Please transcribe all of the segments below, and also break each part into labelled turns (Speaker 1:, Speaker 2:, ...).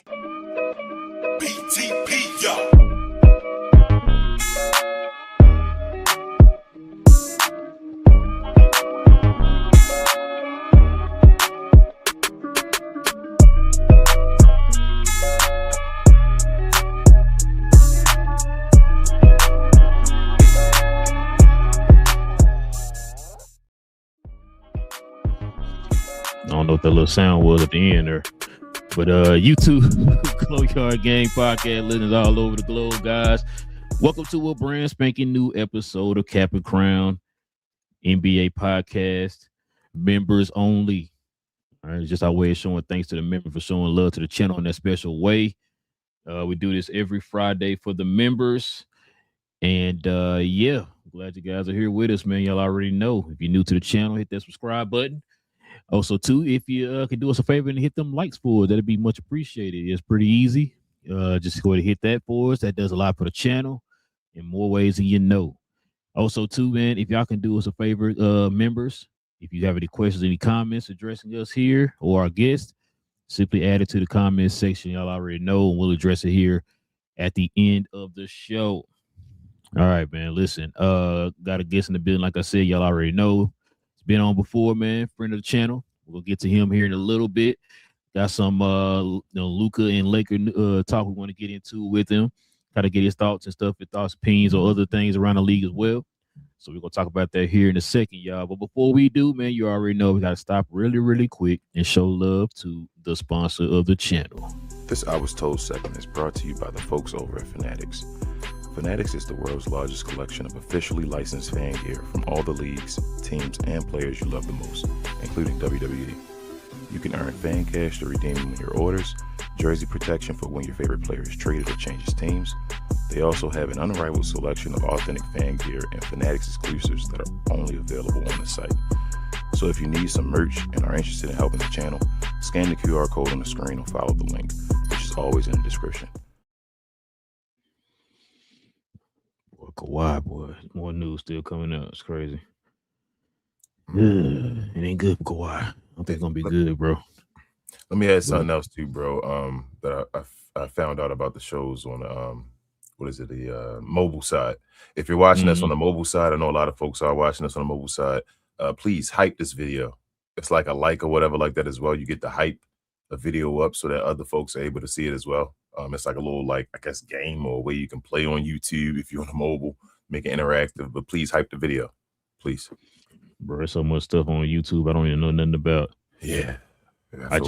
Speaker 1: BTP, yo.
Speaker 2: I don't know what that little sound was at the end there. But YouTube, GloYard Game Podcast, listeners all over the globe, guys. Welcome to a brand spanking new episode of Cap and Crown NBA Podcast. Members only. All right, it's just our way of showing thanks to the members for showing love to the channel in that special way. We do this every Friday for the members. And yeah, glad you guys are here with us, man. Y'all already know. If you're new to the channel, hit that subscribe button. Also, too, if you can do us a favor and hit them likes for us, that'd be much appreciated. It's pretty easy. Just go ahead and hit that for us. That does a lot for the channel in more ways than you know. Also, too, man, if y'all can do us a favor, members, if you have any questions, any comments addressing us here or our guests, simply add it to the comments section. Y'all already know, and we'll address it here at the end of the show. All right, man. Listen, got a guest in the building. Like I said, y'all already know. Been on before, man. Friend of the channel. We'll get to him here in a little bit. Got some Luka and Laker talk we want to get into with him. Try to get his thoughts and stuff, his thoughts, opinions, or other things around the league as well. So we're gonna talk about that here in a second, y'all. But before we do, man, you already know we gotta stop really, really quick and show love to the sponsor of the channel.
Speaker 3: This I Was Told segment is brought to you by the folks over at Fanatics. Fanatics is the world's largest collection of officially licensed fan gear from all the leagues, teams, and players you love the most, including WWE. You can earn fan cash to redeem when your orders, jersey protection for when your favorite player is traded or changes teams. They also have an unrivaled selection of authentic fan gear and Fanatics exclusives that are only available on the site. So if you need some merch and are interested in helping the channel, scan the QR code on the screen or follow the link, which is always in the description.
Speaker 2: Kawhi, boy, more news still coming up. It's crazy. It ain't good for Kawhi. I think it's gonna be good, bro.
Speaker 3: Let me add something else too, bro. That I found out about the shows on the mobile side. If you're watching us on the mobile side, I know a lot of folks are watching us on the mobile side. Please hype this video. It's like a like or whatever like that as well. You get to hype a video up so that other folks are able to see it as well. It's like a little, like, I guess, game or a way you can play on YouTube if you're on a mobile, make it interactive. But please hype the video, please.
Speaker 2: Bro, there's so much stuff on YouTube I don't even know nothing about.
Speaker 3: Yeah.
Speaker 2: I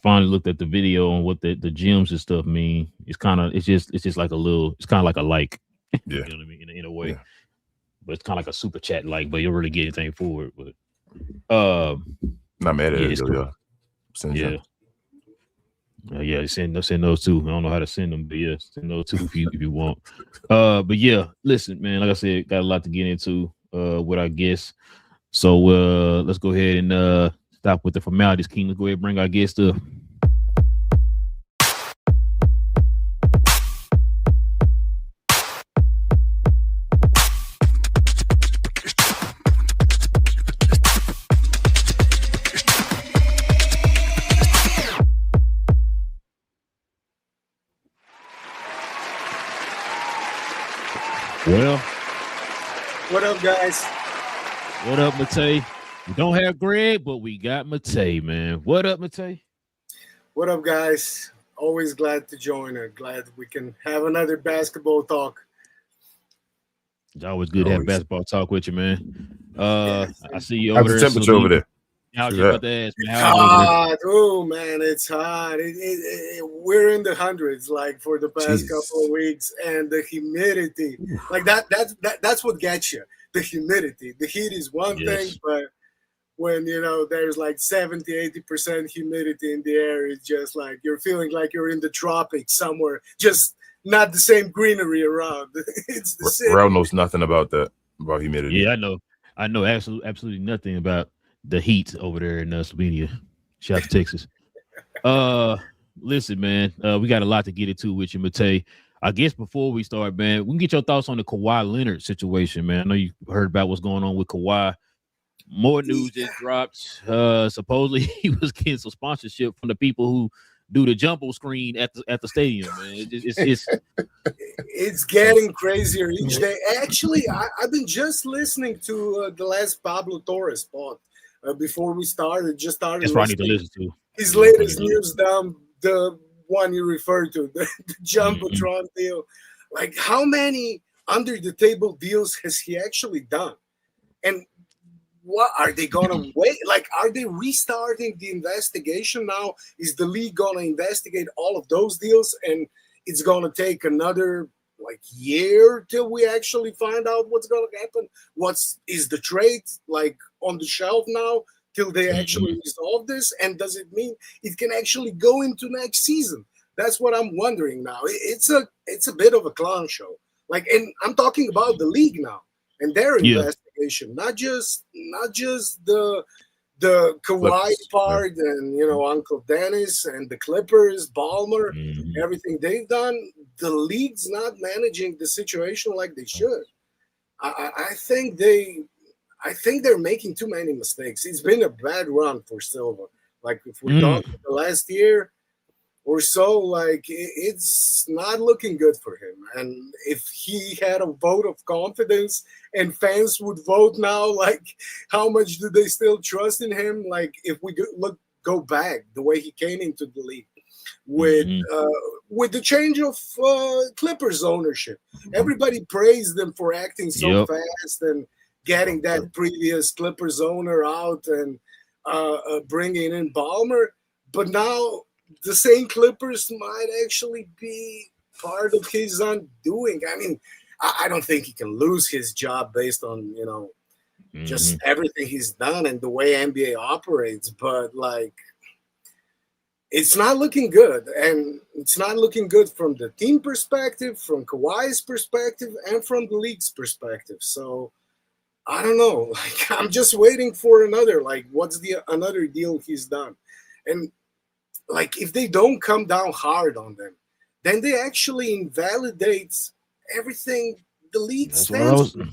Speaker 2: finally looked at the video on what the gems and stuff mean. It's just like a little. It's kind of like a like.
Speaker 3: Yeah.
Speaker 2: You know what I mean? In a way. Yeah. But it's kind of like a super chat like, but you don't really get anything for it. But
Speaker 3: not mad at it.
Speaker 2: Yeah. Yeah, send those too. I don't know how to send them, but yeah, send those too if you want. But yeah, listen, man. Like I said, got a lot to get into with our guests. So let's go ahead and stop with the formalities. King, let's go ahead and bring our guest up. Well,
Speaker 4: what up, guys?
Speaker 2: What up, Matei? We don't have Greg, but we got Matei, man. What up, Matei?
Speaker 4: What up, guys? Always glad to join and glad we can have another basketball talk.
Speaker 2: It's always good to have basketball talk with you, man. I see you
Speaker 3: over there. How's the temperature over there?
Speaker 2: I was just about to ask, man.
Speaker 4: Hot. Oh, man, it's hot. We're in the hundreds, like, for the past couple of weeks, and the humidity, like that's what gets you. The humidity. The heat is one thing, but when, there's like 70-80% humidity in the air, it's just like you're feeling like you're in the tropics somewhere, just not the same greenery around. It's the same.
Speaker 3: Rel knows nothing about humidity.
Speaker 2: Yeah, I know absolutely nothing about the heat over there in Slovenia. Shout out to Texas. Listen, man, we got a lot to get into with you, Matei. I guess before we start, man, we can get your thoughts on the Kawhi Leonard situation, man. I know you heard about what's going on with Kawhi. More news just dropped. Supposedly he was getting some sponsorship from the people who do the jumbo screen at the stadium, man.
Speaker 4: It's getting crazier each day. Actually, I've been just listening to the last Pablo Torres pod before we started. Just started.
Speaker 2: That's what I need to listen to.
Speaker 4: His latest news down, the one you referred to, the Jumbotron deal. Like, how many under the table deals has he actually done? And what are they gonna wait? Like, are they restarting the investigation now? Is the league gonna investigate all of those deals, and it's gonna take another like year till we actually find out what's gonna happen? Is the trade like on the shelf now till they actually resolve this? And does it mean it can actually go into next season? That's what I'm wondering now. It's a bit of a clown show. Like, and I'm talking about the league now and their investigation, not just the Kawhi part and Uncle Dennis and the Clippers, Ballmer, everything they've done. The league's not managing the situation like they should. I think they're making too many mistakes. It's been a bad run for Silva. Like, if we're talking the last year or so, like, it's not looking good for him. And if he had a vote of confidence and fans would vote now, like, how much do they still trust in him? Like, if we go back the way he came into the league with the change of Clippers ownership, everybody praised them for acting so fast and getting that previous Clippers owner out and bringing in Ballmer. But now the same Clippers might actually be part of his undoing. I mean, I don't think he can lose his job based on, just everything he's done and the way NBA operates. But, like, it's not looking good. And it's not looking good from the team perspective, from Kawhi's perspective, and from the league's perspective. So, I don't know. Like, I'm just waiting for another. Like, what's another deal he's done? And, like, if they don't come down hard on them, then they actually invalidate everything the league stands for.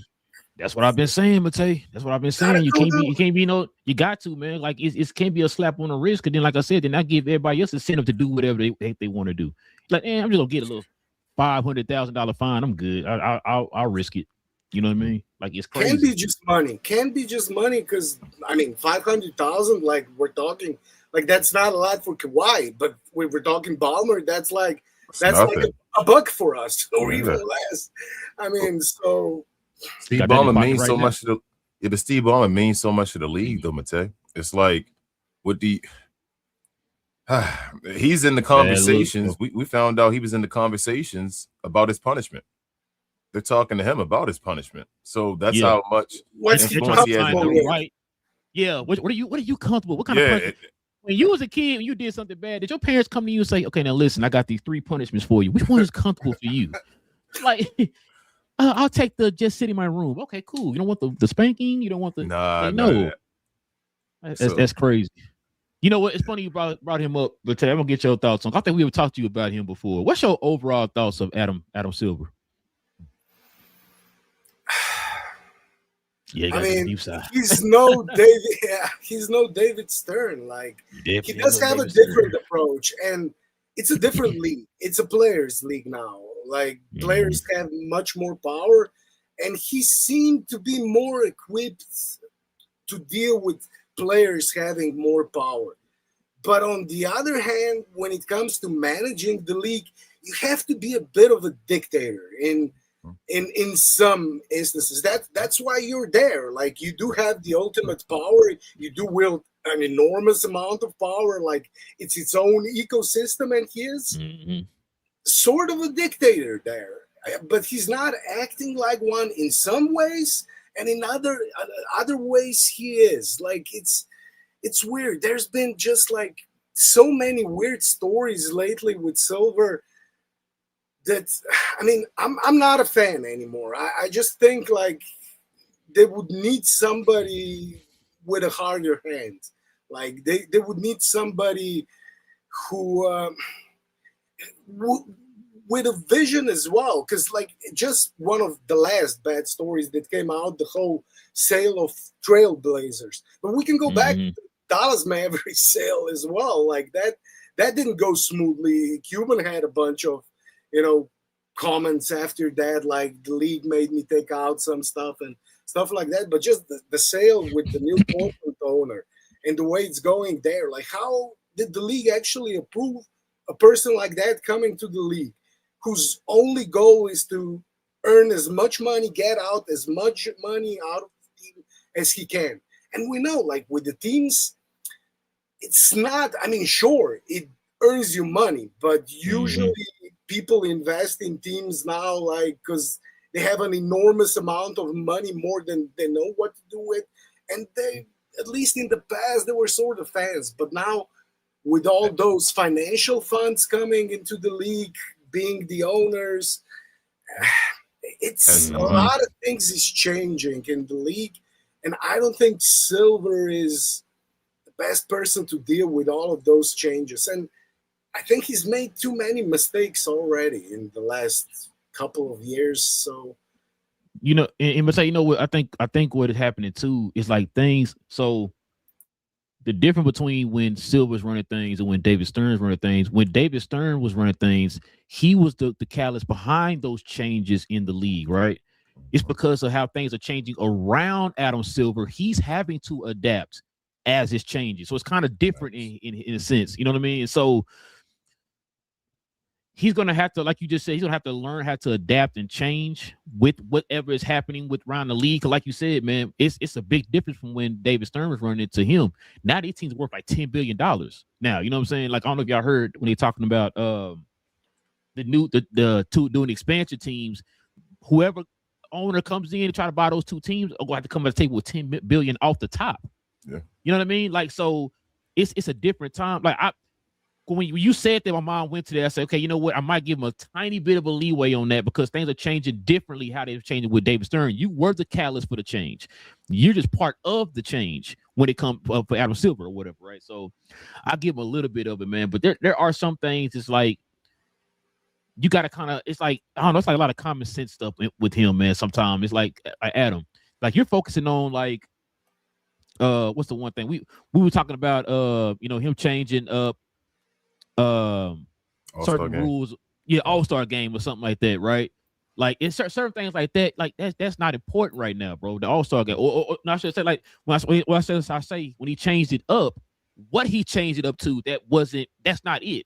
Speaker 2: That's what I've been saying, Matei. That's what I've been saying. You got to, man. Like, it can't be a slap on the wrist. Because then, like I said, then I give everybody else incentive to do whatever they want to do. Like, I'm just gonna get a little $500,000 fine. I'm good. I'll risk it. You know what I mean? Like, it's crazy.
Speaker 4: Can be just money. Because I mean, 500,000. Like, we're talking. Like, that's not a lot for Kawhi, but when we're talking Ballmer, that's like a buck for us, or even less. I mean, so
Speaker 3: Steve Ballmer means so much to the Steve Ballmer means so much to the league, though, Matei. It's like with the he's in the conversations. We found out he was in the conversations about his punishment. They're talking to him about his punishment. So that's how much influence he has.
Speaker 2: Right? Yeah. What are you comfortable? What kind of punishment? When you was a kid and you did something bad, did your parents come to you and say, okay, now listen, I got these 3 punishments for you. Which one is comfortable for you? Like, I'll take the just sit in my room. Okay, cool. You don't want the spanking? You don't want the... No. That's crazy. You know what? It's funny you brought him up, but I'm going to get your thoughts on... I think we ever talked to you about him before. What's your overall thoughts of Adam Silver? Yeah,
Speaker 4: I mean, he's no David. Yeah, he's no David Stern. Like, he does have a different approach, and it's a different league. It's a players' league now. Like, players have much more power, and he seemed to be more equipped to deal with players having more power. But on the other hand, when it comes to managing the league, you have to be a bit of a dictator in some instances. That's why you're there. Like, you do have the ultimate power. You do wield an enormous amount of power. Like, it's its own ecosystem, and he is sort of a dictator there. But he's not acting like one in some ways, and in other ways he is. Like, it's weird. There's been just like so many weird stories lately with Silver. That, I mean, I'm not a fan anymore. I just think, like, they would need somebody with a harder hand. Like, they would need somebody who with a vision as well. Because, like, just one of the last bad stories that came out, the whole sale of Trailblazers. But we can go back to Dallas Mavericks sale as well. Like, that that didn't go smoothly. Cuban had a bunch of, comments after that, like the league made me take out some stuff and stuff like that. But just the sale with the new corporate owner and the way it's going there, like how did the league actually approve a person like that coming to the league, whose only goal is to earn as much money, get out as much money out of the team as he can? And we know, like with the teams, it's not, sure, it earns you money, but usually people invest in teams now, like, because they have an enormous amount of money, more than they know what to do with. And they, at least in the past, they were sort of fans. But now, with all those financial funds coming into the league, being the owners, it's a lot of things is changing in the league. And I don't think Silver is the best person to deal with all of those changes. And I think he's made too many mistakes already in the last couple of years. So,
Speaker 2: and Matei, you know what? I think what is happening too is like things. So the difference between when Silver's running things and when David Stern's running things. When David Stern was running things, he was the catalyst behind those changes in the league, right? It's because of how things are changing around Adam Silver. He's having to adapt as it's changing. So it's kind of different in a sense. You know what I mean? And so he's going to have to, like you just said, he's going to have to learn how to adapt and change with whatever is happening with around the league. Like you said, man, it's a big difference from when David Stern was running it to him. Now these teams are worth like $10 billion. Now, you know what I'm saying? Like, I don't know if y'all heard when they're talking about the two doing expansion teams. Whoever owner comes in to try to buy those two teams are going to have to come to the table with $10 billion off the top.
Speaker 3: Yeah.
Speaker 2: You know what I mean? Like, so it's a different time. Like, when you said that, my mom went to that, I said, okay, you know what? I might give him a tiny bit of a leeway on that because things are changing differently how they're changing with David Stern. You were the catalyst for the change. You're just part of the change when it comes for Adam Silver or whatever, right? So I give him a little bit of it, man. But there are some things, it's like, you got to kind of, it's like, I don't know, it's like a lot of common sense stuff with him, man. Sometimes it's like Adam, like you're focusing on like, what's the one thing we were talking about, him changing up, certain rules, All-Star game or something like that, right? Like it's certain things like that, like that's not important right now, bro. The All-Star game, or I should say, like when I say when he changed it up, what he changed it up to, that's not it.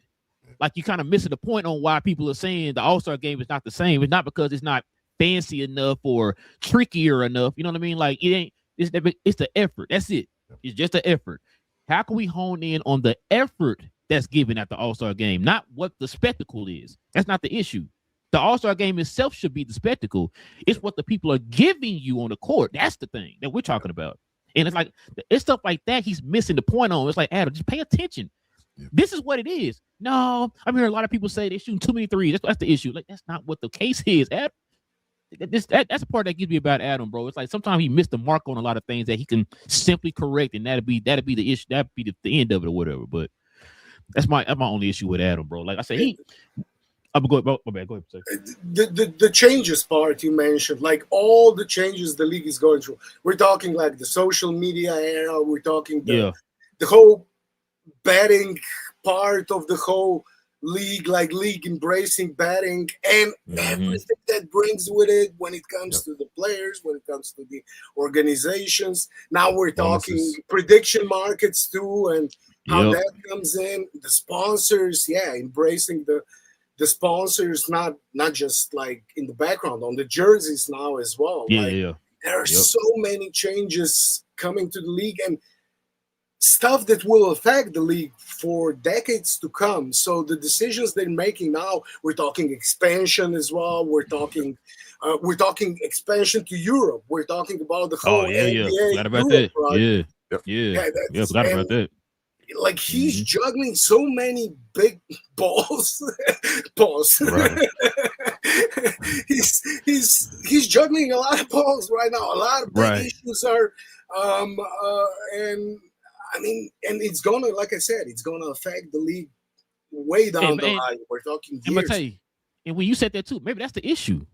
Speaker 2: Like you kind of missing the point on why people are saying the All-Star game is not the same. It's not because it's not fancy enough or trickier enough. You know what I mean? Like it ain't. It's the effort. That's it. It's just the effort. How can we hone in on the effort that's given at the All-Star game, not what the spectacle is? That's not the issue. The All-Star game itself should be the spectacle. It's what the people are giving you on the court. That's the thing that we're talking about. And it's like, it's stuff like that he's missing the point on. It's like, Adam, just pay attention. Yeah. This is what it is. No, I'm hearing a lot of people say they're shooting too many threes. That's the issue. Like, that's not what the case is, Adam. That's the part that gives me about Adam, bro. It's like sometimes he missed the mark on a lot of things that he can simply correct, and that'd be the issue. That'd be the end of it or whatever. But that's my only issue with Adam, bro. Like I said, I'm going. My bad. Go ahead.
Speaker 4: The changes part you mentioned, like all the changes the league is going through. We're talking like the social media era. We're talking the whole betting part of the whole league, like league embracing betting and everything that brings with it when it comes to the players, when it comes to the organizations. Now we're talking prediction markets too, and how that comes in. The sponsors, embracing the sponsors, not just like in the background, on the jerseys now as well. There are so many changes coming to the league and stuff that will affect the league for decades to come. So the decisions they're making now, we're talking expansion as well. We're talking expansion to Europe. We're talking about the whole NBA.
Speaker 2: Forgot about that. Right? Forgot about that.
Speaker 4: Like he's juggling so many big balls. Right. he's juggling a lot of balls right now. A lot of big issues are, and it's gonna, like I said, it's gonna affect the league way down the line. We're talking years.
Speaker 2: I'm gonna tell you, and when you said that too, maybe that's the issue.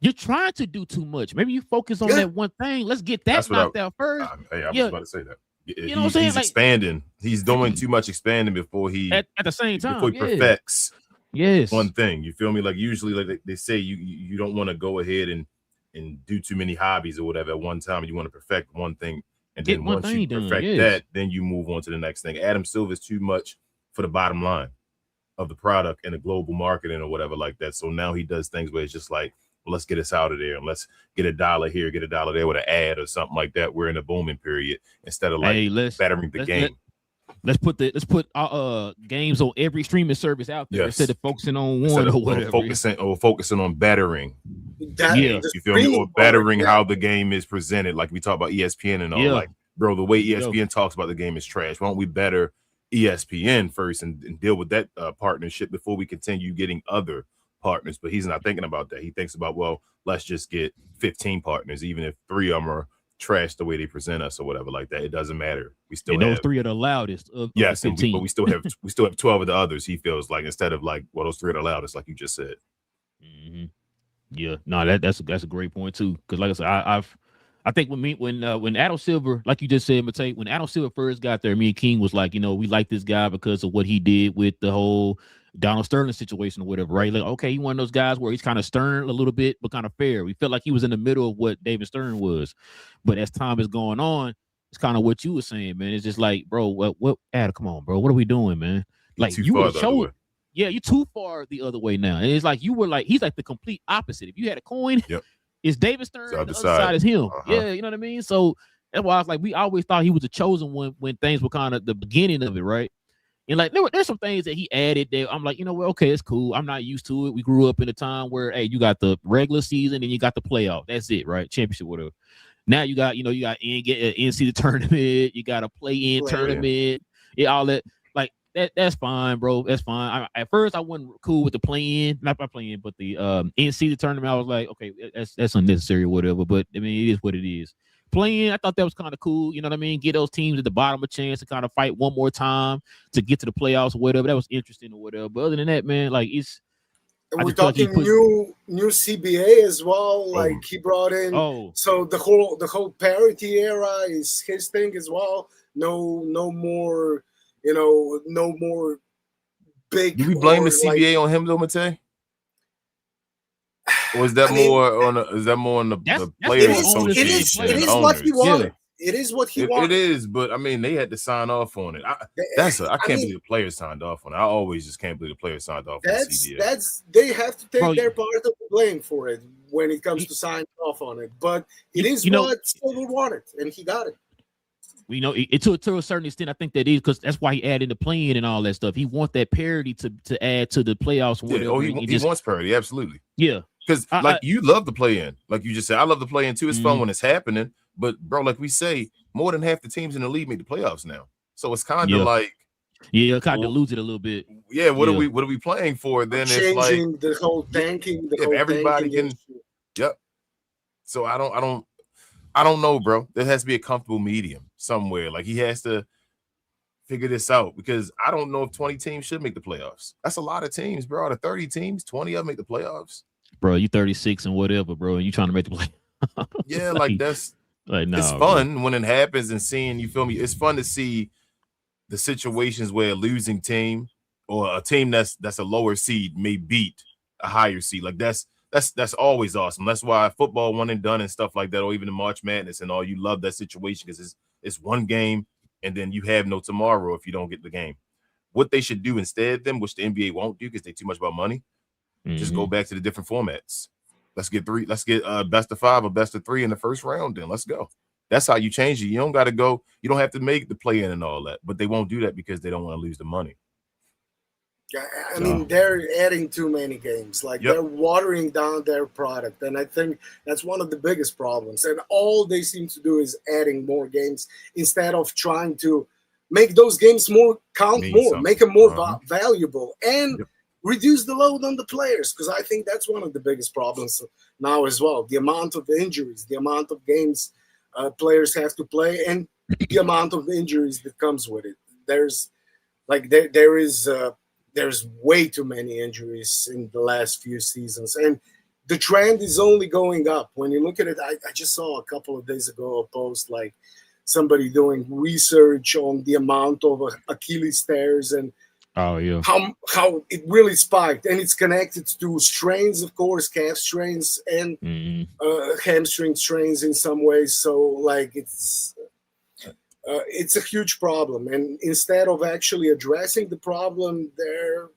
Speaker 2: You're trying to do too much. Maybe you focus on that one thing. Let's get that knocked out first.
Speaker 3: I was about to say that.
Speaker 2: You know what I'm saying?
Speaker 3: He's expanding. He's doing too much expanding before he
Speaker 2: at the same time
Speaker 3: before he perfects one
Speaker 2: Yes.
Speaker 3: thing. You feel me? Like usually, like they say, you don't want to go ahead and do too many hobbies or whatever at one time. You want to perfect one thing, and
Speaker 2: Get
Speaker 3: then
Speaker 2: one
Speaker 3: once
Speaker 2: thing
Speaker 3: you
Speaker 2: done,
Speaker 3: perfect
Speaker 2: yes.
Speaker 3: that, then you move on to the next thing. Adam Silver is too much for the bottom line of the product and the global marketing or whatever like that. So now he does things where it's just like, well, let's get us out of there and let's get $1 here, get $1 there with an ad or something like that. We're in a booming period instead of like bettering the game.
Speaker 2: Let's put games on every streaming service out there instead of focusing on one or whatever.
Speaker 3: Focusing on bettering. You feel me? Or bettering how the game is presented. Like we talk about ESPN and all. Like, bro, the way ESPN talks about the game is trash. Why don't we better ESPN first and deal with that partnership before we continue getting other partners? But he's not thinking about that. He thinks about, well, let's just get 15 partners, even if 3 of them are trash the way they present us or whatever like that. It doesn't matter. We still have
Speaker 2: those 3 are the loudest of
Speaker 3: yes,
Speaker 2: the 15.
Speaker 3: but we still have 12 of the others. He feels like instead of like, well, those 3 are the loudest, like you just said.
Speaker 2: Mm-hmm. Yeah, no, that's a great point too. Because like I said, I think when Adam Silver, like you just said, Matei, when Adam Silver first got there, me and King was like, we like this guy because of what he did with the whole Donald Sterling situation or whatever, right? Like, okay, he one of those guys where he's kind of stern a little bit, but kind of fair. We felt like he was in the middle of what David Stern was. But as time is going on, it's kind of what you were saying, man. It's just like, bro, what Adam, come on, bro. What are we doing, man? Like you were chosen. Yeah, you're too far the other way now. And it's like you were like, he's like the complete opposite. If you had a coin, it's David Stern, the other side is him. Yeah, you know what I mean? So that's why I was like, we always thought he was the chosen one when things were kind of the beginning of it, right? And like there's some things that he added that I'm like, okay, it's cool. I'm not used to it. We grew up in a time where, hey, you got the regular season and you got the playoff. That's it, right? Championship, whatever. Now you got, you got NCAA tournament, you got a play-in tournament, all that. That's fine, bro. That's fine. At first, I wasn't cool with the play-in, not by play-in, but the NCAA tournament. I was like, okay, that's unnecessary or whatever. But I mean, it is what it is. Play-in, I thought that was kind of cool. You know what I mean? Get those teams at the bottom a chance to kind of fight one more time to get to the playoffs or whatever. That was interesting or whatever. But other than that, man, like it's.
Speaker 4: And we're talking new CBA as well. Like he brought in. So the whole parity era is his thing as well. No more. No more big.
Speaker 3: Do we blame the CBA on him though, Matei? Or is that more on the players association?
Speaker 4: It is what he wanted. It is what he wanted.
Speaker 3: It is, but I mean, they had to sign off on it. I can't believe the players signed off on it. I always just can't believe the players signed off on CBA.
Speaker 4: They have to take their part of the blame for it when it comes to signing off on it. But it is what Silver wanted, and he got it.
Speaker 2: It to a certain extent, I think that is because that's why he added the play-in and all that stuff. He wants that parity to add to the playoffs.
Speaker 3: He wants parity, absolutely.
Speaker 2: Yeah,
Speaker 3: because you love the play-in, like you just said. I love the play-in too. It's fun when it's happening, but bro, like we say, more than half the teams in the league make the playoffs now. So it's kind of like,
Speaker 2: kind of lose it a a little bit.
Speaker 3: Yeah, what are we playing for? Then
Speaker 4: changing
Speaker 3: it's like
Speaker 4: the whole tanking.
Speaker 3: Everybody can. Yep. So I don't know, bro. There has to be a comfortable medium somewhere. Like he has to figure this out because I don't know if 20 teams should make the playoffs. That's a lot of teams, bro. Out of 30 teams, 20 of them make the playoffs.
Speaker 2: Bro, you 36 and whatever, bro, and you trying to make the playoffs.
Speaker 3: Yeah, like that's
Speaker 2: like no.
Speaker 3: It's fun when it happens and seeing, you feel me? It's fun to see the situations where a losing team or a team that's a lower seed may beat a higher seed. Like that's always awesome. That's why football one and done and stuff like that, or even the March Madness and all. You love that situation because it's one game and then you have no tomorrow if you don't get the game. What they should do instead, then, which the NBA won't do because they too much about money, just go back to the different formats. Let's get best of 5 or best of 3 in the first round. Then let's go. That's how you change it. You don't got to go. You don't have to make the play in and all that, but they won't do that because they don't want to lose the money.
Speaker 4: I mean, they're adding too many games. Like they're watering down their product, and I think that's one of the biggest problems. And all they seem to do is adding more games instead of trying to make those games count more, make them more valuable, and reduce the load on the players. Because I think that's one of the biggest problems now as well. The amount of injuries, the amount of games players have to play, and the amount of injuries that comes with it. There's way too many injuries in the last few seasons, and the trend is only going up. When you look at it, I just saw a couple of days ago a post like somebody doing research on the amount of Achilles tears and
Speaker 2: Oh yeah.
Speaker 4: how it really spiked, and it's connected to strains, of course, calf strains and hamstring strains in some ways. So like it's a huge problem, and instead of actually addressing the problem, they're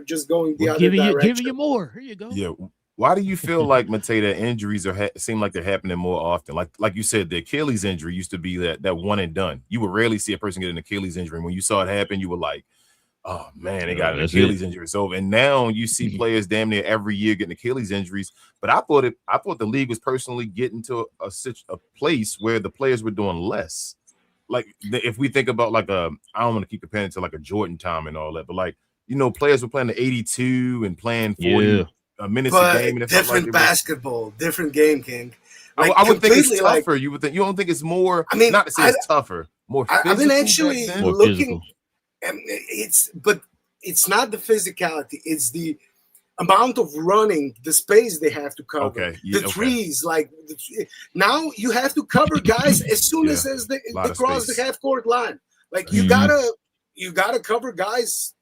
Speaker 4: just going the other direction.
Speaker 2: Giving you more. Here you go.
Speaker 3: Yeah. Why do you feel like, Matei, that injuries seem like they're happening more often? Like you said, the Achilles injury used to be that one and done. You would rarely see a person get an Achilles injury. When you saw it happen, you were like, oh man, they got an Achilles injury. So, and now you see players damn near every year getting Achilles injuries. But I thought the league was personally getting to a place where the players were doing less. Like if we think about like I don't want to keep comparing it to like a Jordan time and all that, but like, you know, players were playing the 82 and playing 40 minutes a game. And
Speaker 4: different basketball, different game, King.
Speaker 3: Like, I would think it's tougher. Like, you would think, you don't think it's more, I mean, not to say it's tougher, more physical.
Speaker 4: I've been actually looking, and it's not the physicality, it's the amount of running, the space they have to cover.
Speaker 3: Okay.
Speaker 4: Yeah, the trees, like now you have to cover guys as soon as they cross the half court line. Like you gotta cover guys.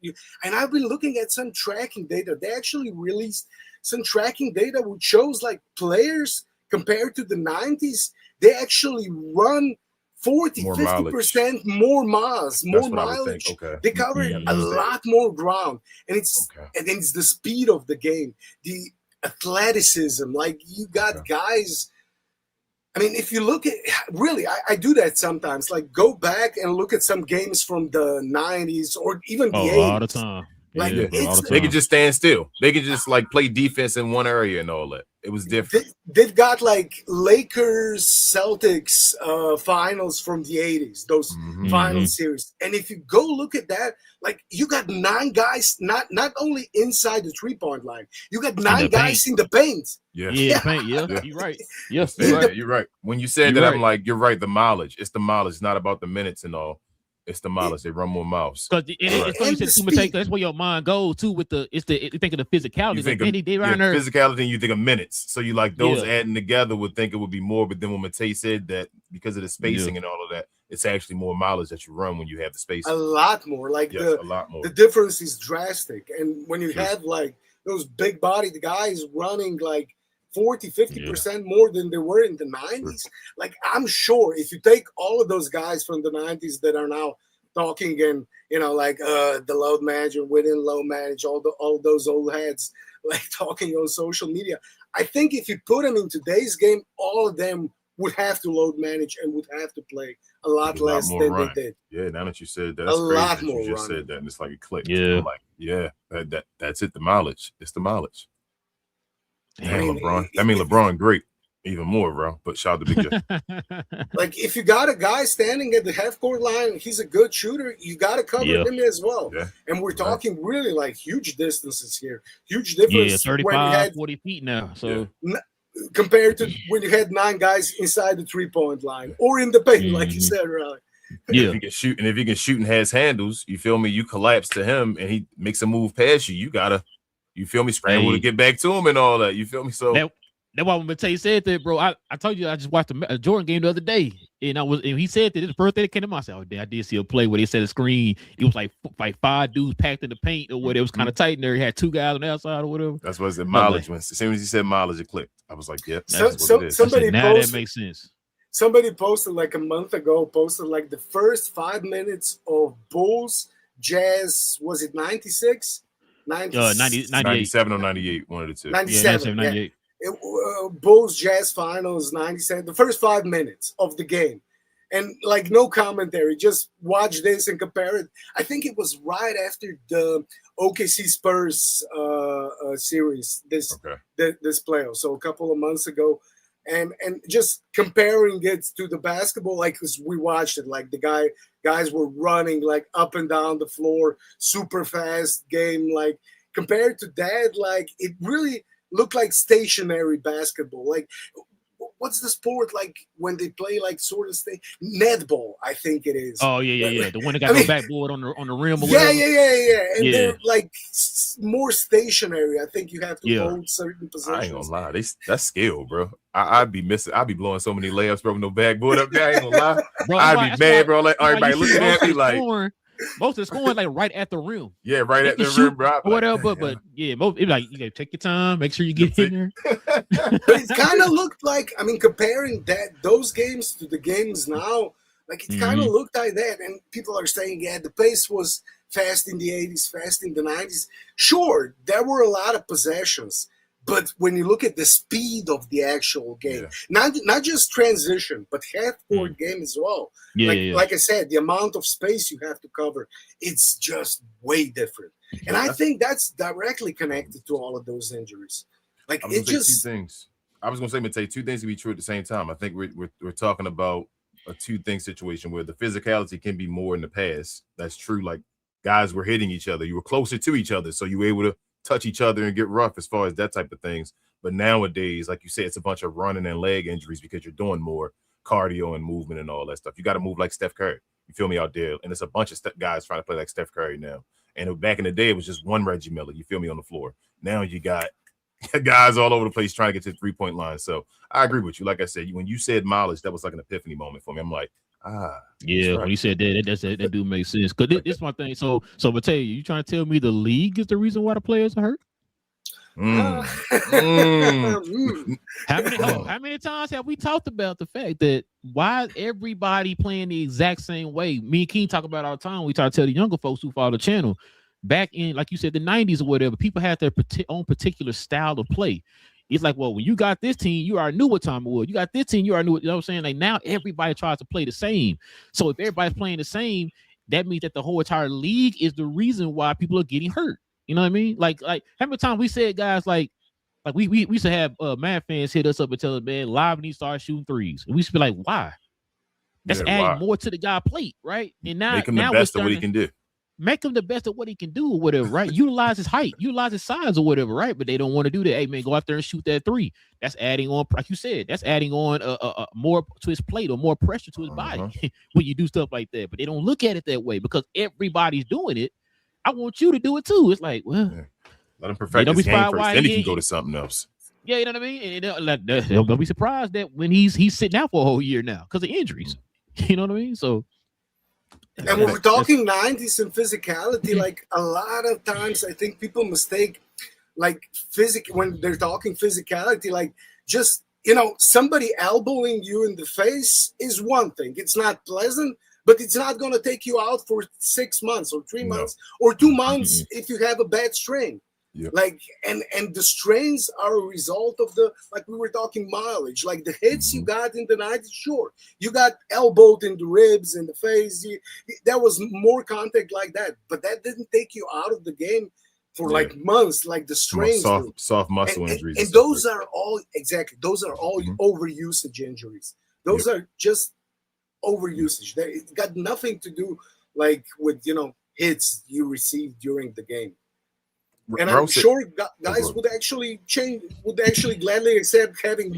Speaker 4: And I've been looking at some tracking data. They actually released some tracking data which shows like players compared to the 90s, they actually run 50% more miles, more mileage. Okay. They cover a lot more ground. And it's the speed of the game, the athleticism. Like you got guys. I mean, if you look at really, I do that sometimes. Like go back and look at some games from the 90s or even the 80s.
Speaker 2: All the time.
Speaker 3: Like they could just stand still. They could just like play defense in one area and all that. It was different.
Speaker 4: They've got like Lakers, Celtics finals from the 80s, those final series. And if you go look at that, like you got 9 guys, not only inside the 3-point line, you got 9 guys in the paint.
Speaker 2: Yeah. Paint. Yeah, you're right. Yes,
Speaker 3: you're right. When you said that, I'm like, you're right. The mileage. It's the mileage, not about the minutes and all. It's the mileage. They run more miles.
Speaker 2: Because that's where your mind goes too. You think of the physicality.
Speaker 3: You think of physicality, and you think of minutes. So you like those adding together would think it would be more. But then when Matei said that because of the spacing and all of that, it's actually more mileage that you run when you have the spacing.
Speaker 4: A lot more. Like
Speaker 3: a lot more.
Speaker 4: The difference is drastic. And when you have like those big bodied guys running like 40-50% more than they were in the 90s. Like I'm sure if you take all of those guys from the 90s that are now talking and like the load manager, within load manage, all those old heads like talking on social media, I think if you put them in today's game, all of them would have to load manage and would have to play a lot less than they did.
Speaker 3: Yeah, now that you said that, that's crazy lot more. You just said that, and it's like a click.
Speaker 2: Yeah,
Speaker 3: that's it. The mileage. It's the mileage. Damn, LeBron. LeBron, great, even more, bro. But shout out to Big Jeff.
Speaker 4: Like if you got a guy standing at the half court line, he's a good shooter. You got to cover him as well. Yeah. And we're talking really like huge distances here, huge difference.
Speaker 2: Yeah, 35, 40 feet now. So
Speaker 4: compared to when you had 9 guys inside the 3-point line or in the paint, like you said, Relle.
Speaker 3: Yeah, if he can shoot and has handles, you feel me? You collapse to him and he makes a move past you. You gotta. You feel me? Scramble to get back to him and all that. You feel me? So
Speaker 2: that's why when Matei said that, bro. I told you I just watched a Jordan game the other day, and he said that his birthday that came to mind. I said, "Oh, damn, I did see a play where they set a screen. It was like 5 dudes packed in the paint or whatever. It was kind of tight in there. He had 2 guys on the outside or whatever."
Speaker 3: That's what I said. Mileage. As soon as he said mileage, it clicked. I was like, "Yep."
Speaker 4: Somebody
Speaker 2: now that makes sense.
Speaker 4: Somebody posted like a month ago. Like the first 5 minutes of Bulls Jazz. Was it 96?
Speaker 3: 97 or 98, one of the two.
Speaker 4: 97, 98. Bulls Jazz Finals 97. The first 5 minutes of the game, and like no commentary, just watch this and compare it. I think it was right after the OKC Spurs series this playoff, so a couple of months ago, and just comparing it to the basketball, like because we watched it, like the guys were running like up and down the floor, super fast game. Like compared to that, like it really looked like stationary basketball. Like what's the sport like when they play like sort of netball? I think it is.
Speaker 2: Oh yeah. The one that got no backboard on the rim. Or
Speaker 4: yeah. And they're like it's more stationary. I think you have to hold certain positions.
Speaker 3: I ain't gonna lie, that's skill, bro. I'd be blowing so many layups, bro, with no backboard up there. I ain't gonna lie. Bro, I'd be mad, bro. Like everybody looking at me like
Speaker 2: most of the scoring like right at the rim.
Speaker 3: Yeah, right at the rim, bro.
Speaker 2: Or whatever, but most like you gotta take your time, make sure you get in there.
Speaker 4: It kind of looked like, I mean, comparing those games to the games now, like it kind of looked like that. And people are saying, yeah, the pace was fast in the 80s, fast in the 90s. Sure, there were a lot of possessions. But when you look at the speed of the actual game, not just transition, but half-court game as well. Like I said, the amount of space you have to cover, it's just way different. And I think that's directly connected to all of those injuries. Like it just
Speaker 3: two things. I was going to say, Matei, two things can be true at the same time. I think we're talking about a two-thing situation where the physicality can be more in the past. That's true. Like guys were hitting each other. You were closer to each other, so you were able to touch each other and get rough as far as that type of things. But nowadays, like you said, it's a bunch of running and leg injuries because you're doing more cardio and movement and all that stuff. You got to move like Steph Curry. You feel me out there? And it's a bunch of guys trying to play like Steph Curry now. And back in the day, it was just one Reggie Miller. You feel me on the floor. Now you got guys all over the place trying to get to the three-point line. So I agree with you. Like I said, when you said mileage, that was like an epiphany moment for me. I'm like,
Speaker 2: yeah, when you said that do make sense. Because this is my thing. So Mateo, you trying to tell me the league is the reason why the players are hurt? How many times have we talked about the fact that why is everybody playing the exact same way? Me and King talk about all the time. We try to tell the younger folks who follow the channel. Back in, like you said, the 90s or whatever, people had their own particular style of play. It's like, well, when you got this team, you already knew what time it was. You got this team, you already knew what, you know what I'm saying? Like now everybody tries to play the same. So if everybody's playing the same, that means that the whole entire league is the reason why people are getting hurt. You know what I mean? Like how many times we said, guys, like we used to have Mad fans hit us up and tell us, man, live and he start shooting threes. And we used to be like, why? That's adding more to the guy plate, right? And now
Speaker 3: make him the best of what he can do.
Speaker 2: Make him the best of what he can do or whatever, right? Utilize his height, utilize his size or whatever, right? But they don't want to do that. Hey, man, go out there and shoot that three. That's adding on, like you said, that's adding on more to his plate or more pressure to his body when you do stuff like that. But they don't look at it that way because everybody's doing it. I want you to do it too. It's like, well,
Speaker 3: let him perfect his game first, then he can go to something else.
Speaker 2: Yeah, you know what I mean? And don't be surprised that when he's sitting out for a whole year now because of injuries. You know what I mean? So.
Speaker 4: And when we're talking 90s and physicality, like a lot of times I think people mistake like when they're talking physicality, like just, somebody elbowing you in the face is one thing. It's not pleasant, but it's not going to take you out for 6 months or 3 months or 2 months if you have a bad strain. Yep. Like and the strains are a result of like we were talking mileage, like the hits you got in the 90s. Sure, you got elbowed in the ribs, in the face. There was more contact like that, but that didn't take you out of the game for like months. Like the strains,
Speaker 3: soft muscle injuries,
Speaker 4: and those are all overusage injuries. Those are just overusage. It got nothing to do like with hits you received during the game. And I'm sure guys would actually gladly accept taking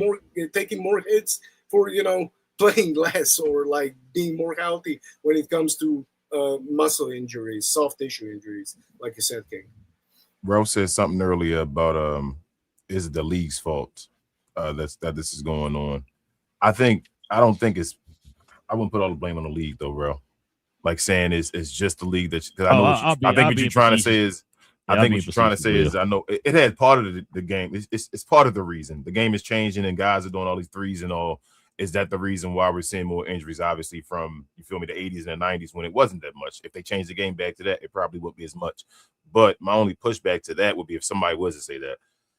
Speaker 4: more hits for, playing less or like being more healthy when it comes to muscle injuries, soft tissue injuries, like you said, King.
Speaker 3: Rose said something earlier about is it the league's fault that this is going on? I wouldn't put all the blame on the league though, bro. Like saying it's just the league that I think what you're trying to say is. I think what you're trying to say is I know it had part of the game. It's part of the reason. The game is changing and guys are doing all these threes and all. Is that the reason why we're seeing more injuries? Obviously from, you feel me, the 80s and the 90s when it wasn't that much. If they changed the game back to that, it probably wouldn't be as much. But my only pushback to that would be if somebody was to say that,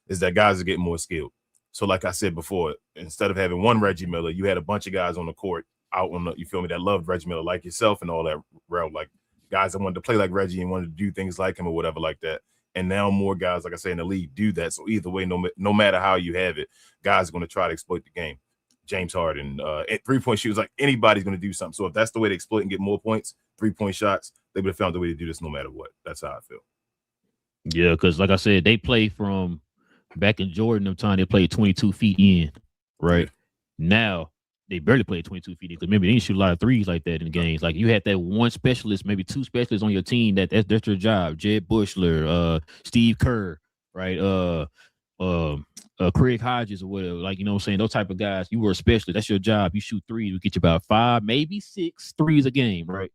Speaker 3: is that guys are getting more skilled. So like I said before, instead of having one Reggie Miller, you had a bunch of guys on the court out on the, you feel me, that loved Reggie Miller like yourself and all that realm, like guys that wanted to play like Reggie and wanted to do things like him or whatever like that. And now more guys, like I say, in the league do that. So either way, no matter how you have it, guys are going to try to exploit the game. James Harden, at three-point shooters, like anybody's going to do something. So if that's the way to exploit and get more points, 3-point shots, they would have found a way to do this no matter what. That's how I feel.
Speaker 2: Yeah, because like I said, they play from back in Jordan time, they played 22 feet in, right? Yeah. Now they barely played 22 feet because remember they didn't shoot a lot of threes like that in games. Like you had that one specialist, maybe two specialists on your team that's your job. Jed Bushler, Steve Kerr, right? Craig Hodges or whatever. Like, you know what I'm saying? Those type of guys, you were a specialist. That's your job. You shoot threes. We get you about 5, maybe 6 threes a game, right?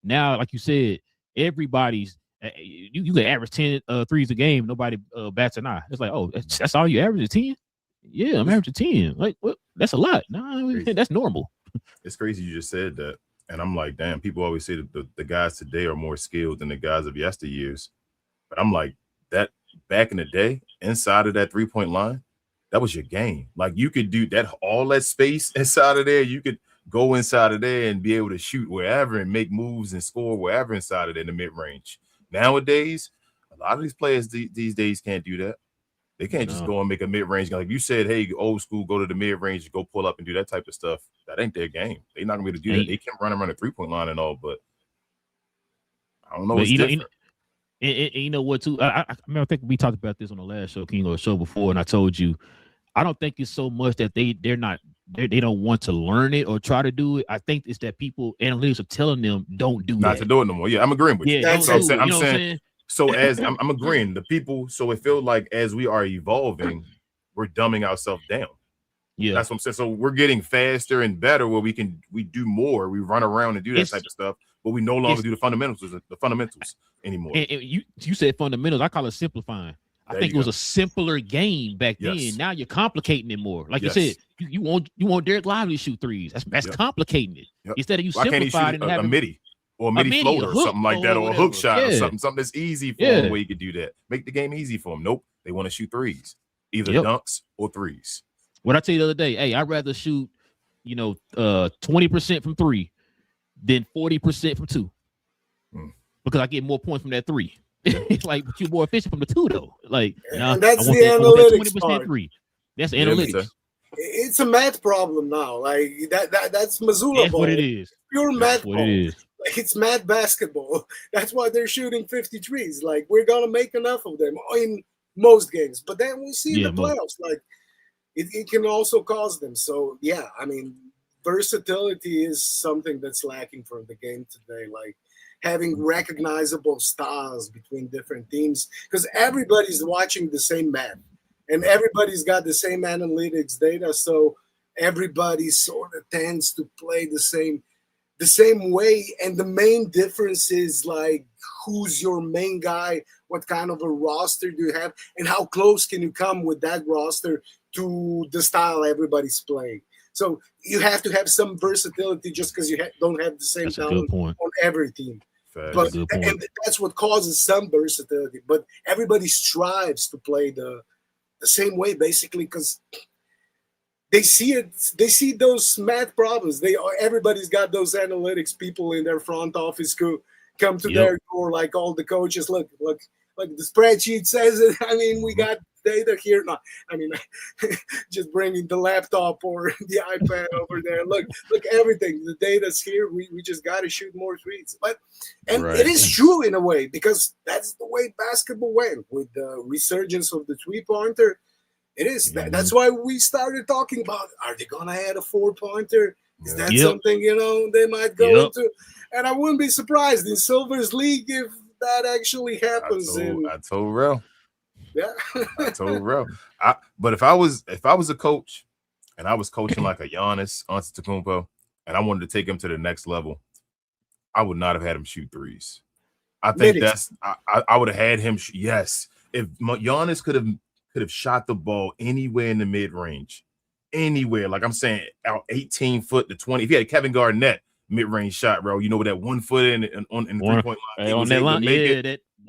Speaker 2: Now, like you said, everybody's you can average 10 threes a game. Nobody bats an eye. It's like, oh, that's all you average is 10? Yeah, I'm averaging 10. Like, what? That's a lot. No, that's normal.
Speaker 3: It's crazy you just said that. And I'm like, damn, people always say that the guys today are more skilled than the guys of yesteryears. But I'm like, that back in the day, inside of that 3-point line, that was your game. Like you could do that, all that space inside of there. You could go inside of there and be able to shoot wherever and make moves and score wherever inside of there in the mid-range. Nowadays, a lot of these players these days can't do that. They can't just go and make a mid-range. Like you said, hey, old school, go to the mid-range, go pull up and do that type of stuff. That ain't their game. They're not going to be able to do that. They can run around the 3-point line and all, but I don't know. It's different.
Speaker 2: And you know what, too? I think we talked about this on the last show, King, or a show before, and I told you, I don't think it's so much that they don't want to learn it or try to do it. I think it's that analytics are telling them don't do
Speaker 3: not to do it no more. Yeah, I'm agreeing with you.
Speaker 2: Yeah,
Speaker 3: so I'm saying. So as I'm agreeing, the people. So it feels like as we are evolving, we're dumbing ourselves down. Yeah, that's what I'm saying. So we're getting faster and better where we do more. We run around and do that type of stuff, but we no longer do the fundamentals anymore. And
Speaker 2: you said fundamentals. I call it simplifying. I think it was a simpler game back then. Now you're complicating it more. Like you said, you want Derek Lively to shoot threes. That's complicating it. Instead of you simplifying
Speaker 3: a midi or a midi floater or something like that, or a hook shot or something that's easy for them where you could do that. Make the game easy for them. Nope, they want to shoot threes, either dunks or threes.
Speaker 2: What I tell you the other day, hey, I'd rather shoot, 20% from 3 than 40% from 2, because I get more points from that 3. It's like, but you're more efficient from the 2 though. Like,
Speaker 4: and that's the analytics part.
Speaker 2: 3. That's analytics.
Speaker 4: It's a math problem now. Like that's Missoula
Speaker 2: That's
Speaker 4: ball.
Speaker 2: what it is.
Speaker 4: Pure math
Speaker 2: what
Speaker 4: ball.
Speaker 2: it is.
Speaker 4: Like it's math basketball. That's why they're shooting 53s. Like we're gonna make enough of them in most games. But then we see in the playoffs, like it can also cause them. So yeah, I mean, versatility is something that's lacking from the game today. Like having recognizable styles between different teams, because everybody's watching the same math and everybody's got the same analytics data. So everybody sort of tends to play the same way. And the main difference is like, who's your main guy? What kind of a roster do you have? And how close can you come with that roster to the style everybody's playing? So you have to have some versatility just because you don't have the same talent on every team. But and that's what causes some versatility. But everybody strives to play the same way, basically, because they see it. They see those math problems. Everybody's got those analytics people in their front office who come to their door, like all the coaches. Look, like the spreadsheet says it. I mean, we got data here. No, I mean, just bringing the laptop or the iPad over there. Look, everything. The data's here. We just got to shoot more threes. But it is true in a way, because that's the way basketball went with the resurgence of the 3-pointer. It is. That's why we started talking about, are they going to add a 4-pointer? Is that something, they might go into? And I wouldn't be surprised in Silver's League if that actually happens.
Speaker 3: I told Relle.
Speaker 4: Yeah.
Speaker 3: I told Relle. But if I was a coach and I was coaching like a Giannis Antetokounmpo and I wanted to take him to the next level, I would not have had him shoot threes. I think I would have had him. Yes. If Giannis could have shot the ball anywhere in the mid-range, anywhere, like I'm saying, out 18 foot to 20. If he had Kevin Garnett mid-range shot, bro, with that 1 foot in the 3-point line,
Speaker 2: on that line,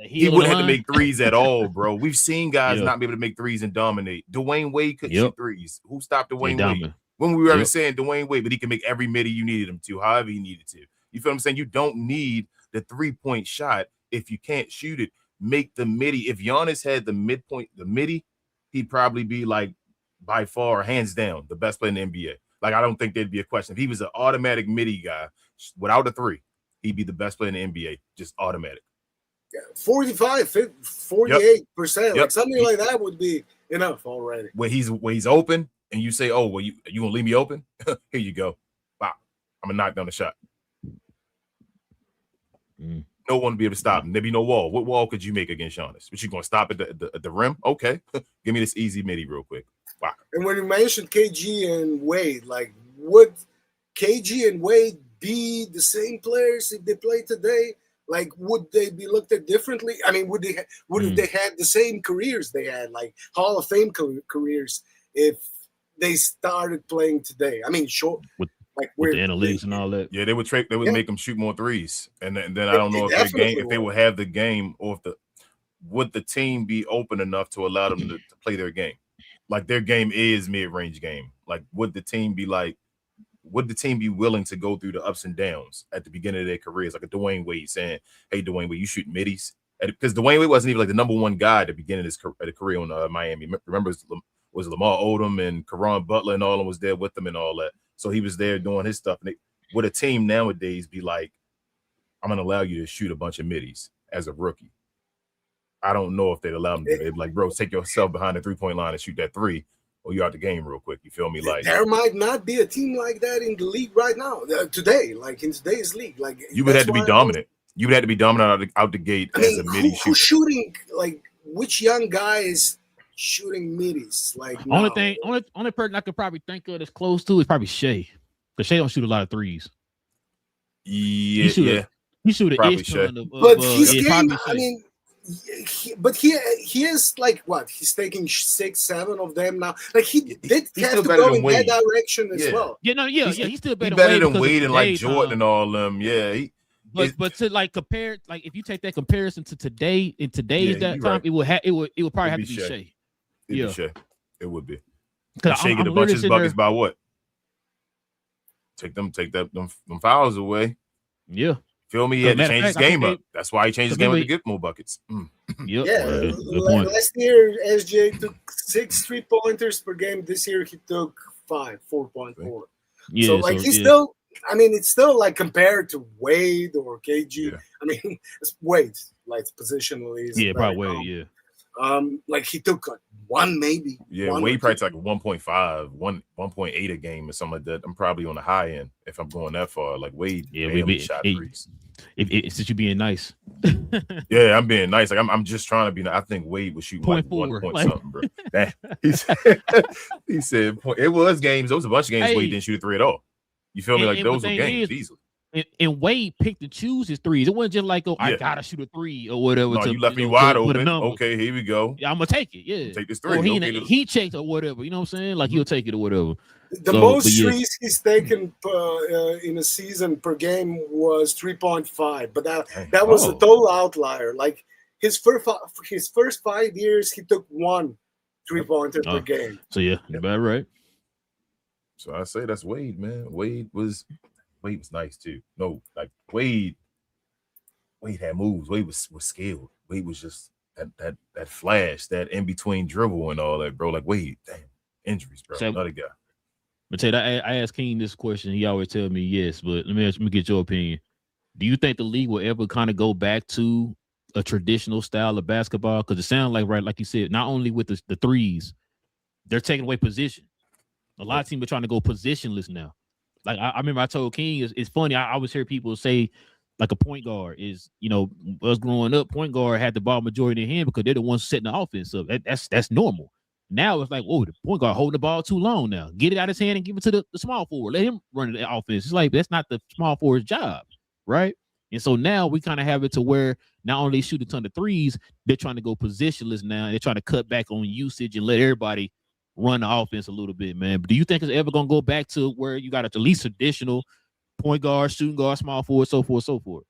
Speaker 3: he wouldn't have to make threes at all, bro. We've seen guys not be able to make threes and dominate. Dwayne Wade couldn't shoot threes. Who stopped Dwayne Wade? When we were ever saying Dwayne Wade, but he can make every midi you needed him to, however he needed to. You feel what I'm saying? You don't need the 3-point shot if you can't shoot it. Make the midi. If Giannis had the midi, he'd probably be like by far, hands down, the best player in the NBA. Like, I don't think there'd be a question. If he was an automatic midi guy without a 3, he'd be the best player in the NBA, just automatic.
Speaker 4: Yeah, 45, 48%, like something like that would be enough already.
Speaker 3: When he's open, and you say, "Oh, well, you gonna leave me open? Here you go. Wow, I'm gonna knock down the shot." No one will be able to stop him. There be no wall. What wall could you make against Giannis? But you gonna stop at the rim? Okay, give me this easy midi real quick. Wow.
Speaker 4: And when you mentioned KG and Wade, like, would KG and Wade be the same players if they played today? Like, would they be looked at differently? I mean, would they had the same careers they had, like Hall of Fame careers, if they started playing today? I mean, sure.
Speaker 2: With the analytics and all that.
Speaker 3: Yeah, they would make them shoot more threes, and then I don't know if they would have the game, or would the team be open enough to allow them to play their game, like their game is mid-range game. Like, would the team be willing to go through the ups and downs at the beginning of their careers, like a Dwayne Wade saying, "Hey, Dwayne Wade, you shoot middies," because Dwayne Wade wasn't even like the number one guy at the beginning of his career on Miami. Remember, was Lamar Odom and Caron Butler and all of them was there with them and all that. So he was there doing his stuff. And would a team nowadays be like, "I'm going to allow you to shoot a bunch of middies as a rookie"? I don't know if they'd allow them to. They'd be like, "Bro, take yourself behind the three-point line and shoot that three, or you're out the game real quick." You feel me? Like,
Speaker 4: there might not be a team like that in the league right now, today, like in today's league. Like,
Speaker 3: you would have to be dominant. You would have to be dominant out the gate as a midi shooter.
Speaker 4: Who's shooting, like, which young guy is shooting middies? Like,
Speaker 2: only person I could probably think of that's close to is probably Shea, because Shea don't shoot a lot of threes.
Speaker 3: Yeah,
Speaker 2: he shoot an ish
Speaker 4: ton of, but he's getting. I mean, he is like what? He's taking 6, 7 of them now. Like, he have to go in that direction as well.
Speaker 2: He's still better
Speaker 3: than Wade and like Jordan and all them. Yeah,
Speaker 2: but to like compare, like if you take that comparison to today in today's time, right, it would probably have to be Shea.
Speaker 3: It would be. Because Shea get a bunch of his buckets by what? Take them fouls away.
Speaker 2: Yeah.
Speaker 3: Feel me? He had to change his game up. That's why he changed his game up to get more buckets.
Speaker 4: Last year, SJ took 6 3-pointers per game. This year, he took 4.4. Yeah, so like he's still. I mean, it's still like compared to Wade or KG. Yeah. I mean, it's Wade, like positionally.
Speaker 2: Yeah, probably Wade. Yeah.
Speaker 4: Like he took like 1 maybe.
Speaker 3: Yeah, Wade probably like 1.5, 1.8 a game or something like that. I'm probably on the high end if I'm going that far. Like Wade, shot threes.
Speaker 2: Since you being nice.
Speaker 3: Yeah, I'm being nice. Like I'm just trying to be nice. I think Wade would shoot like 1 point something, bro. He said it was games. There was a bunch of games Wade didn't shoot a 3 at all. You feel me? Like those were games easily.
Speaker 2: And Wade picked and choose his threes. It wasn't just like, I gotta shoot a 3 or whatever.
Speaker 3: No, you left me wide open. Okay, here we go.
Speaker 2: Yeah, I'm gonna take it. Yeah,
Speaker 3: take this 3.
Speaker 2: Or he checked or whatever. You know what I'm saying? Like he'll take it or whatever.
Speaker 4: The most threes he's taken in a season per game was 3.5, but that was a total outlier. Like his first 5 years, he took 1 3-pointer per game.
Speaker 2: So you're about right.
Speaker 3: So I say that's Wade, man. Wade was nice too. No, like Wade had moves. Wade was skilled. Wade was just that flash, that in between dribble and all that, bro. Like Wade, damn, injuries, bro.
Speaker 2: So,
Speaker 3: another guy.
Speaker 2: But Ted, I asked King this question. He always tell me yes, but let me get your opinion. Do you think the league will ever kind of go back to a traditional style of basketball? Because it sounds like, right, like you said, not only with the threes, they're taking away position. A lot of teams are trying to go positionless now. Like I remember I told King, it's funny. I always hear people say, like a point guard is, us growing up, point guard had the ball majority in hand because they're the ones setting the offense up. That's normal. Now it's like, the point guard holding the ball too long now. Get it out of his hand and give it to the small forward. Let him run the offense. It's like, that's not the small forward's job, right? And so now we kind of have it to where not only shoot a ton of threes, they're trying to go positionless now. They're trying to cut back on usage and let everybody run the offense a little bit, man. But do you think it's ever going to go back to where you got at least traditional point guard, shooting guard, small forward, so forth, so forth?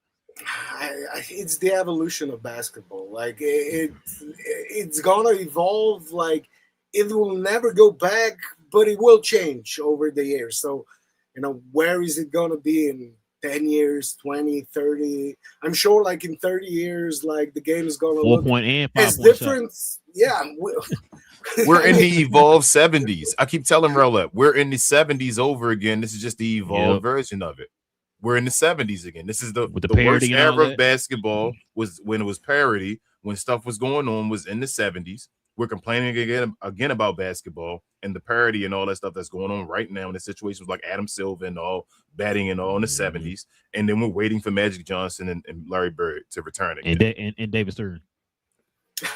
Speaker 4: It's the evolution of basketball. Like it's going to evolve. Like it will never go back, but it will change over the years. So, where is it going to be in 10 years, 20, 30? I'm sure like in 30 years, like the game is going to look as different. Yeah.
Speaker 3: We're in the evolved 70s. I keep telling Relle, we're in the 70s over again. This is just the evolved version of it. We're in the 70s again. This is the worst era of basketball was when it was parity, when stuff was going on was in the 70s. We're complaining again about basketball, and the parity and all that stuff that's going on right now in the situations like Adam Silver and all batting and all in the 70s, and then we're waiting for Magic Johnson and Larry Bird to return again.
Speaker 2: And David Stern.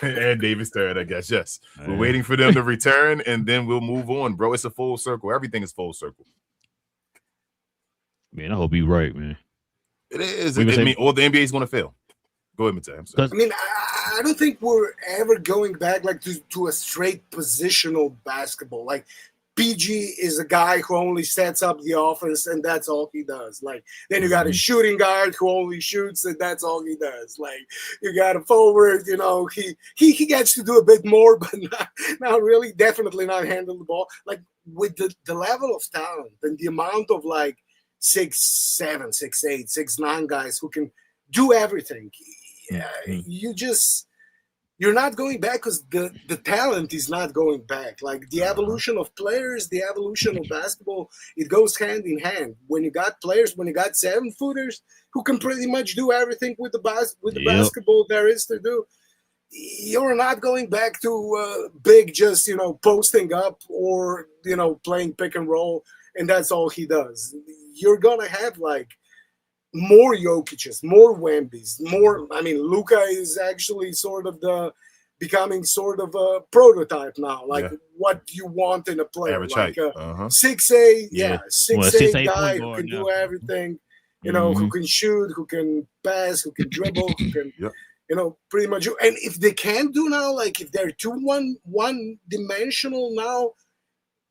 Speaker 3: And David Stern, I guess. Yes, we're waiting for them to return, and then we'll move on, bro. It's a full circle. Everything is full circle.
Speaker 2: Man, I hope you're right, man.
Speaker 3: It is. I mean, all the NBA is going to fail. Go ahead, Mateo.
Speaker 4: I mean, I don't think we're ever going back like to a straight positional basketball. Like PG is a guy who only sets up the offense and that's all he does. Like then you got a shooting guard who only shoots and that's all he does. Like you got a forward, you know, he gets to do a bit more, but not really, definitely not handle the ball. Like with the level of talent and the amount of like 6'7", 6'8", 6'9" guys who can do everything. Yeah, you're not going back because the talent is not going back. Like the evolution of players, the evolution of basketball, it goes hand in hand. When you got players, when you got 7-footers who can pretty much do everything with the basketball there is to do, you're not going back to big just, you know, posting up or, you know, playing pick and roll, and that's all he does. You're going to have like more Jokic's, more Wembys, more. I mean, Luka is actually sort of becoming sort of a prototype now. Like what you want in a player,
Speaker 3: average
Speaker 4: like
Speaker 3: height.
Speaker 4: 6'8", 6'8" guy who can do everything. You know, who can shoot, who can pass, who can dribble, who can, you know, pretty much. And if they can't do now, like if they're too one dimensional now,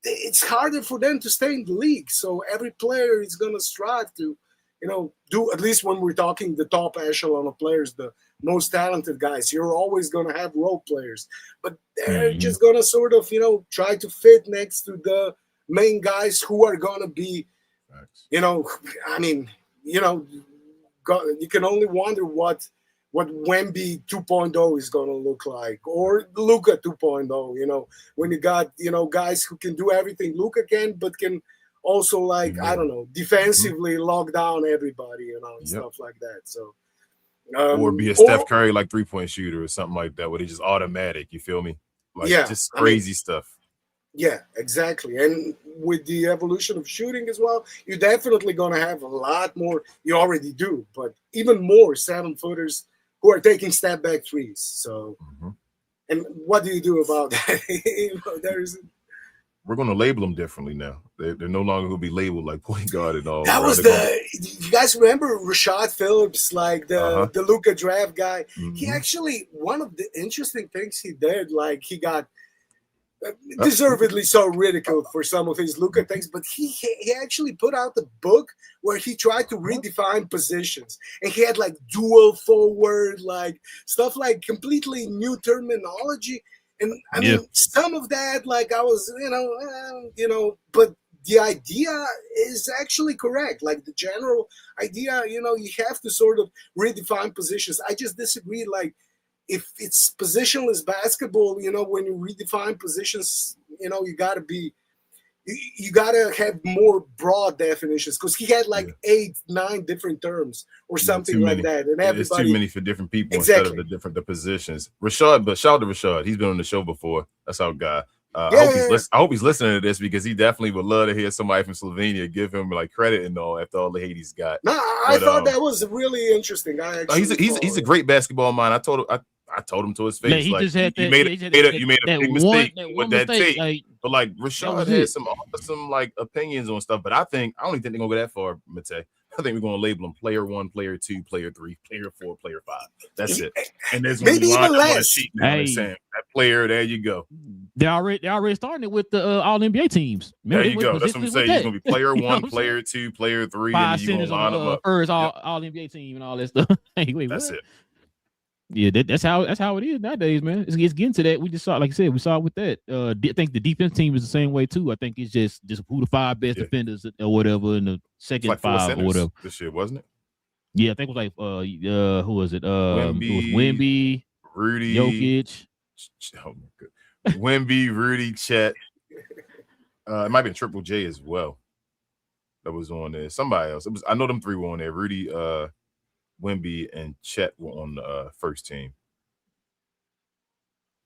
Speaker 4: it's harder for them to stay in the league. So every player is gonna strive to, you know, do, at least when we're talking the top echelon of players, the most talented guys, you're always going to have role players, but they're just going to sort of, you know, try to fit next to the main guys who are going to be, you know, I mean, you know, you can only wonder what Wemby 2.0 is going to look like, or Luka 2.0, you know, when you got, you know, guys who can do everything Luka can, but can also, like, I don't know, defensively lock down everybody, you know, and stuff like that. So,
Speaker 3: or be a Steph Curry like 3-point shooter or something like that, where it's just automatic. You feel me? Like just crazy stuff.
Speaker 4: Yeah, exactly. And with the evolution of shooting as well, you're definitely going to have a lot more. You already do, but even more 7-footers who are taking step back threes. So, and what do you do about that? You know,
Speaker 3: we're going to label them differently now. They're no longer going to be labeled like point guard and all.
Speaker 4: That was you guys remember Rashad Phillips, like the Luka draft guy? He actually, one of the interesting things he did, like he got deservedly so ridiculed for some of his Luka things, but he actually put out the book where he tried to redefine positions, and he had like dual forward, like stuff like completely new terminology. And I mean, some of that, like I was, you know, but the idea is actually correct. Like the general idea, you know, you have to sort of redefine positions. I just disagree. Like if it's positionless basketball, you know, when you redefine positions, you know, you got to have more broad definitions, because he had like 8-9 different terms or something like that, and everybody,
Speaker 3: it's too many for different people instead of the positions. Rashad, but shout out to Rashad. He's been on the show before. That's our guy. I hope he's listening to this, because he definitely would love to hear somebody from Slovenia give him like credit and all after all the hate he's got.
Speaker 4: No, I thought that was really interesting.
Speaker 3: He's a great basketball mind. I told him to his face, man,
Speaker 2: he
Speaker 3: like
Speaker 2: just had
Speaker 3: you made a big mistake with that tape. Like, but like Rashad had some like opinions on stuff, but I don't even think they're gonna go that far, Mate. I think we're gonna label them player 1, player 2, player 3, player 4, player 5. That's it. And there's
Speaker 4: maybe even less.
Speaker 3: That player, there you go.
Speaker 2: They already starting it with the all NBA teams.
Speaker 3: Remember, there you go. That's what I'm saying. He's gonna be player 1, player 2, player 3, 5 and you're gonna line them up.
Speaker 2: First all NBA team and all that stuff.
Speaker 3: That's it.
Speaker 2: Yeah, that's how it is nowadays, man. It's getting to that. We just saw, like I said, we saw it with that. I think the defense team is the same way too. I think it's just who the 5 best defenders or whatever in the second like 5 or whatever.
Speaker 3: This year, wasn't it?
Speaker 2: Yeah, I think it was like who was it? It was Wemby,
Speaker 3: Rudy,
Speaker 2: Jokic.
Speaker 3: Oh my God. Wemby, Rudy, Chet. It might have been Triple J as well. That was on there. Somebody else. I know them 3 were on there. Rudy, Wemby and Chet were on the first team.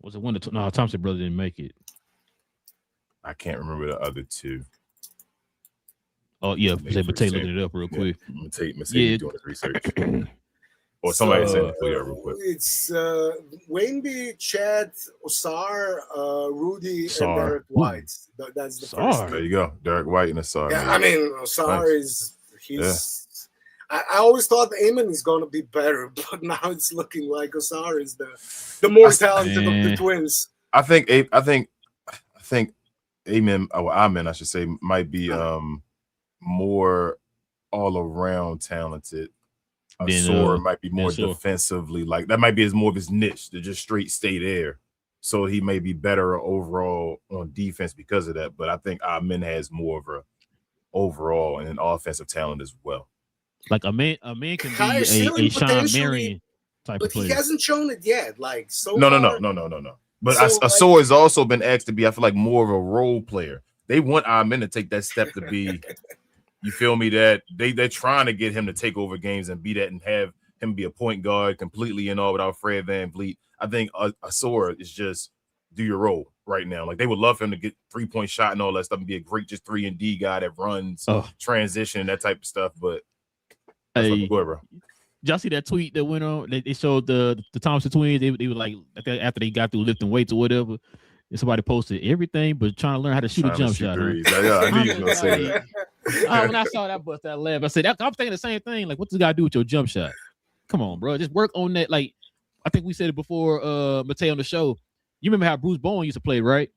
Speaker 2: Was it one? No, Thompson brother didn't make it.
Speaker 3: I can't remember the other two.
Speaker 2: Oh yeah, Matei looking it up real quick.
Speaker 3: Matei doing his research. Or somebody send it to you real quick.
Speaker 4: It's Wainby, Chad, Osar, Rudy,
Speaker 2: Sarr.
Speaker 4: and Derek White. That's the
Speaker 2: Sarr.
Speaker 4: first.
Speaker 3: There you go, Derek White and Osar.
Speaker 4: Yeah,
Speaker 3: man.
Speaker 4: I mean, Osar
Speaker 3: Nice.
Speaker 4: he's. I always thought Eamon is going to be better, but now it's looking like Osar is the more talented of the twins.
Speaker 3: I think Amen, or Amen, I should say, might be more all around talented. Sora might be more defensively, like that might be more of his niche to just straight stay there. So he may be better overall on defense because of that. But I think Amen has more of a overall and an offensive talent as well.
Speaker 2: Like a man can be a Sean Marion type of player.
Speaker 4: But he hasn't shown it yet. Like
Speaker 3: No. But Asor has also been asked to be, I feel like, more of a role player. They want Amen to take that step to be, you feel me, that they're trying to get him to take over games and be that and have him be a point guard completely and all without Fred VanVleet. I think Asor is just do your role right now. Like they would love him to get 3-point shot and all that stuff and be a great just 3-and-D guy that runs transition and that type of stuff. But
Speaker 2: hey,
Speaker 3: go ahead, bro.
Speaker 2: Did y'all see that tweet that went on? They showed the Thompson twins. They were like after they got through lifting weights or whatever. And somebody posted everything, but trying to learn how to shoot a jump shot.
Speaker 3: Yeah, I knew you were gonna say that.
Speaker 2: When I saw that, bust that laugh. I said, I'm thinking the same thing. Like, what does God do with your jump shot? Come on, bro. Just work on that. Like, I think we said it before, Matei on the show. You remember how Bruce Bowen used to play, right?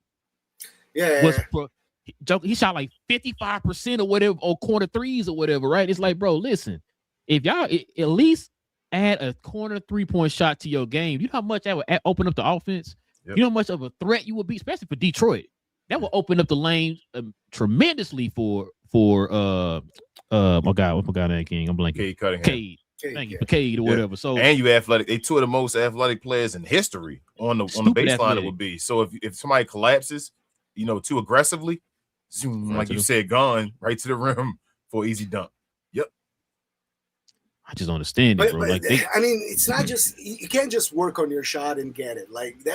Speaker 4: Yeah.
Speaker 2: He shot like 55% or whatever, or corner threes or whatever, right? It's like, bro, listen, if y'all at least add a corner 3-point shot to your game, you know how much that would open up the offense? Yep. You know how much of a threat you would be, especially for Detroit. That will open up the lane tremendously for my guy, what's my guy name, King? I'm blanking. Cade. Thank you for Cade or whatever. So
Speaker 3: and you athletic. They two of the most athletic players in history on the baseline. Athletic. It would be so if somebody collapses, too aggressively, zoom, like you said, gone right to the rim for easy dunk. Yep.
Speaker 2: I just don't understand it, bro.
Speaker 4: It's not just you can't just work on your shot and get it. Like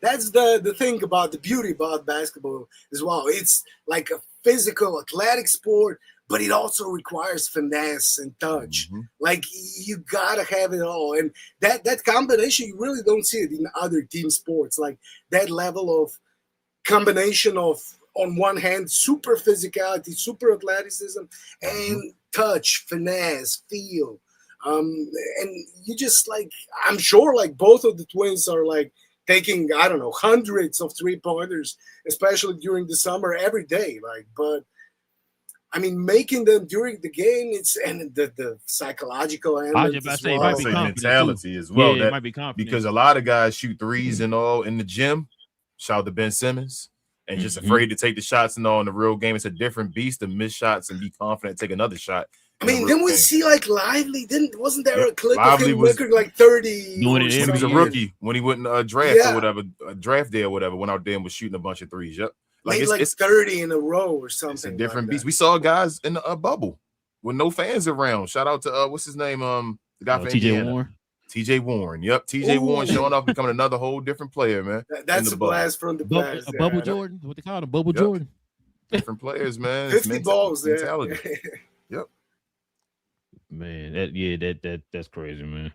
Speaker 4: that's the thing about the beauty about basketball as well. It's like a physical, athletic sport, but it also requires finesse and touch. Mm-hmm. Like you gotta have it all, and that combination you really don't see it in other team sports. Like that level of combination of, on one hand, super physicality, super athleticism, and touch, finesse, feel. And you just like, I'm sure like both of the twins are like taking, I don't know, hundreds of 3-pointers, especially during the summer every day. Like, but I mean, making them during the game, and the psychological element as well.
Speaker 3: I say mentality as well.
Speaker 2: Yeah, it might be confident.
Speaker 3: Because a lot of guys shoot threes and all in the gym. Shout out to Ben Simmons. And just afraid to take the shots and all in the real game. It's a different beast to miss shots and be confident, take another shot.
Speaker 4: I mean, then we see like Lively. Wasn't there a clip of him making like 30?
Speaker 3: When he was a rookie, when he went in draft or whatever, draft day or whatever, went out there and was shooting a bunch of threes. Yep.
Speaker 4: It's 30 in a row or something.
Speaker 3: It's a different beast. We saw guys in a bubble with no fans around. Shout out to what's his name? The guy from
Speaker 2: TJ Warren.
Speaker 3: TJ Warren. Yep. TJ Warren showing off, becoming another whole different player, man.
Speaker 4: That's a blast from the past.
Speaker 2: Bubble Jordan. What they call him? Bubble Jordan.
Speaker 3: Different players, man.
Speaker 4: 50 balls there.
Speaker 3: Yep.
Speaker 2: Man, that's crazy, man.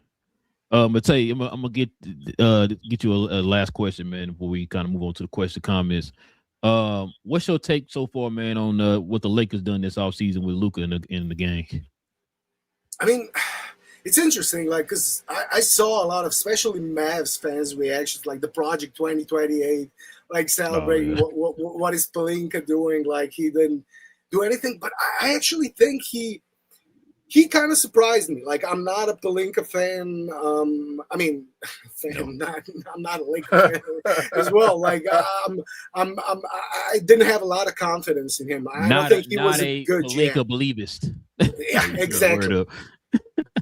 Speaker 2: Matei, I'm gonna get you a last question, man, before we kind of move on to the question comments. What's your take so far, man, on what the Lakers done this offseason with Luka in the game?
Speaker 4: I mean, it's interesting, like, because I saw a lot of, especially Mavs fans' reactions, like the Project 2028, like celebrating what is Pelinka doing, like he didn't do anything. But I actually think he kind of surprised me. Like, I'm not a Pelinka fan. I'm not a Laker fan as well. Like, I didn't have a lot of confidence in him. I don't think he was a good
Speaker 2: Pelinka believist.
Speaker 4: Yeah, exactly.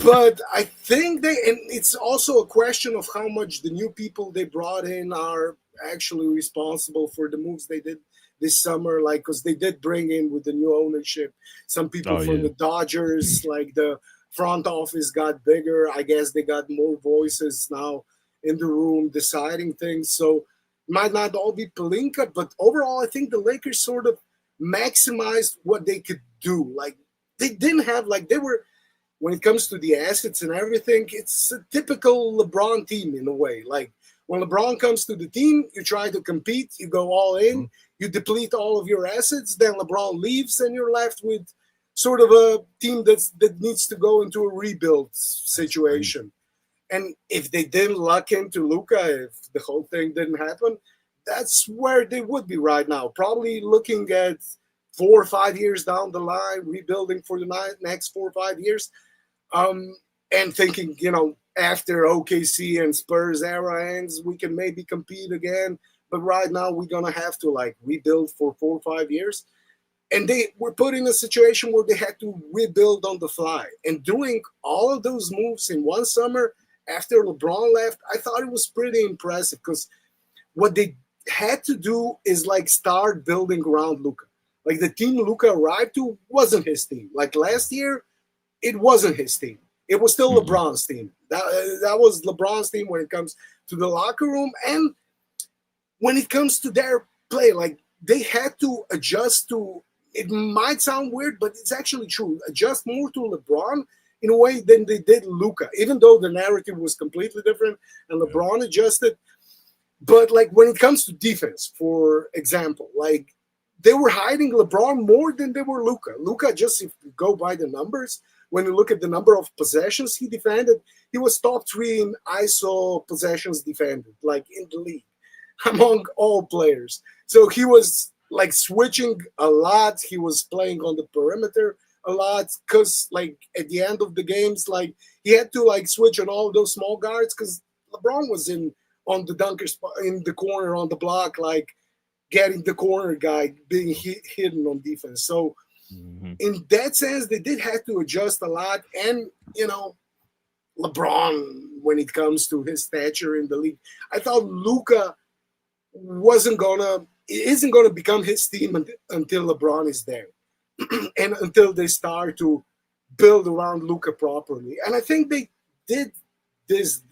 Speaker 4: But I think and it's also a question of how much the new people they brought in are actually responsible for the moves they did this summer, like, because they did bring in with the new ownership some people from the Dodgers, like the front office got bigger. I guess they got more voices now in the room deciding things. So might not all be Pelinka, but overall, I think the Lakers sort of maximized what they could do. Like, they didn't have, like, they were, when it comes to the assets and everything, it's a typical LeBron team in a way. Like, when LeBron comes to the team, you try to compete, you go all in, you deplete all of your assets, then LeBron leaves, and you're left with sort of a team that needs to go into a rebuild situation. And if they didn't luck into Luka, if the whole thing didn't happen, that's where they would be right now. Probably looking at 4 or 5 years down the line, rebuilding for the next 4 or 5 years, and thinking, after OKC and Spurs era ends, we can maybe compete again. But right now, we're going to have to, like, rebuild for 4 or 5 years. And they were put in a situation where they had to rebuild on the fly. And doing all of those moves in one summer after LeBron left, I thought it was pretty impressive, because what they had to do is, like, start building around Luka. Like, the team Luka arrived to wasn't his team. Like, last year, it wasn't his team. It was still LeBron's team. That was LeBron's team when it comes to the locker room. And when it comes to their play, like, they had to adjust to, it might sound weird, but it's actually true, adjust more to LeBron in a way than they did Luka, even though the narrative was completely different and LeBron adjusted. But, like, when it comes to defense, for example, like, they were hiding LeBron more than they were Luka. Luka, just if you go by the numbers, when you look at the number of possessions he defended, he was top 3 in ISO possessions defended, like, in the league, among all players. So he was, like, switching a lot. He was playing on the perimeter a lot, because, like, at the end of the games, like, he had to, like, switch on all those small guards, because LeBron was on the dunker spot, in the corner on the block, like, getting the corner guy being hidden on defense. So in that sense, they did have to adjust a lot. And, LeBron, when it comes to his stature in the league, I thought Luka isn't gonna become his team until LeBron is there. And until they start to build around Luka properly. And I think they did this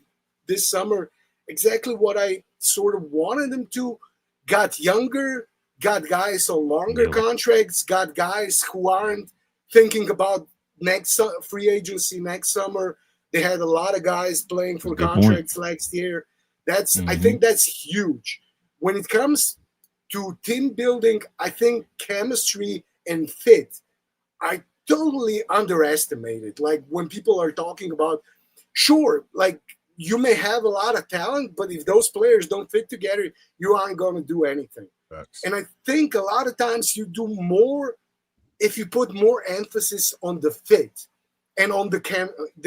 Speaker 4: summer exactly what I sort of wanted them to. Got younger, got guys on longer contracts, got guys who aren't thinking about next free agency next summer. They had a lot of guys playing for contracts next year. I think that's huge. When it comes to team building, I think chemistry and fit are totally underestimated. Like, when people are talking about, sure, like, you may have a lot of talent, but if those players don't fit together, you aren't going to do anything. Facts. And I think a lot of times you do more if you put more emphasis on the fit and on the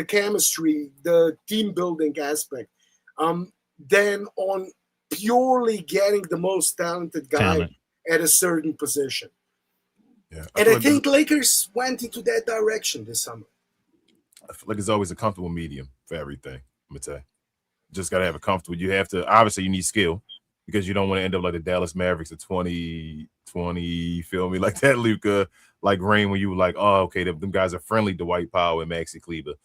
Speaker 4: chemistry, the team building aspect, than on purely getting the most talented guy at a certain position. Yeah, I think Lakers went into that direction this summer.
Speaker 3: I feel like it's always a comfortable medium for everything. I'm gonna tell you, just gotta have a comfortable. You have to, obviously, you need skill, because you don't want to end up like the Dallas Mavericks of 2020. You feel me? Like that Luka, like Rain, when you were like, oh, okay, them guys are friendly to Dwight Powell and Maxi Kleber,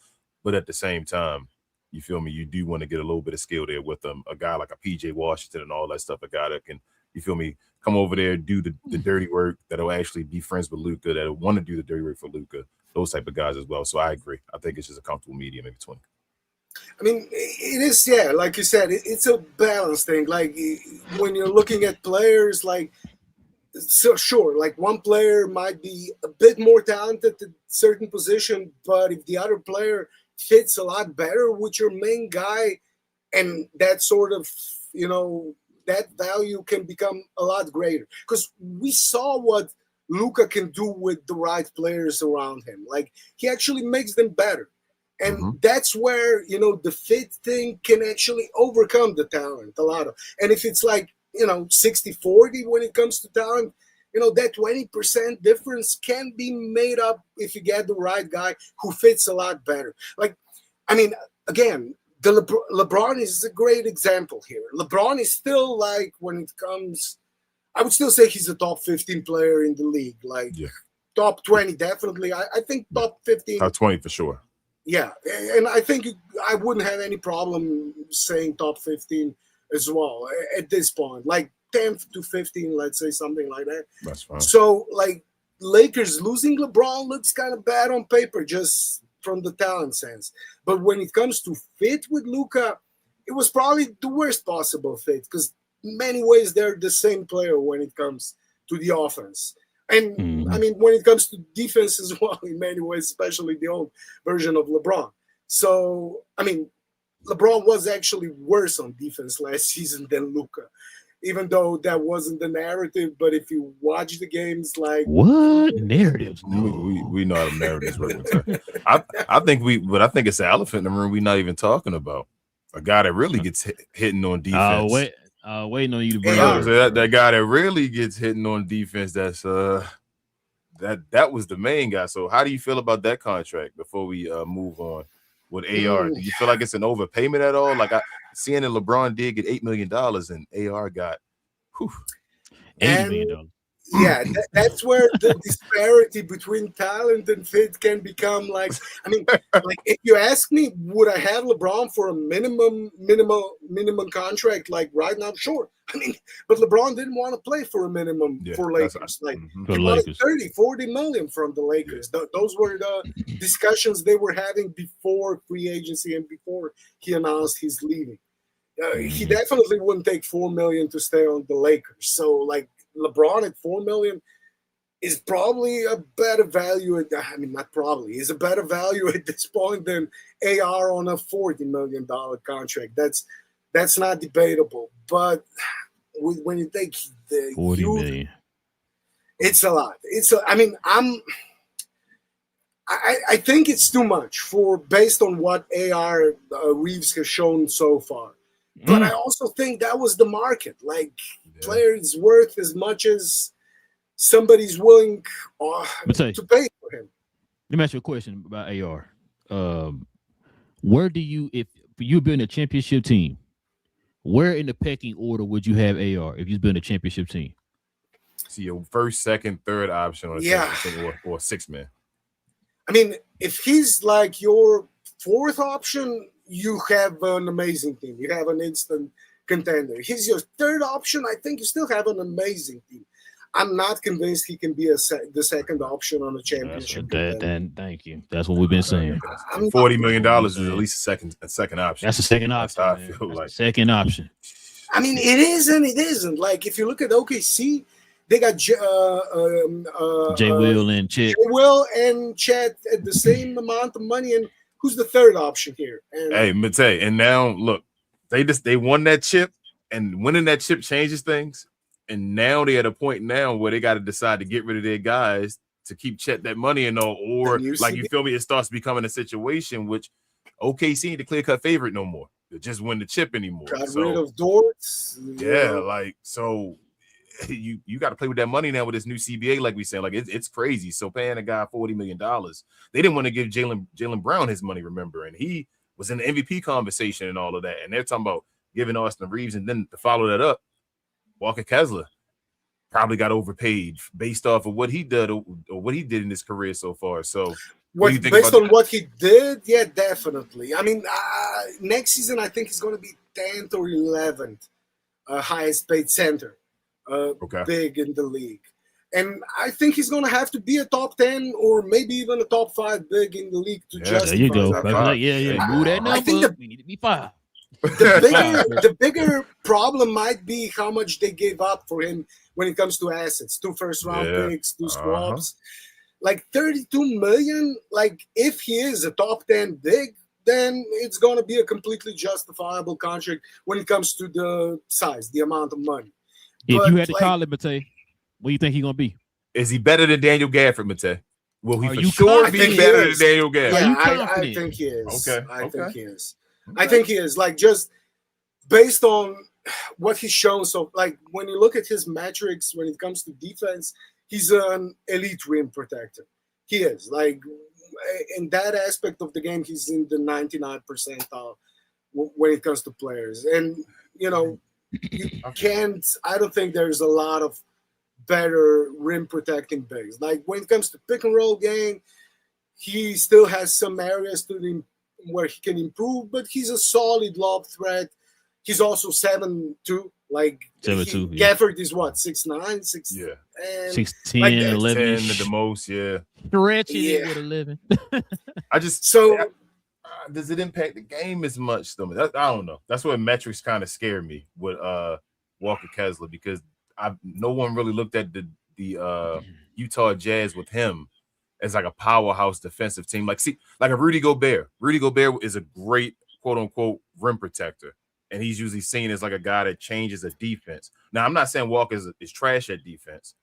Speaker 3: but at the same time, you feel me? You do want to get a little bit of skill there with them. A guy like a PJ Washington and all that stuff. A guy that can, you feel me, come over there, do the dirty work, that'll actually be friends with Luka, that'll want to do the dirty work for Luka. Those type of guys as well. So I agree. I think it's just a comfortable medium in between.
Speaker 4: I mean, it is, yeah, like you said, it's a balance thing. Like, when you're looking at players, like, so sure, like, one player might be a bit more talented at a certain position, but if the other player fits a lot better with your main guy, and that sort of, that value can become a lot greater. Because we saw what Luka can do with the right players around him. Like, he actually makes them better. And that's where, the fit thing can actually overcome the talent a lot of. And if it's like, 60-40 when it comes to talent, that 20% difference can be made up if you get the right guy who fits a lot better. Like, I mean, again, LeBron is a great example here. LeBron is still, like, when it comes, I would still say he's a top 15 player in the league. Like, top 20, definitely. I think top 15.
Speaker 3: Top 20 for sure.
Speaker 4: Yeah, and I think I wouldn't have any problem saying top 15 as well at this point, like 10 to 15, let's say, something like that.
Speaker 3: That's fine.
Speaker 4: So, like, Lakers losing LeBron looks kind of bad on paper, just from the talent sense. But when it comes to fit with Luka, it was probably the worst possible fit, because in many ways they're the same player when it comes to the offense. And I mean, when it comes to defense as well, in many ways, especially the old version of LeBron. So, I mean, LeBron was actually worse on defense last season than Luka, even though that wasn't the narrative. But if you watch the games, like,
Speaker 2: what narratives?
Speaker 3: We know how the narratives work. I think it's an elephant in the room we're not even talking about. A guy that really gets hitting on defense.
Speaker 2: Waiting on you to bring
Speaker 3: up. So that guy that really gets hitting on defense, that's that was the main guy. So how do you feel about that contract before we move on with AR? Do you feel like it's an overpayment at all? Like, seeing that LeBron did get $8 million and AR got
Speaker 2: $80 million.
Speaker 4: Yeah, that's where the disparity between talent and fit can become, like, I mean, like, if you ask me, would I have LeBron for a minimum contract, like, right now? Sure. I mean, but LeBron didn't want to play for a minimum for Lakers. Like, he wanted 30, 40 million from the Lakers. Those were the discussions they were having before free agency and before he announced he's leaving. He definitely wouldn't take $4 million to stay on the Lakers. So, like, LeBron at $4 million is probably a better value. Not probably, is a better value at this point than AR on a $40 million contract. That's not debatable. But when you take the $40 million, it's a lot. I think it's too much based on what AR Reeves has shown so far. But I also think that was the market. Like, players worth as much as somebody's willing to pay for him.
Speaker 2: Let me ask you a question about AR. Where do you, if you've been a championship team, where in the pecking order would you have AR if you've been a championship team?
Speaker 3: See, your first, second, third option on a championship or six man.
Speaker 4: I mean, if he's like your fourth option, you have an amazing team. You have an instant contender. He's your third option. I think you still have an amazing team. I'm not convinced he can be the second option on a championship.
Speaker 2: Thank you. That's what we've been saying.
Speaker 3: $40 million is at least a second option.
Speaker 2: That's a second option.
Speaker 3: That's how I feel like.
Speaker 2: Second option.
Speaker 4: I mean, it is and it isn't. Like, if you look at OKC, they got J.
Speaker 2: Will and Chet.
Speaker 4: Chet at the same amount of money. And who's the third option here?
Speaker 3: Hey, Mate, and now look, they won that chip, and winning that chip changes things. And now they're at a point now where they got to decide to get rid of their guys to keep Chet that money and all, or like, you feel me, it starts becoming a situation which OKC ain't the clear-cut favorite no more. They just win the chip anymore.
Speaker 4: Got rid of Dortz.
Speaker 3: Yeah, like, so you got to play with that money now with this new CBA, like we said. Like, it's crazy. So paying a guy $40 million, they didn't want to give Jaylen Brown his money, remember, and he was in the MVP conversation and all of that. And they're talking about giving Austin Reeves, and then to follow that up, Walker Kessler probably got overpaid based off of what he did or what he did in his career so far. So what do you think
Speaker 4: based on what he did? Yeah, definitely. I mean, next season I think he's going to be 10th or 11th highest paid center, big in the league. And I think he's going to have to be a top 10 or maybe even a top 5 big in the league to justify.
Speaker 2: There you go.
Speaker 4: That.
Speaker 2: Move that number. I think we need to be 5.
Speaker 4: The bigger problem might be how much they gave up for him when it comes to assets. 2 first-round picks, 2 squads. Like $32 million, like, if he is a top 10 big, then it's going to be a completely justifiable contract when it comes to the size, the amount of money.
Speaker 2: If you had to call it, Mate, what do you think he's going to be?
Speaker 3: Is he better than Daniel Gafford, Mate? Will he for sure be better than Daniel Gafford?
Speaker 4: Yeah, I think he is.
Speaker 3: Okay.
Speaker 4: I think he is. I think he is. Like, just based on what he's shown. So, like, when you look at his metrics when it comes to defense, he's an elite rim protector. He is. Like, in that aspect of the game, he's in the 99th percentile when it comes to players. And, you know, I don't think there's a lot of better rim protecting bigs. Like, when it comes to pick and roll game, he still has some areas where he can improve, but he's a solid lob threat. he's also 7'2". Like
Speaker 2: 7'2", yeah.
Speaker 4: Gafford is what, 6'9", 6.
Speaker 3: Yeah.
Speaker 4: And
Speaker 2: 6'10",
Speaker 4: like
Speaker 2: 11
Speaker 3: 10 at the most, yeah.
Speaker 2: Stretching
Speaker 4: Yeah.
Speaker 2: it with 11.
Speaker 3: Does it impact the game as much though? I don't know. That's where metrics kind of scare me with Walker Kessler, because no one really looked at the Utah Jazz with him as like a powerhouse defensive team. Like a Rudy Gobert. Rudy Gobert is a great quote unquote rim protector, and he's usually seen as like a guy that changes a defense. Now, I'm not saying Walker is trash at defense.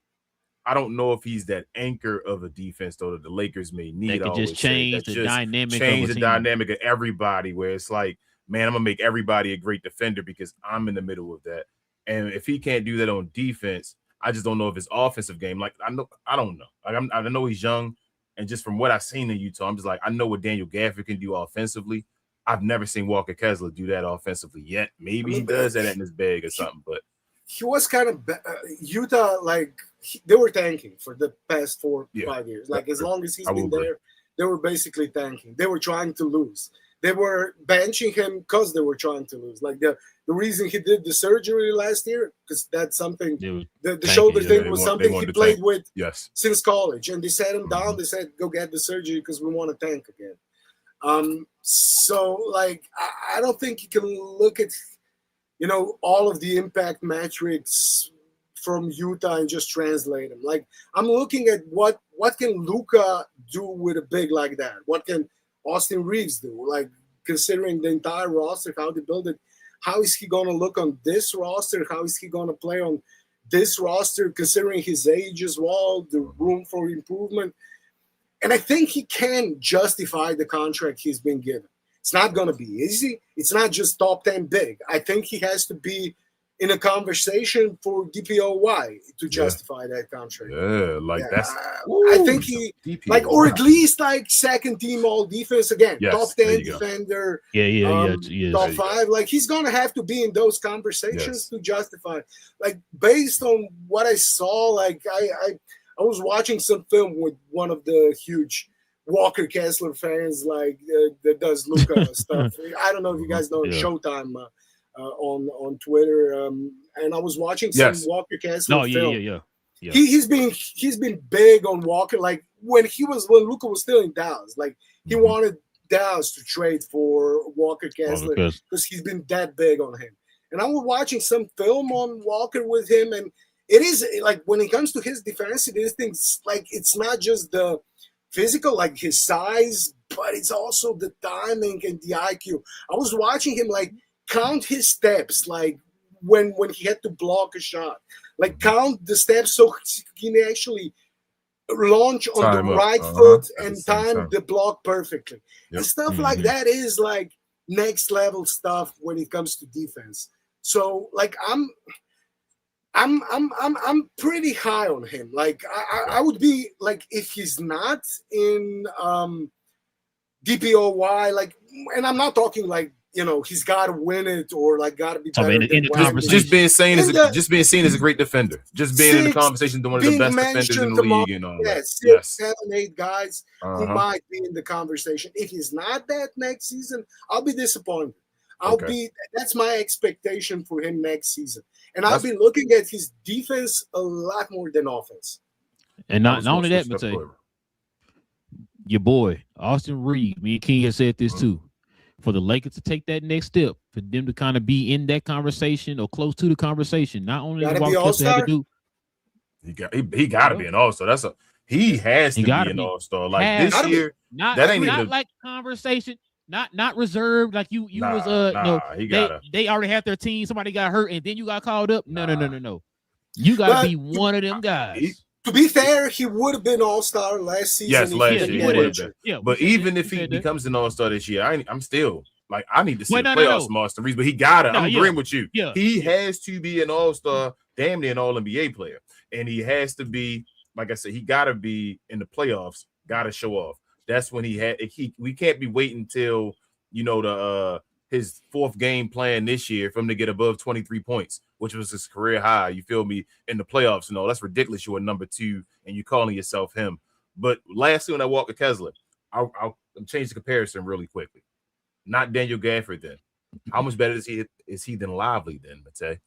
Speaker 3: I don't know if he's that anchor of a defense though that the Lakers may need.
Speaker 2: They could just change the dynamic
Speaker 3: of everybody, where it's like, man, I'm gonna make everybody a great defender because I'm in the middle of that. And if he can't do that on defense, I just don't know if his offensive game. Like I don't know. Like I know he's young, and just from what I've seen in Utah, I'm just like, I know what Daniel Gafford can do offensively. I've never seen Walker Kessler do that offensively yet. Maybe he does that in his bag or something, but
Speaker 4: he was kind of Utah. Like they were tanking for the past 5 years. Like as long as he's been there, they were basically tanking. They were trying to lose. They were benching him because they were trying to lose. Like the reason he did the surgery last year, because that's something. The shoulder thing was something he played with since college, and they sat him down. They said, "Go get the surgery because we want to tank again." So like I don't think you can look at all of the impact metrics from Utah and just translate them. Like I'm looking at what can Luka do with a big like that? What can Austin Reeves do? Like considering the entire roster, how they build it, how is he going to look on this roster? How is he going to play on this roster, considering his age as well, the room for improvement? And I think he can justify the contract he's been given. It's not going to be easy. It's not just top 10 big. I think he has to be in a conversation for DPOY to justify that contract.
Speaker 3: Yeah, like that's.
Speaker 4: I think he DPOY. Like, or at least like second team all defense again, top 10 defender.
Speaker 2: Top
Speaker 4: 5. Like he's gonna have to be in those conversations to justify. Like based on what I saw, like I was watching some film with one of the huge Walker Kessler fans, like that does Luka stuff. I don't know if you guys know Showtime. On Twitter, and I was watching some Walker Kessler film.
Speaker 2: Yeah.
Speaker 4: He's been big on Walker. Like when Luka was still in Dallas, like he wanted Dallas to trade for Walker Kessler because he's been that big on him. And I was watching some film on Walker with him, and it is like when it comes to his defensive instincts, like it's not just the physical, like his size, but it's also the timing and the IQ. I was watching him like count his steps, like when he had to block a shot, like count the steps so he can actually launch on the right foot and time the block perfectly. And stuff like that is like next level stuff when it comes to defense. So like I'm pretty high on him. Like I would be like if he's not in DPOY, like, and I'm not talking like he's got to win it or like got to be better.
Speaker 2: In the conversation,
Speaker 3: just being seen as a great defender, just being in the conversation, one of the best defenders in the league, and all that.
Speaker 4: 6, 7, 8 guys who might be in the conversation. If he's not that next season, I'll be disappointed. That's my expectation for him next season, and I'll be looking at his defense a lot more than offense.
Speaker 2: And not only that, but your boy Austin Reeves, me and King has said this too. For the Lakers to take that next step, for them to kind of be in that conversation or close to the conversation, not only
Speaker 4: does Walker Kessler have to do,
Speaker 3: he got to be an all-star. He has to be an all-star. Like this year, that ain't even
Speaker 2: like conversation, not reserved. Like you was they already have their team. Somebody got hurt and then you got called up. No. You got to be one of them guys.
Speaker 4: To be fair, he would have been all-star last season.
Speaker 3: Yes, last year he would have been. Yeah, but even if he becomes an all-star this year, I'm still like I need to see the playoffs from Austin Reeves. But he got it. I'm agreeing with you. Yeah. He has to be an all-star, damn near an all-NBA player, and he has to be, like I said, he got to be in the playoffs. Got to show off. That's when we can't be waiting till his 4th game plan this year for him to get above 23 points, which was his career high. You feel me? In the playoffs and all. That's ridiculous. You're a number 2 and you're calling yourself him. But lastly, on that Walker Kessler, I'll change the comparison really quickly. Not Daniel Gafford then. How much better is he than Lively then, Mate?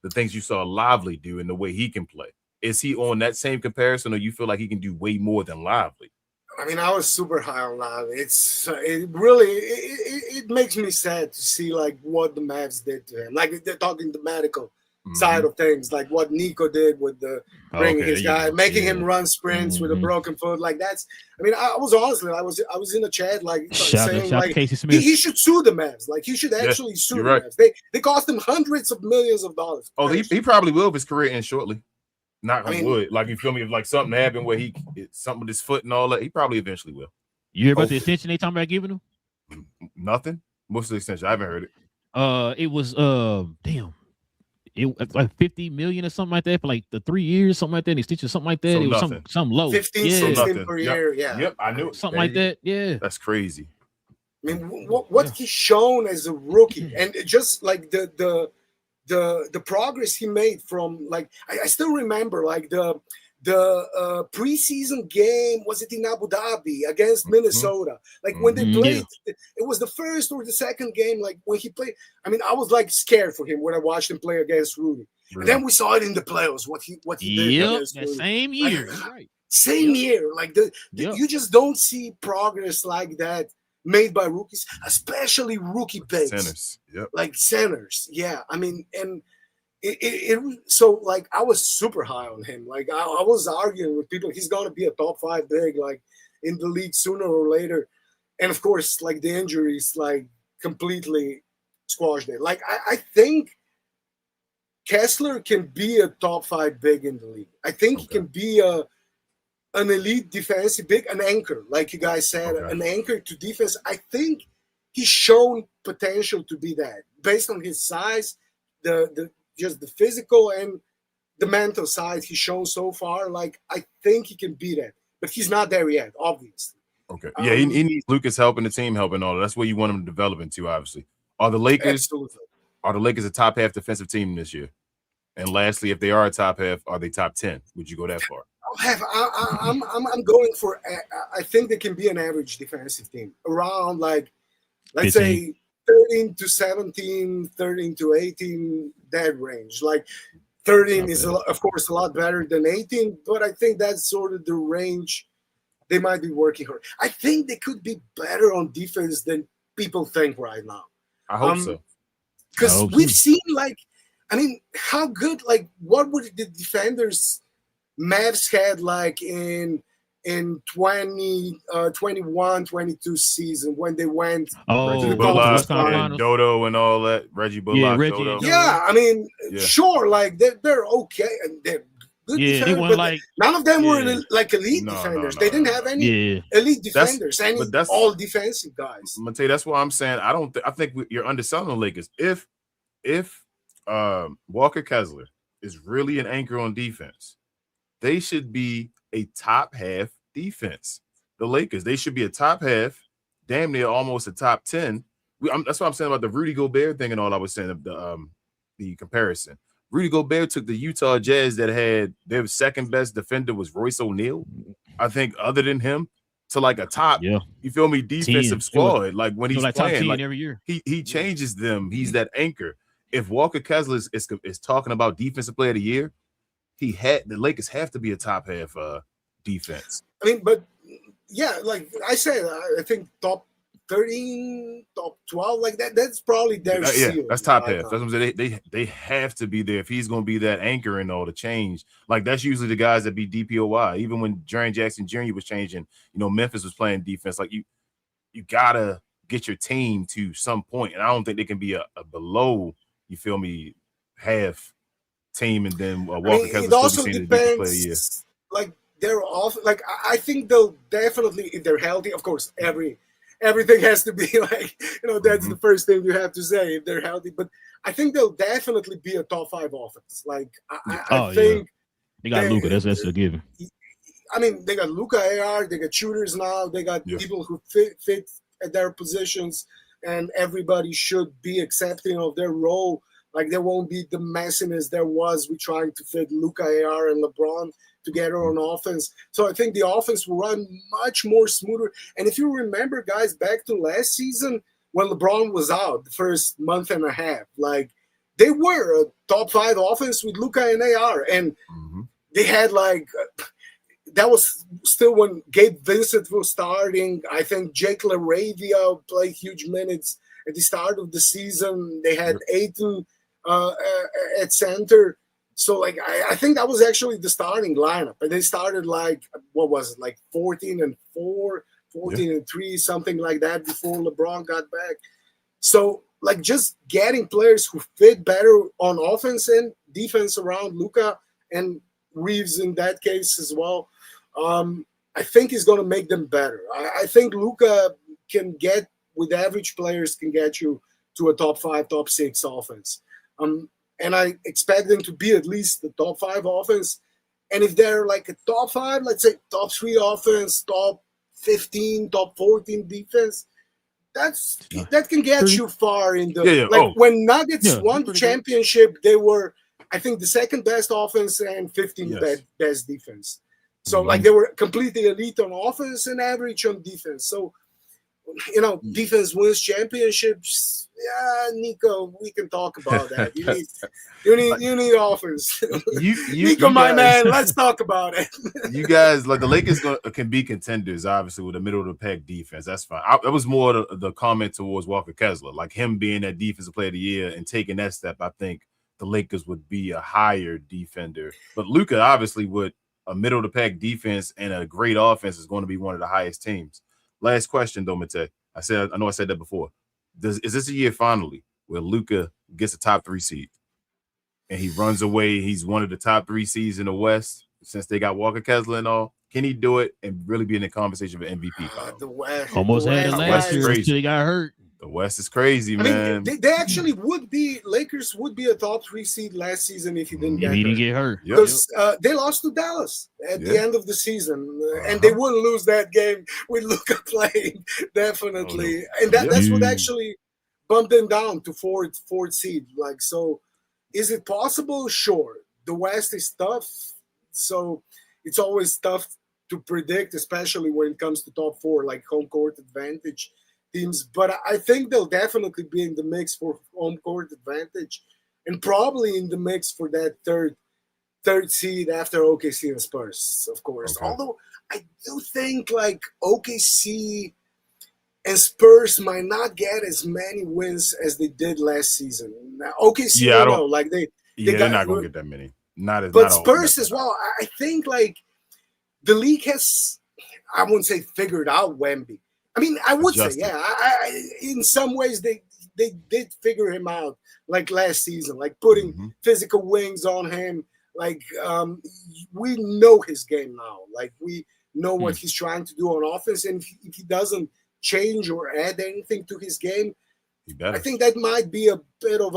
Speaker 3: The things you saw Lively do and the way he can play. Is he on that same comparison, or you feel like he can do way more than Lively?
Speaker 4: I mean, I was super high on Lively. It really it makes me sad to see like what the Mavs did to him. Like they're talking the medical side of things, like what Nico did with the bringing his guy, making him run sprints with a broken foot. Like that's. I mean, I was honestly, I was in a chat like saying like he should sue the Mavs. Like he should actually sue the Mavs. They cost him hundreds of millions of dollars.
Speaker 3: Oh, he probably will if his career ends shortly. Not would. Like, you feel me? If like something happened where something with his foot and all that, he probably eventually will.
Speaker 2: You hear about the extension they talking about giving him?
Speaker 3: Nothing. Most of the extension, I haven't heard it.
Speaker 2: It was it like 50 million or something like that for like the 3 years, something like that. Extension, something like that.
Speaker 3: So
Speaker 2: it was some low.
Speaker 4: 16 per year. Yeah.
Speaker 3: Yep, I knew it.
Speaker 2: Something like that. Yeah.
Speaker 3: That's crazy.
Speaker 4: I mean, what he's shown as a rookie, and just like the progress he made from like I still remember like the preseason game, was it in Abu Dhabi against Minnesota? Like when they played, it was the first or the second game. Like when he played, I mean, I was like scared for him when I watched him play against Rudy. Right. And then we saw it in the playoffs. What he did against
Speaker 2: that
Speaker 4: Rudy.
Speaker 2: Same year,
Speaker 4: like,
Speaker 2: right?
Speaker 4: Same year. Like you just don't see progress like that made by rookies, especially rookie bigs.
Speaker 3: Centers. Yep.
Speaker 4: Like centers. Yeah. I mean, and so like I was super high on him. Like I was arguing with people, he's gonna be a top 5 big like in the league sooner or later. And of course, like the injuries like completely squashed it. Like I think Kessler can be a top 5 big in the league. I think he can be an elite defensive big, an anchor, like you guys said, an anchor to defense. I think he's shown potential to be that based on his size, just the physical and the mental side he's shown so far. Like I think he can be that, but he's not there yet, obviously.
Speaker 3: Okay. Yeah, he needs Luka's help and the team help and all that. That's where you want him to develop into, obviously. Are the Lakers a top half defensive team this year? And lastly, if they are a top half, are they top 10? Would you go that far?
Speaker 4: I'm going for. I think they can be an average defensive team around like, let's 15. Say 13 to 17, 13 to 18, that range. Like 13 is of course a lot better than 18, but I think that's sort of the range they might be working hard. I think they could be better on defense than people think right now.
Speaker 3: I hope so.
Speaker 4: Because we've seen like, I mean, how good, like what would the defenders Mavs had like in 21, 22 season when they went to the
Speaker 3: Bullock and Dodo and all that. Reggie Bullock, Dodo.
Speaker 4: Yeah, I mean, sure, like they're okay and they're good defenders, but like none of them were like elite defenders. They didn't have any elite defenders, that's all defensive guys.
Speaker 3: Matei, that's why I'm saying I think you're underselling the Lakers. If Walker Kessler is really an anchor on defense, they should be a top half defense. The Lakers, they should be a top half, damn near almost a top 10. That's what I'm saying about the Rudy Gobert thing and all I was saying of the comparison. Rudy Gobert took the Utah Jazz that had their second best defender was Royce O'Neal, I think, other than him, to like a top, you feel me, defensive squad. Like when he's playing, like
Speaker 2: every year.
Speaker 3: He changes them. He's that anchor. If Walker Kessler is talking about defensive player of the year, the Lakers have to be a top half defense.
Speaker 4: I mean, but yeah, like I said, I think top 13, top 12, like that's probably their seal.
Speaker 3: That's top half. That's what I'm saying. They have to be there if he's going to be that anchor and all the change. Like that's usually the guys that be DPOY. Even when Jaren Jackson Jr. was changing, Memphis was playing defense. Like you gotta get your team to some point, and I don't think they can be a below. You feel me? Half team, and then Walker Kessler.
Speaker 4: It also depends. Like they're off. Like I think they'll definitely, if they're healthy, of course, everything has to be like that's the first thing you have to say if they're healthy. But I think they'll definitely be a top 5 offense. Like I think
Speaker 2: they got Luka. That's a given.
Speaker 4: I mean, they got Luka AR. They got shooters now. They got people who fit at their positions. And everybody should be accepting of their role. Like there won't be the messiness there was with trying to fit Luka, AR, and LeBron together on offense. So I think the offense will run much more smoother. And if you remember, guys, back to last season when LeBron was out the first month and a half. Like, they were a top 5 offense with Luka and AR, and they had like that was still when Gabe Vincent was starting. I think Jake LaRavia played huge minutes at the start of the season. They had Ayton at center. So, like, I think that was actually the starting lineup. And they started, like, what was it, like 14-4, 14-3, something like that before LeBron got back. So, like, just getting players who fit better on offense and defense around Luka and Reeves in that case as well, I think is going to make them better. I think Luka can get, with average players, can get you to a top 5, top 6 offense. And I expect them to be at least the top 5 offense. And if they're like a top 5, let's say top 3 offense, top 15, top 14 defense, that can get you far in the when Nuggets won the championship, they were, I think, the second best offense and 15th best defense. So like they were completely elite on offense and average on defense. So, you know, defense wins championships. Yeah, Nico, we can talk about that. You need offense. Nico, my man, let's talk about it.
Speaker 5: You guys, like, the Lakers can be contenders, obviously, with a middle of the pack defense. That's fine. That was more the comment towards Walker Kessler, like him being that defensive player of the year and taking that step. I think the Lakers would be a higher defender, but Luka, obviously, with a middle of the pack defense and a great offense, is going to be one of the highest teams. Last question, though, Mate. I know I said that before. Is this a year finally where Luka gets a top 3 seed and he runs away? He's one of the top 3 seeds in the West since they got Walker Kessler and all. Can he do it and really be in the conversation for MVP?
Speaker 4: The West
Speaker 2: almost had it last year until he got hurt.
Speaker 5: The West is crazy, man.
Speaker 4: I mean, they actually would be. Lakers would be a top 3 seed last season if he didn't get hurt. Because they lost to Dallas at the end of the season, and they wouldn't lose that game with Luka playing, definitely. And that's what actually bumped them down to fourth seed. Like, so, is it possible? Sure. The West is tough, so it's always tough to predict, especially when it comes to top 4, like home court advantage teams. But I think they'll definitely be in the mix for home court advantage, and probably in the mix for that third seed after OKC and Spurs, of course. Although I do think like OKC and Spurs might not get as many wins as they did last season. Now, OKC, they're
Speaker 5: not going to get that many.
Speaker 4: But Spurs as well. I think like the league has, I wouldn't say figured out Wemby. I mean, I would say, in some ways they did figure him out, like last season, like putting physical wings on him. Like, we know his game now. Like, we know what he's trying to do on offense. And if he doesn't change or add anything to his game, I think that might be a bit of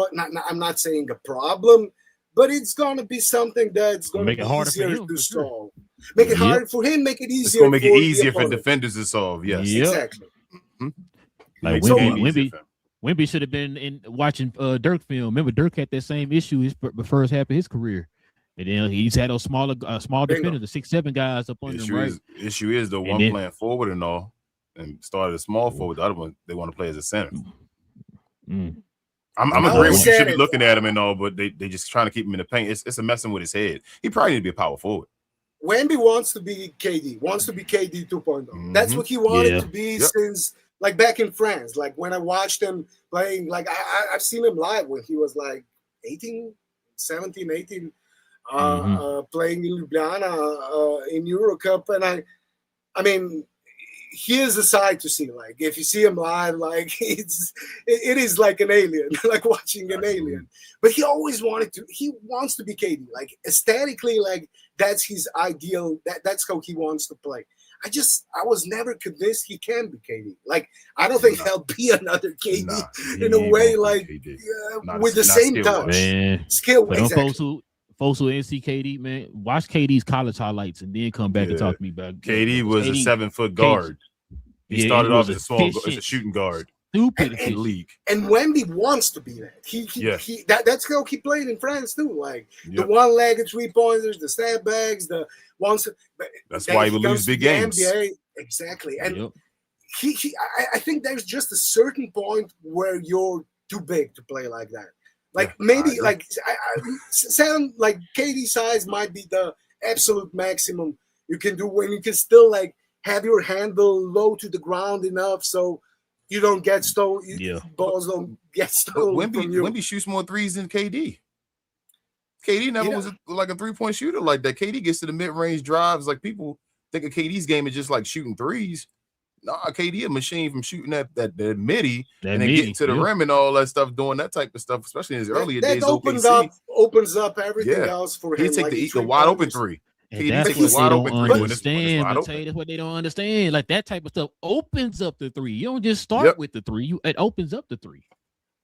Speaker 4: I'm not saying a problem, but it's going to be something that's going to be easier to solve. Make it harder for him, make it easier.
Speaker 5: It's going to make it easier for defenders to solve. Yes,
Speaker 4: exactly.
Speaker 2: Like Wemby should have been in watching Dirk film. Remember, Dirk had that same issue the first half of his career, and then he's had those small defenders, the 6'7" guys up on him. Right?
Speaker 5: Issue is the one playing forward and all, and started a small forward. The other one they want to play as a center. I'm agreeing with you. Should be looking at him and all, but they just trying to keep him in the paint. It's a messing with his head. He probably need to be a power forward.
Speaker 4: Wemby wants to be KD 2.0. That's what he wanted to be since, like, back in France. Like, when I watched him playing, like, I've seen him live when he was, like, 17, 18, playing in Ljubljana in Eurocup. And I mean, he is a sight to see. Like, if you see him live, like, it is like an alien, like watching an alien. But he always he wants to be KD. Like, aesthetically, like, that's his ideal. That's how he wants to play. I was never convinced he can be KD. Like, I don't think there'll be another KD in a way, like, with the same touch. Skill, exactly.
Speaker 2: Folks who didn't see KD, man, watch KD's college highlights and then come back and talk to me about
Speaker 5: KD was a 7-foot guard. He started off as a shooting guard.
Speaker 2: Stupid
Speaker 5: in the league.
Speaker 4: And Wemby wants to be that. That's how he played in France too. Like the one-legged 3-pointers, the step backs, the ones.
Speaker 5: That's why he would lose big games.
Speaker 4: NBA. Exactly. And I think there's just a certain point where you're too big to play like that. Like maybe like sound like KD size might be the absolute maximum you can do when you can still like have your handle low to the ground enough so you don't get stolen. Balls don't get stolen from you.
Speaker 5: Wemby shoots more threes than KD. KD never was like a 3-point shooter like that. KD gets to the mid-range drives. Like people think of KD's game is just like shooting threes. Nah, KD a machine from shooting that midi and then getting to the rim and all that stuff, doing that type of stuff, especially in his earlier days.
Speaker 4: Opens up everything else for him.
Speaker 5: He take the wide open three.
Speaker 2: And that's what they don't understand. I tell you, that's what they don't understand. Like that type of stuff opens up the three. You don't just start with the three. It opens up the three.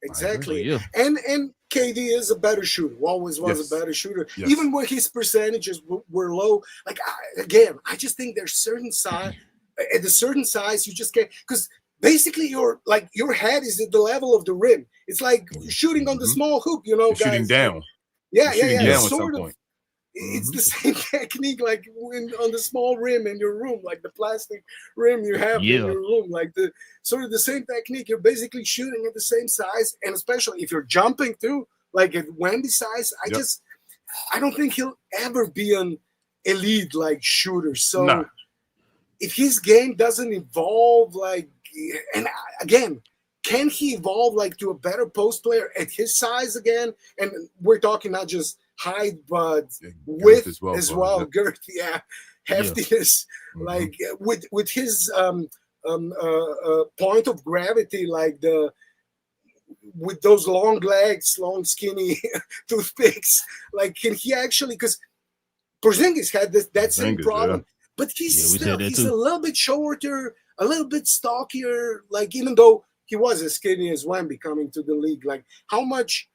Speaker 4: Exactly. And KD is a better shooter. Always was a better shooter. Even when his percentages were low. Like I just think there's certain size. At a certain size, you just can't, because basically your head is at the level of the rim. It's like shooting on the small hoop, you know, guys.
Speaker 5: Shooting down.
Speaker 4: Yeah.
Speaker 5: Sort of.
Speaker 4: It's the same technique like on the small rim in your room, like the plastic rim you have in your room, like the sort of the same technique. You're basically shooting at the same size, and especially if you're jumping too, like at Wemby's size. I don't think he'll ever be an elite like shooter. So if his game doesn't evolve, like, and again, can he evolve like to a better post player at his size again? And we're talking not just height, but width as well. Girth, heftiness, like with his point of gravity, like with those long legs, long skinny toothpicks. Like, can he actually? Because Porzingis had that same problem. But he's a little bit shorter, a little bit stockier. Like, even though he was as skinny as Wemby coming to the league, like how much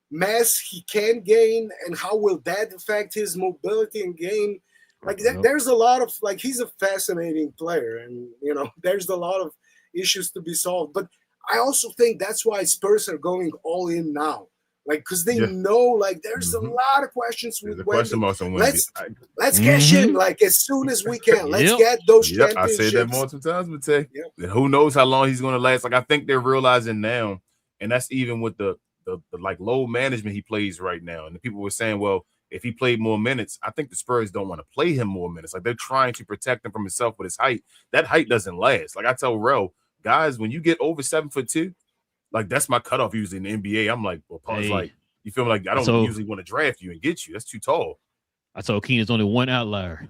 Speaker 4: mass he can gain and how will that affect his mobility and game? Like there's a lot of like he's a fascinating player, and you know there's a lot of issues to be solved. But I also think that's why Spurs are going all in now. Like, because they know, like, there's a lot of questions with Wemby. Let's cash in, like, as soon as we can. Let's get those championships.
Speaker 5: I say that multiple times, Matej. Who knows how long he's going to last? Like, I think they're realizing now, and that's even with the like low management he plays right now. And the people were saying, well, if he played more minutes, I think the Spurs don't want to play him more minutes. Like, they're trying to protect him from himself with his height. That height doesn't last. Like I tell Relle, guys, when you get over 7'2", like, that's my cutoff usually in the NBA. I'm like, well, Paul's like, you feel me? Like, I don't usually want to draft you and get you. That's too tall.
Speaker 2: I told Keenan there's only one outlier.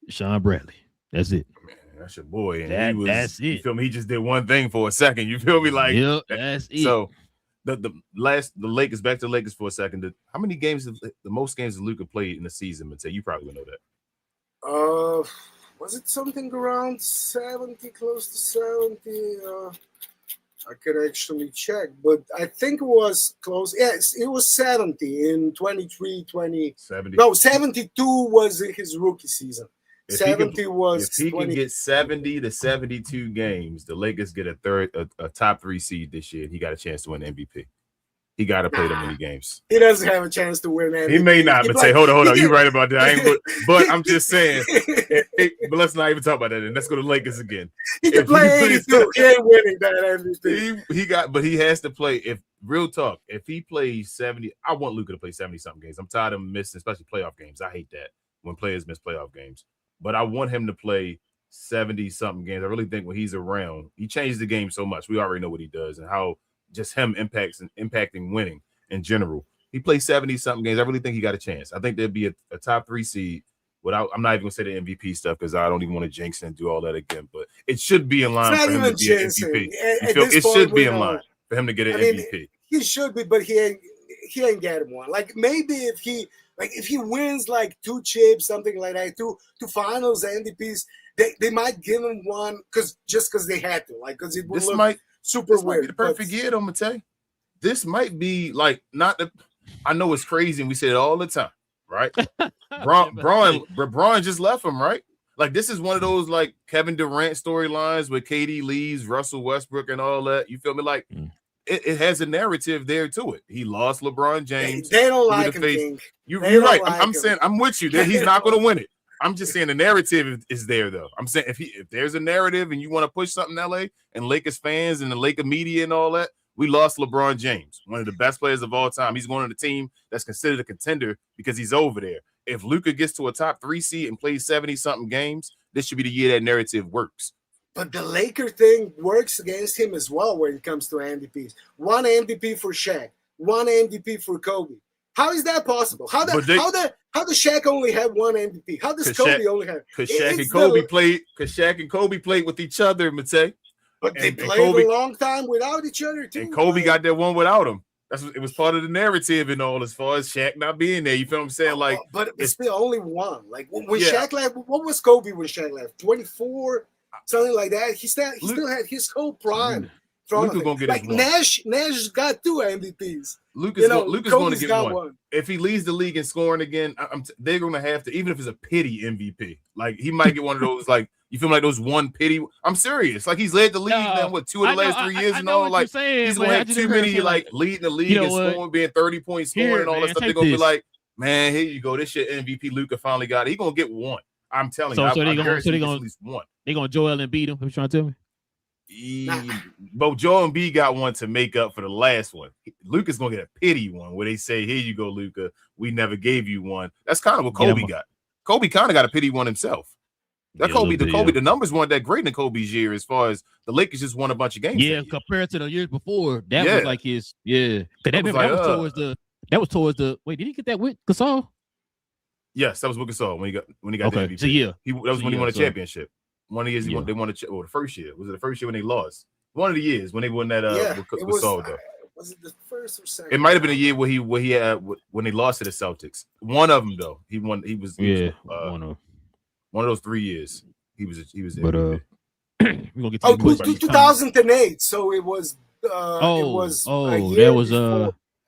Speaker 2: Sean Bradley. That's it.
Speaker 5: Man, that's your boy. And
Speaker 2: that's it.
Speaker 5: You feel me? He just did one thing for a second. You feel me? Like,
Speaker 2: that's it.
Speaker 5: So the Lakers, back to the Lakers for a second. How many games, the most games that Luka played in the season? Matej, you probably would know that.
Speaker 4: Was it something around 70, close to 70? I could actually check, but I think it was close. Yes, it was 70 in 23-20.
Speaker 5: 70.
Speaker 4: No, 72 was his rookie season.
Speaker 5: If
Speaker 4: 70 was.
Speaker 5: If he can get 70 to 72 games, the Lakers get a top 3 seed this year. He got a chance to win MVP. He got to play them many games.
Speaker 4: He doesn't have a chance to win MVP.
Speaker 5: He may not, but say, hold on. You're right about that. I ain't, but I'm just saying. But let's not even talk about that. And let's go to Lakers again.
Speaker 4: He can play 82. He ain't winning that MVP.
Speaker 5: But he has to play. If real talk, if he plays 70, I want Luka to play 70-something games. I'm tired of him missing, especially playoff games. I hate that when players miss playoff games. But I want him to play 70-something games. I really think when he's around, he changes the game so much. We already know what he does and how just him impacting winning in general. He plays 70-something games. I really think he got a chance. I think there'd be a top 3 seed. I'm not even going to say the MVP stuff because I don't even want to jinx and do all that again. But it should be in line for him to be an MVP. It should be in line for him to get an MVP.
Speaker 4: He should be, but he ain't getting one. Like maybe if he wins like 2 chips, something like that, 2 finals MVPs, they might give him one because they had to. Like because it would look super weird.
Speaker 5: Be the perfect year, though, Matej. This might be like not the. I know it's crazy, and we say it all the time, right? LeBron just left him, right? Like this is one of those like Kevin Durant storylines where KD leaves, Russell Westbrook, and all that. You feel me? Like it has a narrative there to it. He lost LeBron James.
Speaker 4: They don't like him.
Speaker 5: You're right. I'm saying I'm with you. That he's not going to win it. I'm just saying the narrative is there though. I'm saying if there's a narrative and you want to push something in LA and Lakers fans and the Laker media and all that, we lost LeBron James, one of the best players of all time. He's going on the team that's considered a contender because he's over there. If Luka gets to a top 3 seed and plays 70-something games, this should be the year that narrative works.
Speaker 4: But the Laker thing works against him as well when it comes to MVPs. One MVP for Shaq, one MVP for Kobe. How is that possible? How does Shaq only have one MVP? How does Kobe only have?
Speaker 5: Because Shaq and Kobe played with each other, Matei.
Speaker 4: But they played a long time without each other too.
Speaker 5: And Kobe got that one without him. It was part of the narrative and all, as far as Shaq not being there. You feel what I'm saying? Like,
Speaker 4: but it's still only one. Like when Shaq left, what was Kobe when Shaq left? 24, something like that. He still had his whole prime.
Speaker 5: Luka gonna get his one.
Speaker 4: Nash got 2 MVPs.
Speaker 5: Luka's going to get one. If he leads the league in scoring again, they're going to have to, even if it's a pity MVP. Like he might get one of those. Like you feel like those one pity. I'm serious. Like he's led the league now. What 2 of the last 3 years and all. Like he's going to have too many like leading the league and scoring, being 30 points scoring and all that stuff. They're going to be like, man, here you go. This shit MVP. Luka finally got it. He's going to get one. I'm telling you. They're going at least one.
Speaker 2: They're going to Joel and beat him. What you trying to tell me?
Speaker 5: But Joel Embiid got one to make up for the last one. Luka's gonna get a pity one where they say, "Here you go, Luka. We never gave you one." That's kind of what Kobe got. Kobe kind of got a pity one himself. The numbers weren't that great in Kobe's year as far as the Lakers just won a bunch of games.
Speaker 2: Yeah, compared to the years before, that was like his. Yeah, that was towards the. Wait, did he get that with Gasol?
Speaker 5: Yes, that was with Gasol when he got the MVP.
Speaker 2: So yeah,
Speaker 5: that was when he won a championship. One of the years they won the first year. Was it the first year when they lost? One of the years when they won that with Saul, though.
Speaker 4: Was it the first or second?
Speaker 5: It might have been a year where he had when they lost to the Celtics. One of them though. He won. He was one of those 3 years. He was.
Speaker 2: But we're gonna get to
Speaker 4: it was 2008. So it was. That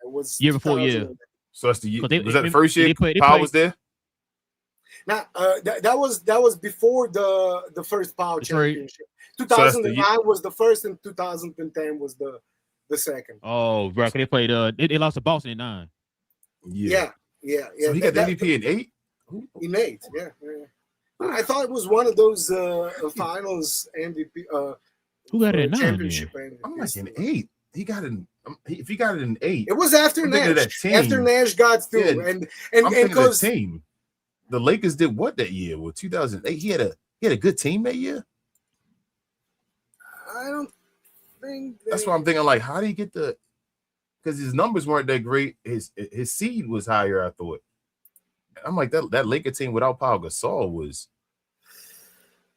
Speaker 4: was
Speaker 2: year before. Yeah.
Speaker 5: So that's the year. Was that the first year Powell was there?
Speaker 4: Now, that was before the first Power Championship. 2009 was the first, and 2010 was the second.
Speaker 2: Oh, right. They played. They lost to Boston in 9.
Speaker 4: Yeah.
Speaker 5: So he got the MVP in 8.
Speaker 4: In 8, yeah. I thought it was one of those finals MVP.
Speaker 2: Who got it in 9?
Speaker 4: Championship.
Speaker 5: I'm like in 8. He got it. If he got it in 8,
Speaker 4: it was after Nash. After Nash got through, and because
Speaker 5: team. The Lakers did what that year? Well, 2008. He had a good team that year.
Speaker 4: I don't think
Speaker 5: that's what I'm thinking. Like, how do you get because his numbers weren't that great. His seed was higher, I thought. I'm like that Laker team without Pau Gasol was.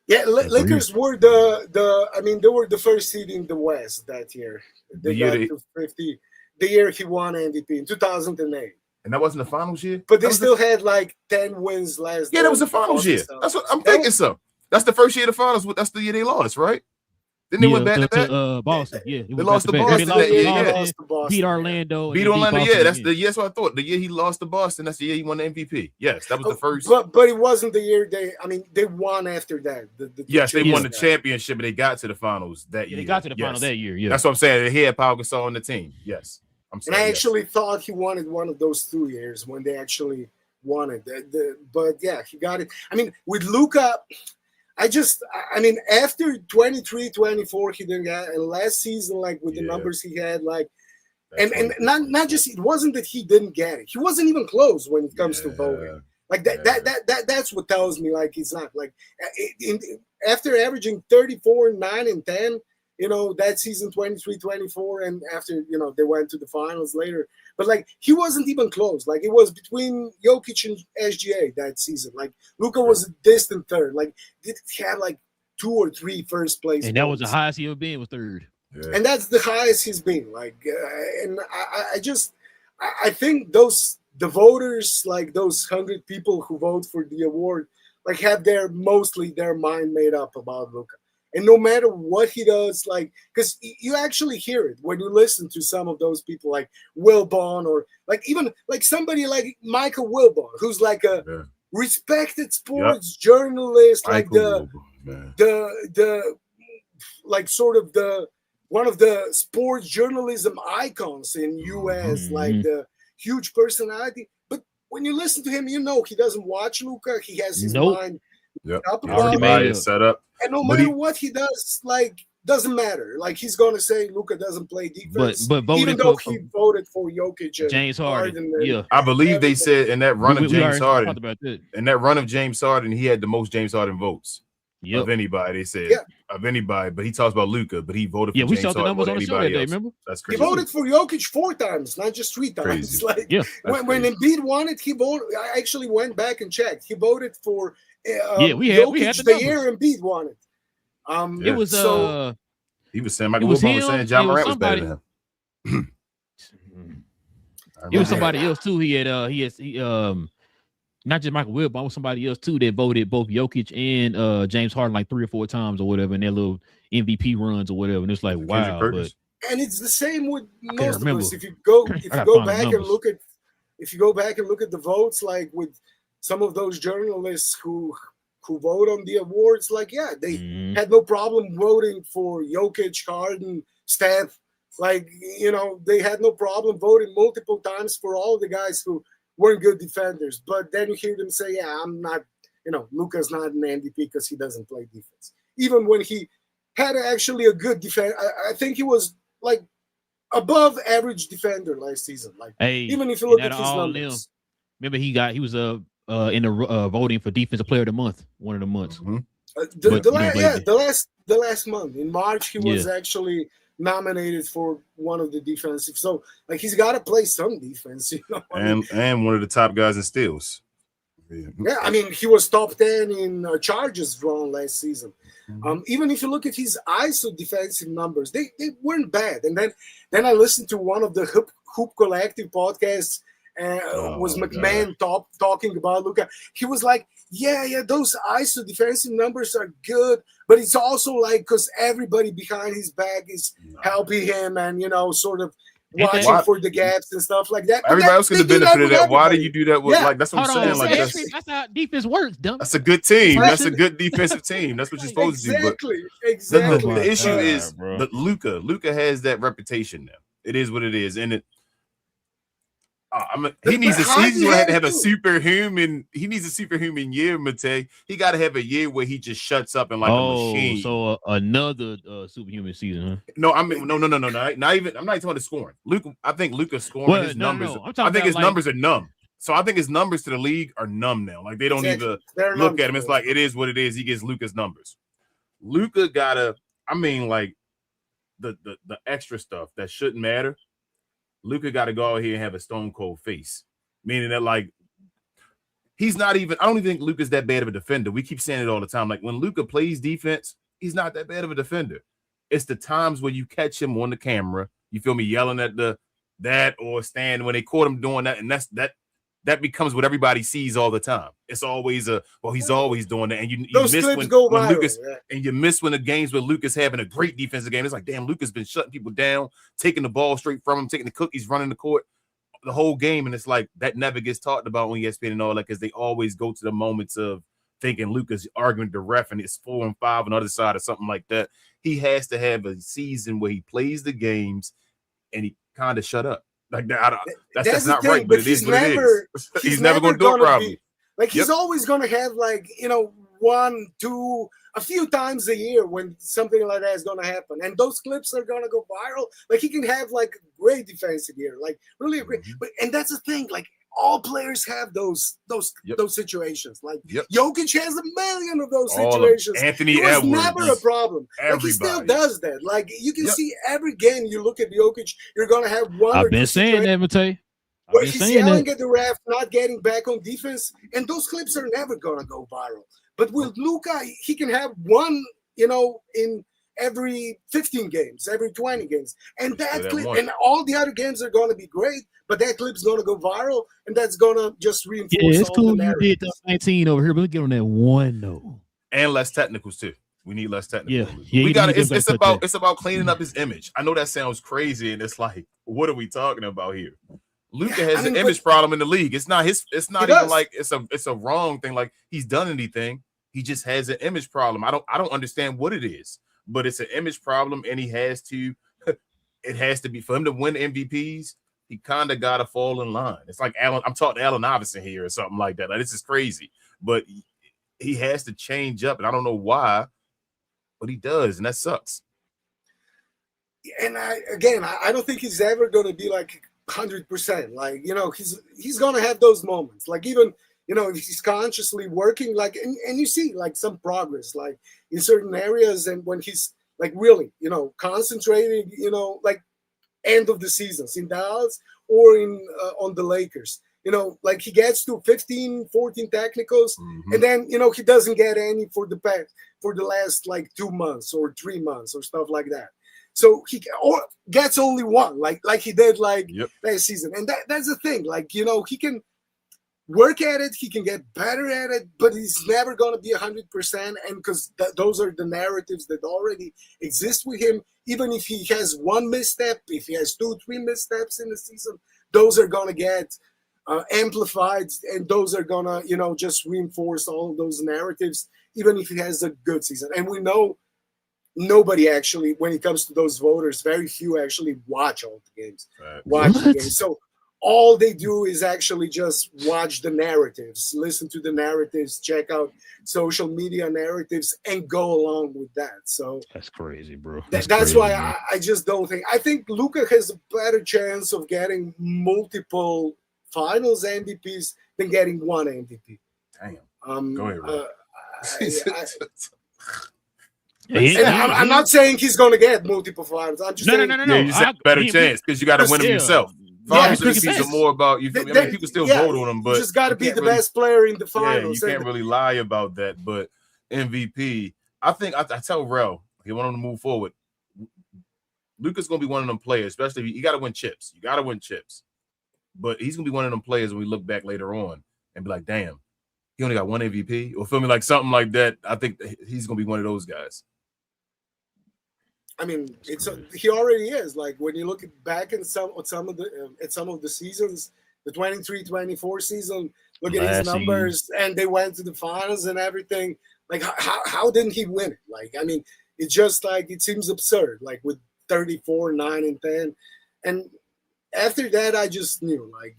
Speaker 4: Yeah, Lakers were they were the first seed in the West that year. They got to 50. The year he won MVP in 2008.
Speaker 5: And that wasn't the finals year?
Speaker 4: But they still had like 10 wins last year.
Speaker 5: Yeah, that was the finals year. That's what I'm thinking. So that's the first year of the finals. That's the year they lost, right? Then they went back to back.
Speaker 2: Boston. Yeah,
Speaker 5: they lost to Boston that year. Yeah,
Speaker 2: beat Orlando.
Speaker 5: Beat Orlando. Yeah, that's the year. That's what I thought. The year he lost to Boston. That's the year he won the MVP. Yes, that was the first.
Speaker 4: But it wasn't the year they won after that.
Speaker 5: Yes, they won the championship, and they got to the finals that year.
Speaker 2: They got to the final that year. Yeah,
Speaker 5: that's what I'm saying. They had Pau Gasol on the team. Yes.
Speaker 4: And I actually thought he wanted one of those 2 years when they actually won it. But yeah, he got it. I mean, with Luka, after 23, 24, he didn't get it. And last season, like with the numbers he had, like, and not just, it wasn't that he didn't get it. He wasn't even close when it comes to voting. Like that's what tells me, like, he's not like after averaging 34, 9, and 10. That season 23-24, and after, they went to the finals later. But, like, he wasn't even close. Like, it was between Jokic and SGA that season. Like, Luka was a distant third. Like, he had, like, 2 or 3 first place.
Speaker 2: And that was the highest he ever been, was third.
Speaker 4: Yeah. And that's the highest he's been. Like, and I think the voters, like, those 100 people who vote for the award, like, have mostly their mind made up about Luka. And no matter what he does, like, because you actually hear it when you listen to some of those people like Wilbon, or like even like somebody like Michael Wilbon, who's like a respected sports journalist, like the like sort of the one of the sports journalism icons in US, like the huge personality. But when you listen to him, you know he doesn't watch Luka. He has his mind up
Speaker 2: already
Speaker 4: above,
Speaker 2: made it
Speaker 5: set up.
Speaker 4: and no matter what he does, like doesn't matter. Like he's gonna say Luka doesn't play defense,
Speaker 2: but
Speaker 4: even though he voted for Jokic and
Speaker 2: James Harden.
Speaker 4: and
Speaker 5: I believe they said in that run of James Harden.
Speaker 2: About that.
Speaker 5: In that run of James Harden, he had the most James Harden votes of anybody. They said of anybody, but he talks about Luka, but he voted for James Harden. Yeah, we saw the numbers on the show that day. Remember? That's crazy.
Speaker 4: He voted for Jokic 4 times, not just 3 times.
Speaker 5: Crazy.
Speaker 4: Like when Embiid won it, he voted. I actually went back and checked. He voted for Jokic
Speaker 2: we had
Speaker 4: the year Embiid won it.
Speaker 2: It was
Speaker 5: he was saying Michael Wilbon was saying John Morant was better than him.
Speaker 2: It was somebody else too. He not just Michael Wilbon, but was somebody else too that voted both Jokic and James Harden like 3 or 4 times or whatever in their little MVP runs or whatever. And it's like wow. But,
Speaker 4: and it's the same with most of us. If you go back and look at the votes, like with some of those journalists who vote on the awards, like they had no problem voting for Jokic, Harden, Steph. Like, you know, they had no problem voting multiple times for all the guys who weren't good defenders. But then you hear them say, I'm not, you know, Luka's not an MVP because he doesn't play defense. Even when he had actually a good defense, I think he was like above average defender last season. Like, even if you look at his numbers.
Speaker 2: Remember, he was in the voting for defensive player of the month, one of the months.
Speaker 4: The last month in March, he was actually nominated for one of the defensive. So like he's got to play some defense, you know.
Speaker 5: And one of the top guys in steals.
Speaker 4: Yeah, I mean he was top 10 in charges drawn last season. Even if you look at his ISO defensive numbers, they weren't bad. And then I listened to one of the Hoop Collective podcasts. Was McMahon talking about Luka. He was like, those ISO defensive numbers are good, but it's also like because everybody behind his back is helping him and, you know, sort of watching for the gaps and stuff like that.
Speaker 5: Everybody else could have benefited of that. Why do you do that? Like that's what I'm saying. Like
Speaker 2: that's how defense works, dumb.
Speaker 5: That's a good team. That's a good defensive team. That's what you're supposed to do. But
Speaker 4: exactly.
Speaker 5: The issue is that Luka has that reputation now. It is what it is, and it. He needs to have a superhuman. He needs a superhuman year, Mate. He got to have a year where he just shuts up and like a machine.
Speaker 2: So another superhuman season, huh?
Speaker 5: No, I mean no. Not even. I'm not even talking about scoring. Luka, I think Luka's scoring his numbers. I think his numbers are numb. So I think his numbers to the league are numb now. Like they don't even look at him. It's like it is what it is. He gets Luka's numbers. Luka gotta. I mean, like the extra stuff that shouldn't matter. Luka got to go out here and have a stone cold face, meaning that like he's not even. I don't even think Luka's that bad of a defender. We keep saying it all the time. Like when Luka plays defense, he's not that bad of a defender. It's the times where you catch him on the camera, you feel me, yelling at that or stand when they caught him doing that, and that becomes what everybody sees all the time. It's always he's always doing that, and you miss when Luka's and you miss when the games where Luka's having a great defensive game. It's like, damn, Luka's been shutting people down, taking the ball straight from him, taking the cookies, running the court the whole game, and it's like that never gets talked about on ESPN and all that because they always go to the moments of thinking Luka's arguing with the ref and it's 4 and 5 on the other side or something like that. He has to have a season where he plays the games and he kind of shut up. Like that, that's not right, but it is what it is. He's never going to do it properly.
Speaker 4: Like he's always going to have like, you know, 1, 2, a few times a year when something like that is going to happen, and those clips are going to go viral. Like he can have like great defensive year, like really great. And that's the thing, like all players have those situations. Like Jokic has a million of those situations.
Speaker 5: Anthony
Speaker 4: Edwards never a problem. Like he still does that. Like you can see every game you look at Jokic, you're gonna have one.
Speaker 2: I've been saying that, Matei.
Speaker 4: Where he's yelling at the ref, not getting back on defense, and those clips are never gonna go viral. But with Luka, he can have one, you know, in every 15 games, every 20 games, and that clip, and all the other games are gonna be great. But that clip's gonna go viral, and that's gonna just reinforce.
Speaker 2: Yeah, it's cool. You did the 19 over here, but let's get on that one though.
Speaker 5: And less technicals too. We need less technicals.
Speaker 2: Yeah,
Speaker 5: we got to. It's about cleaning up his image. I know that sounds crazy, and it's like, what are we talking about here? Luka has an image problem in the league. It's not his. It's not even like it's a wrong thing. Like he's done anything. He just has an image problem. I don't understand what it is, but it's an image problem, and he has to. It has to be for him to win MVPs. he kind of got to fall in line. It's like I'm talking to Allen Iverson here or something like that. Like, this is crazy, but he has to change up, and I don't know why, but he does, and that sucks.
Speaker 4: And I don't think he's ever going to be like 100%. Like, he's going to have those moments. Like, even, if he's consciously working, like, and you see like some progress, like in certain areas, and when he's like really, concentrating, like end of the seasons in Dallas or on the Lakers, like he gets to 15, 14 technicals, and then, he doesn't get any for the last like 2 months or 3 months or stuff like that. So he gets only one, like he did last season. And that's the thing. Like, he can work at it, he can get better at it, but he's never going to be 100%. And because those are the narratives that already exist with him. Even if he has one misstep, if he has 2-3 missteps in the season, those are going to get amplified, and those are going to, just reinforce all of those narratives, even if he has a good season. And we know nobody actually, when it comes to those voters, very few actually watch all the games. The games. So all they do is actually just watch the narratives, listen to the narratives, check out social media narratives, and go along with that. So
Speaker 2: that's crazy, bro.
Speaker 4: That's
Speaker 2: crazy,
Speaker 4: why I just don't think. I think Luka has a better chance of getting multiple finals MVPs than getting one MVP.
Speaker 5: Damn. Go ahead, bro.
Speaker 4: I'm not saying he's going to get multiple finals. I'm just saying.
Speaker 2: No.
Speaker 5: Yeah, you said better chance because you got to win them yourself. Finals MVPs are more about you. People still vote on them, but
Speaker 4: you just got to be the best player in the finals.
Speaker 5: Yeah, you can't really lie about that. But MVP, I think I tell Rel, he want him to move forward. Luka's going to be one of them players, especially if you got to win chips. You got to win chips. But he's going to be one of them players when we look back later on and be like, damn, he only got one MVP, or feel me, like something like that. I think he's going to be one of those guys.
Speaker 4: I mean, he already is. Like, when you look back in some of the seasons, the 23-24 season, look at his numbers, and they went to the finals and everything. Like, how didn't he win it? Like, I mean, it's just like, it seems absurd. Like, with 34, 9, and 10, and after that, I just knew. Like,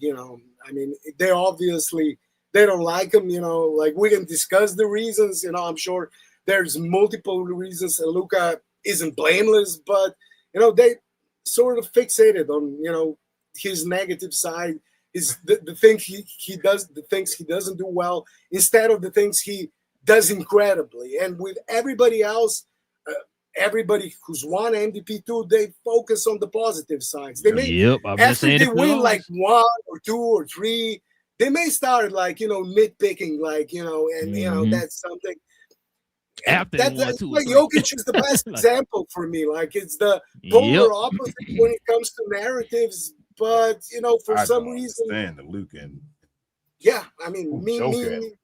Speaker 4: I mean, they don't like him. Like, we can discuss the reasons. I'm sure there's multiple reasons, and Luka isn't blameless, but they sort of fixated on his negative side, the things he does, the things he doesn't do well, instead of the things he does incredibly. And with everybody else, everybody who's won MVP too, they focus on the positive sides. They may after they win like 1 or 2 or 3, they may start like nitpicking, like and that's something.
Speaker 2: After
Speaker 4: that's why Jokic is the best example for me. Like, it's the polar opposite when it comes to narratives. But for some reason,
Speaker 5: the Luka and
Speaker 4: I mean,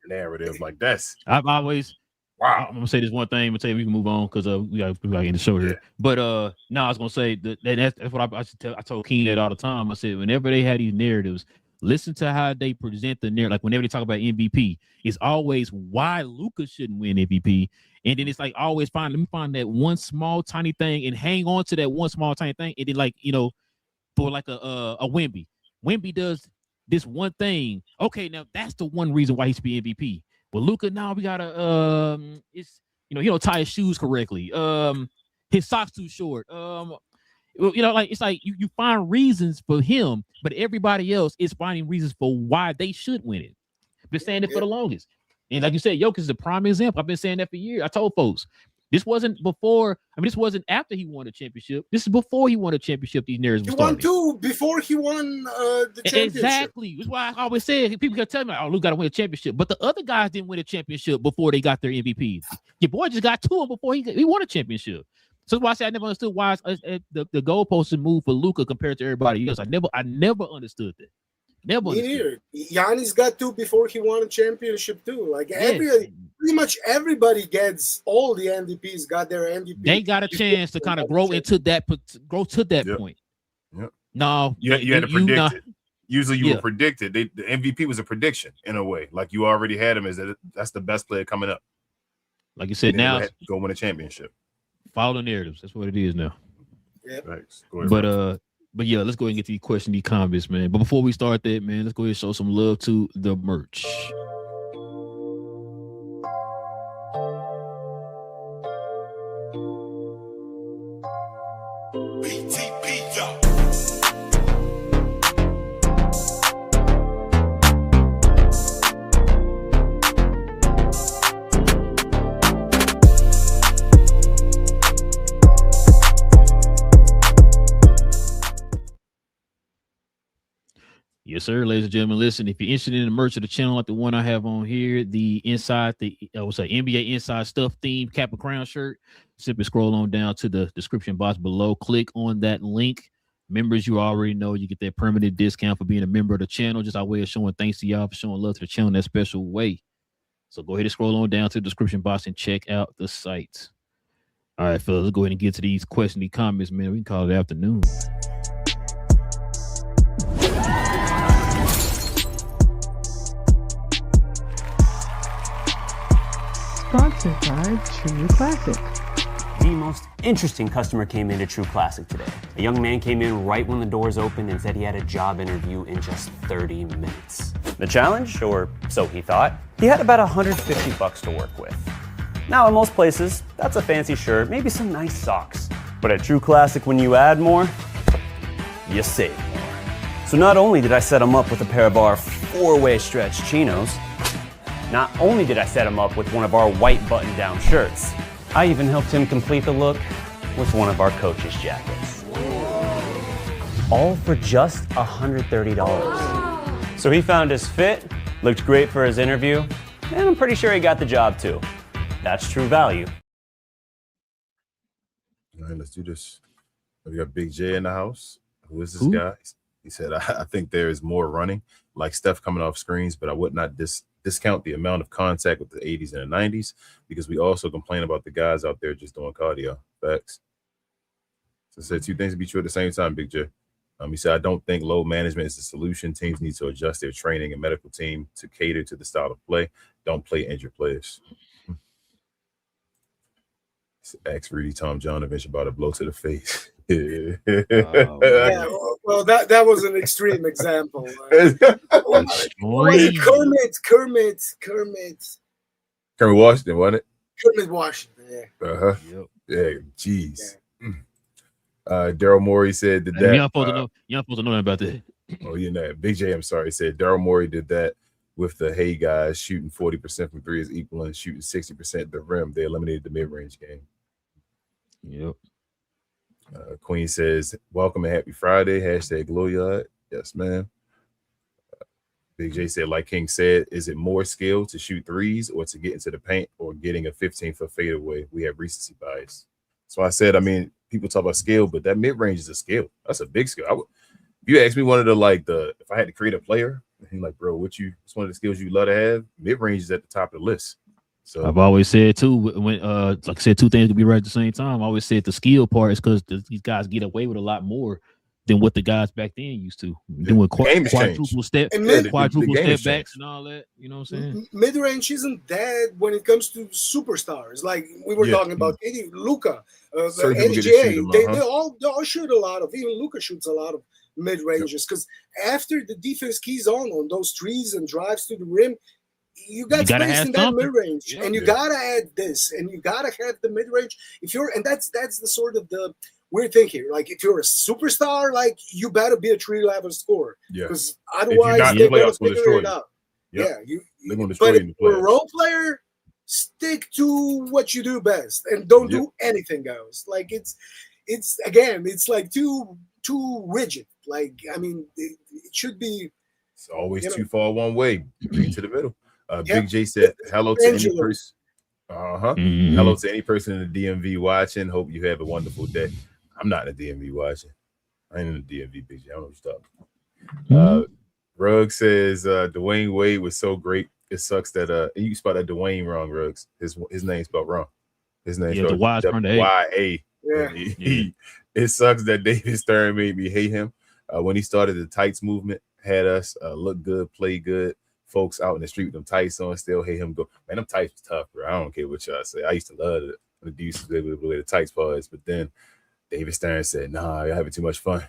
Speaker 5: narrative like that's.
Speaker 2: I've always.
Speaker 5: Wow.
Speaker 2: I'm gonna say this one thing. I'm gonna tell you we can move on because we got to end the show here. But no, I was gonna say that's what I told King that all the time. I said whenever they had these narratives, listen to how they present the narrative. Like, whenever they talk about MVP, it's always why Luka shouldn't win MVP. And then it's like always let me find that one small tiny thing and hang on to that one small tiny thing. And then, like, for like a Wemby. Wemby does this one thing. Okay, now that's the one reason why he should be MVP. But Luka, now we gotta he don't tie his shoes correctly. His socks too short. Like, it's like you find reasons for him, but everybody else is finding reasons for why they should win it. Been saying it for the longest. And like you said, Jokic is a prime example. I've been saying that for years. I told folks, this wasn't before. I mean, this wasn't after he won a championship. This is before he won a championship. These narratives
Speaker 4: he won 2 before he won the championship.
Speaker 2: Exactly. That's why I always said, people can tell me, "Oh, Luka got to win a championship," but the other guys didn't win a championship before they got their MVPs. Your boy just got 2 before he won a championship. So that's why I say I never understood why the goalposts moved for Luka compared to everybody else. I never understood that. Never understood.
Speaker 4: Giannis got 2 before he won a championship too. Like, pretty much everybody gets all the MVPs got their MVP.
Speaker 2: They got a chance to kind of grow to that point.
Speaker 5: Yep.
Speaker 2: No,
Speaker 5: you had to predict it. Usually you would predict it. The MVP was a prediction in a way. Like, you already had him as that's the best player coming up.
Speaker 2: Like you said, now
Speaker 5: go win a championship.
Speaker 2: Follow the narratives. That's what it is now.
Speaker 4: Yeah.
Speaker 5: Thanks.
Speaker 2: But But yeah, let's go ahead and get to these questions, these comments, man. But before we start that, man, let's go ahead and show some love to the merch.
Speaker 1: BTP, yo.
Speaker 2: Yes, sir, ladies and gentlemen. Listen, if you're interested in the merch of the channel, like the one I have on here, the NBA Inside Stuff theme cap and crown shirt, simply scroll on down to the description box below. Click on that link. Members, you already know you get that permanent discount for being a member of the channel. Just our way of showing thanks to y'all for showing love to the channel in that special way. So go ahead and scroll on down to the description box and check out the site. All right, fellas, let's go ahead and get to these questions, these comments, man. We can call it afternoon.
Speaker 6: Sponsored by True Classic.
Speaker 7: The most interesting customer came into True Classic today. A young man came in right when the doors opened and said he had a job interview in just 30 minutes. The challenge, or so he thought, he had about $150 to work with. Now in most places, that's a fancy shirt, maybe some nice socks. But at True Classic, when you add more, you save more. So not only did I set him up with a pair of our 4-way stretch chinos, not only did I set him up with one of our white button-down shirts, I even helped him complete the look with one of our coach's jackets. All for just $130. So he found his fit, looked great for his interview, and I'm pretty sure he got the job too. That's true value.
Speaker 5: All right, let's do this. We got Big J in the house. Who is this
Speaker 2: Who?
Speaker 5: guy? He said, I think there is more running, like stuff coming off screens, but I would not discount the amount of contact with the 80s and the 90s because we also complain about the guys out there just doing cardio. Facts. So I said two things to be true at the same time, Big J. He said, I don't think load management is the solution. Teams need to adjust their training and medical team to cater to the style of play. Don't play injured players. Ask Rudy Tom Jonovich about a blow to the face.
Speaker 4: Yeah, well, that was an extreme example. What was it? Kermit
Speaker 5: Washington, wasn't it?
Speaker 4: Kermit Washington. Yeah.
Speaker 5: Uh-huh.
Speaker 2: Yep.
Speaker 5: Yeah, jeez. Yeah. Daryl Morey said that.
Speaker 2: You're not supposed to know about that.
Speaker 5: Oh, you know, Big J, I'm sorry, said Daryl Morey did that with the Hey guys shooting 40% from three is equal and shooting 60% at the rim. They eliminated the mid-range game.
Speaker 2: Yep.
Speaker 5: Queen says, welcome and happy Friday. Hashtag GloYard. Yes, man. Big J said, like King said, is it more skill to shoot threes or to get into the paint or getting a 15-foot fadeaway? We have recency bias. So I said, I mean, people talk about skill, but that mid-range is a skill. That's a big skill. If you ask me one of if I had to create a player, and like, bro, what's one of the skills you love to have? Mid-range is at the top of the list. So
Speaker 2: I've always said too, when like I said, two things could be right at the same time. I always said the skill part is because these guys get away with a lot more than what the guys back then used to. Doing quadruple step backs and all that. You know what I'm saying?
Speaker 4: Mid-range isn't dead when it comes to superstars. Like we were talking about Luka, NJ. They all shoot a lot of. Even Luka shoots a lot of mid-ranges because after the defense keys on those trees and drives to the rim, you got space in that mid-range, and you gotta add this, and you gotta have the mid-range. And that's the sort of the weird thing here. Like if you're a superstar, like you better be a 3-level scorer, because otherwise they're gonna figure it out. Yep. Yeah, but if you're a role player, stick to what you do best and don't do anything else. Like it's like too rigid. Like I mean, it should be.
Speaker 5: It's always too far one way. Bring it to the middle. Big J said, hello to any person. Hello to any person in the DMV watching. Hope you have a wonderful day. I'm not in the DMV watching. I ain't in the DMV, Big J. I don't know what you're talking about. Ruggs says Dwayne Wade was so great. It sucks that you spelled that Dwayne wrong, Ruggs. His name spelled wrong. His name spelled Y-A.
Speaker 4: Yeah.
Speaker 5: It sucks that David Stern made me hate him. When he started the tights movement, had us look good, play good. Folks out in the street with them tights on still hate him. Go, man, them tights was tough, bro. I don't care what y'all say. I used to love it when the dudes was able to wear the tights was, but then David Stern said, nah, you're having too much fun.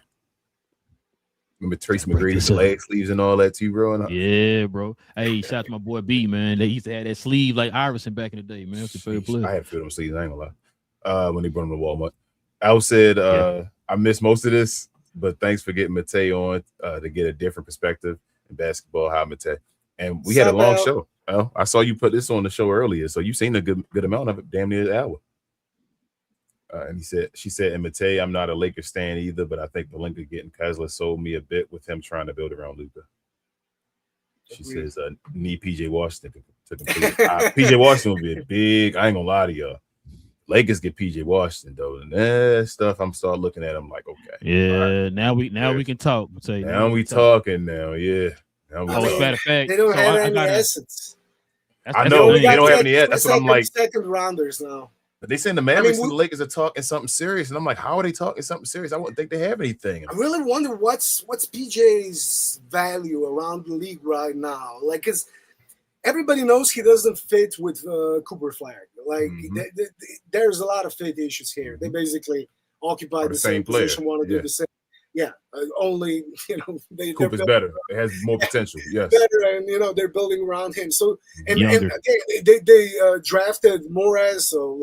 Speaker 5: Remember Tracy McGrady's leg sleeves and all that too, bro?
Speaker 2: Yeah, bro. Hey, shout out to my boy B, man. They used to have that sleeve like Iverson back in the day, man. That's a favorite player.
Speaker 5: I had filled them sleeves, I ain't gonna lie. When they brought them to Walmart. Al said, I missed most of this, but thanks for getting Matei on to get a different perspective in basketball. Hi, Matei. And we had a long show. Well, I saw you put this on the show earlier, so you've seen a good amount of it, damn near an hour. And she said, and Matei, I'm not a Lakers stan either, but I think Pelinka getting Kessler sold me a bit with him trying to build around Luka. She says, need PJ Washington to complete. PJ Washington will be a big, I ain't gonna lie to y'all. Lakers get PJ Washington though, and that stuff I'm start looking at. I'm like, okay,
Speaker 2: yeah. Right. Now we can talk. Matei.
Speaker 5: Now we talking now, yeah. Now we
Speaker 2: matter of fact,
Speaker 4: they don't have any assets.
Speaker 5: I know they don't have any assets. That's what I'm like.
Speaker 4: Second rounders now.
Speaker 5: But they saying the Mavericks and the Lakers are talking something serious, and I'm like, how are they talking something serious? I wouldn't think they have anything.
Speaker 4: I really wonder what's PJ's value around the league right now. Like, cause everybody knows he doesn't fit with Cooper Flag. Like, there's a lot of fit issues here. They basically occupy the same position, want to do the same. Yeah, only
Speaker 5: Cooper's better. It has more potential. Yes,
Speaker 4: better, and they're building around him. So and again, they drafted Morez. So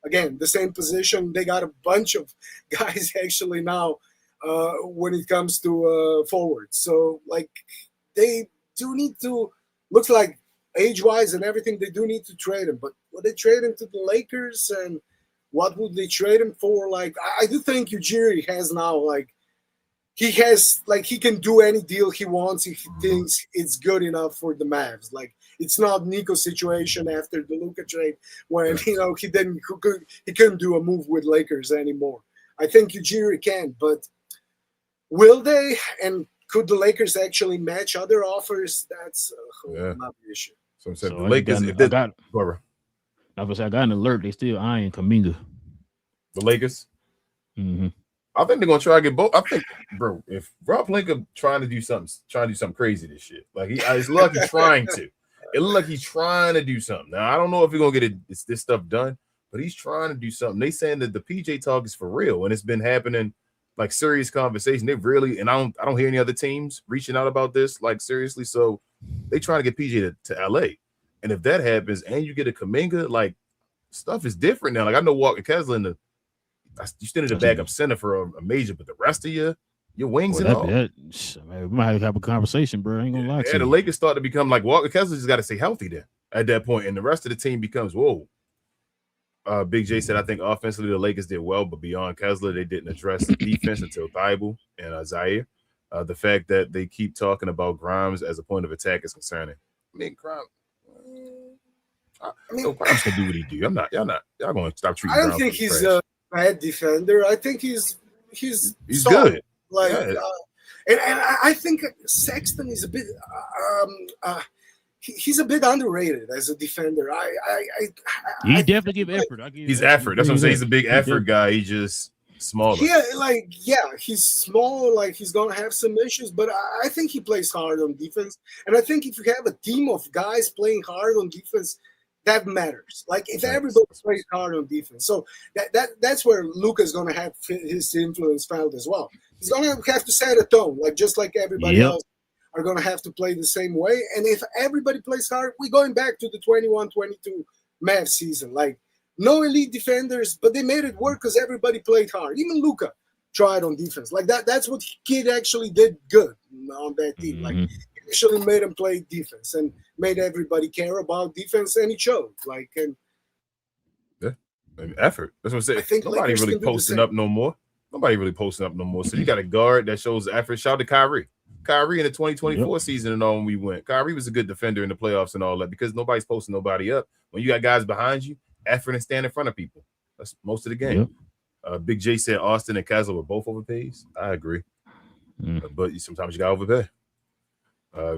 Speaker 4: again, the same position. They got a bunch of guys actually now when it comes to forwards. So they do need to. Looks like age-wise and everything, they do need to trade him. But would they trade him to the Lakers and? What would they trade him for? I do think Ujiri has now, he can do any deal he wants if he thinks it's good enough for the Mavs. It's not Nico's situation after the Luka trade when, he couldn't do a move with Lakers anymore. I think Ujiri can, but will they? And could the Lakers actually match other offers? That's not the issue.
Speaker 5: So the Lakers,
Speaker 2: I got an alert. They still eyeing Kuminga.
Speaker 5: The Lakers?
Speaker 2: Mm-hmm.
Speaker 5: I think they're gonna try to get both. I think, bro, if Rob Pelinka trying to do something crazy this shit. It's like he's trying to. It looks like he's trying to do something. Now I don't know if he's gonna get this stuff done, but he's trying to do something. They saying that the PJ talk is for real, and it's been happening serious conversation. They really, and I don't hear any other teams reaching out about this seriously. So they trying to get PJ to LA. And if that happens and you get a Kuminga, stuff is different now. I know Walker Kessler you stand in the backup center for a major, but the rest of your wings and all.
Speaker 2: We might have a conversation, bro. I ain't gonna lie to you.
Speaker 5: The Lakers start to become Walker Kessler just got to stay healthy then at that point, and the rest of the team becomes whoa. Big J said, I think offensively the Lakers did well, but beyond Kessler, they didn't address the defense until Thibault and Zaire. The fact that they keep talking about Grimes as a point of attack is concerning. Grimes. Grimes can do what he do. Y'all going to stop treating.
Speaker 4: I don't think he's a bad defender. I think he's
Speaker 5: good.
Speaker 4: And I think Sexton is a bit. He's a bit underrated as a defender.
Speaker 2: He definitely give effort.
Speaker 5: He's effort. That's what I'm saying. He's a big effort guy. He just smaller.
Speaker 4: He's small. He's gonna have some issues, but I think he plays hard on defense. And I think if you have a team of guys playing hard on defense, that matters. If everybody plays hard on defense, so that's where Luka's gonna have his influence felt as well. He's gonna have to set a tone, just like everybody else are gonna have to play the same way. And if everybody plays hard, we're going back to the 21-22 Mavs season. No elite defenders, but they made it work because everybody played hard. Even Luka tried on defense. That's what Kid actually did good on that team. He actually made him play defense and made everybody care about defense, and he showed.
Speaker 5: And effort. That's what I'm saying. Nobody really posting up no more. So you got a guard that shows effort. Shout out to Kyrie. Kyrie in the 2024 season and all when we went. Kyrie was a good defender in the playoffs and all that because nobody's posting nobody up. When you got guys behind you, effort and stand in front of people. That's most of the game. Big J said Austin and Kessler were both overpaid. I agree. But sometimes you got to overpay.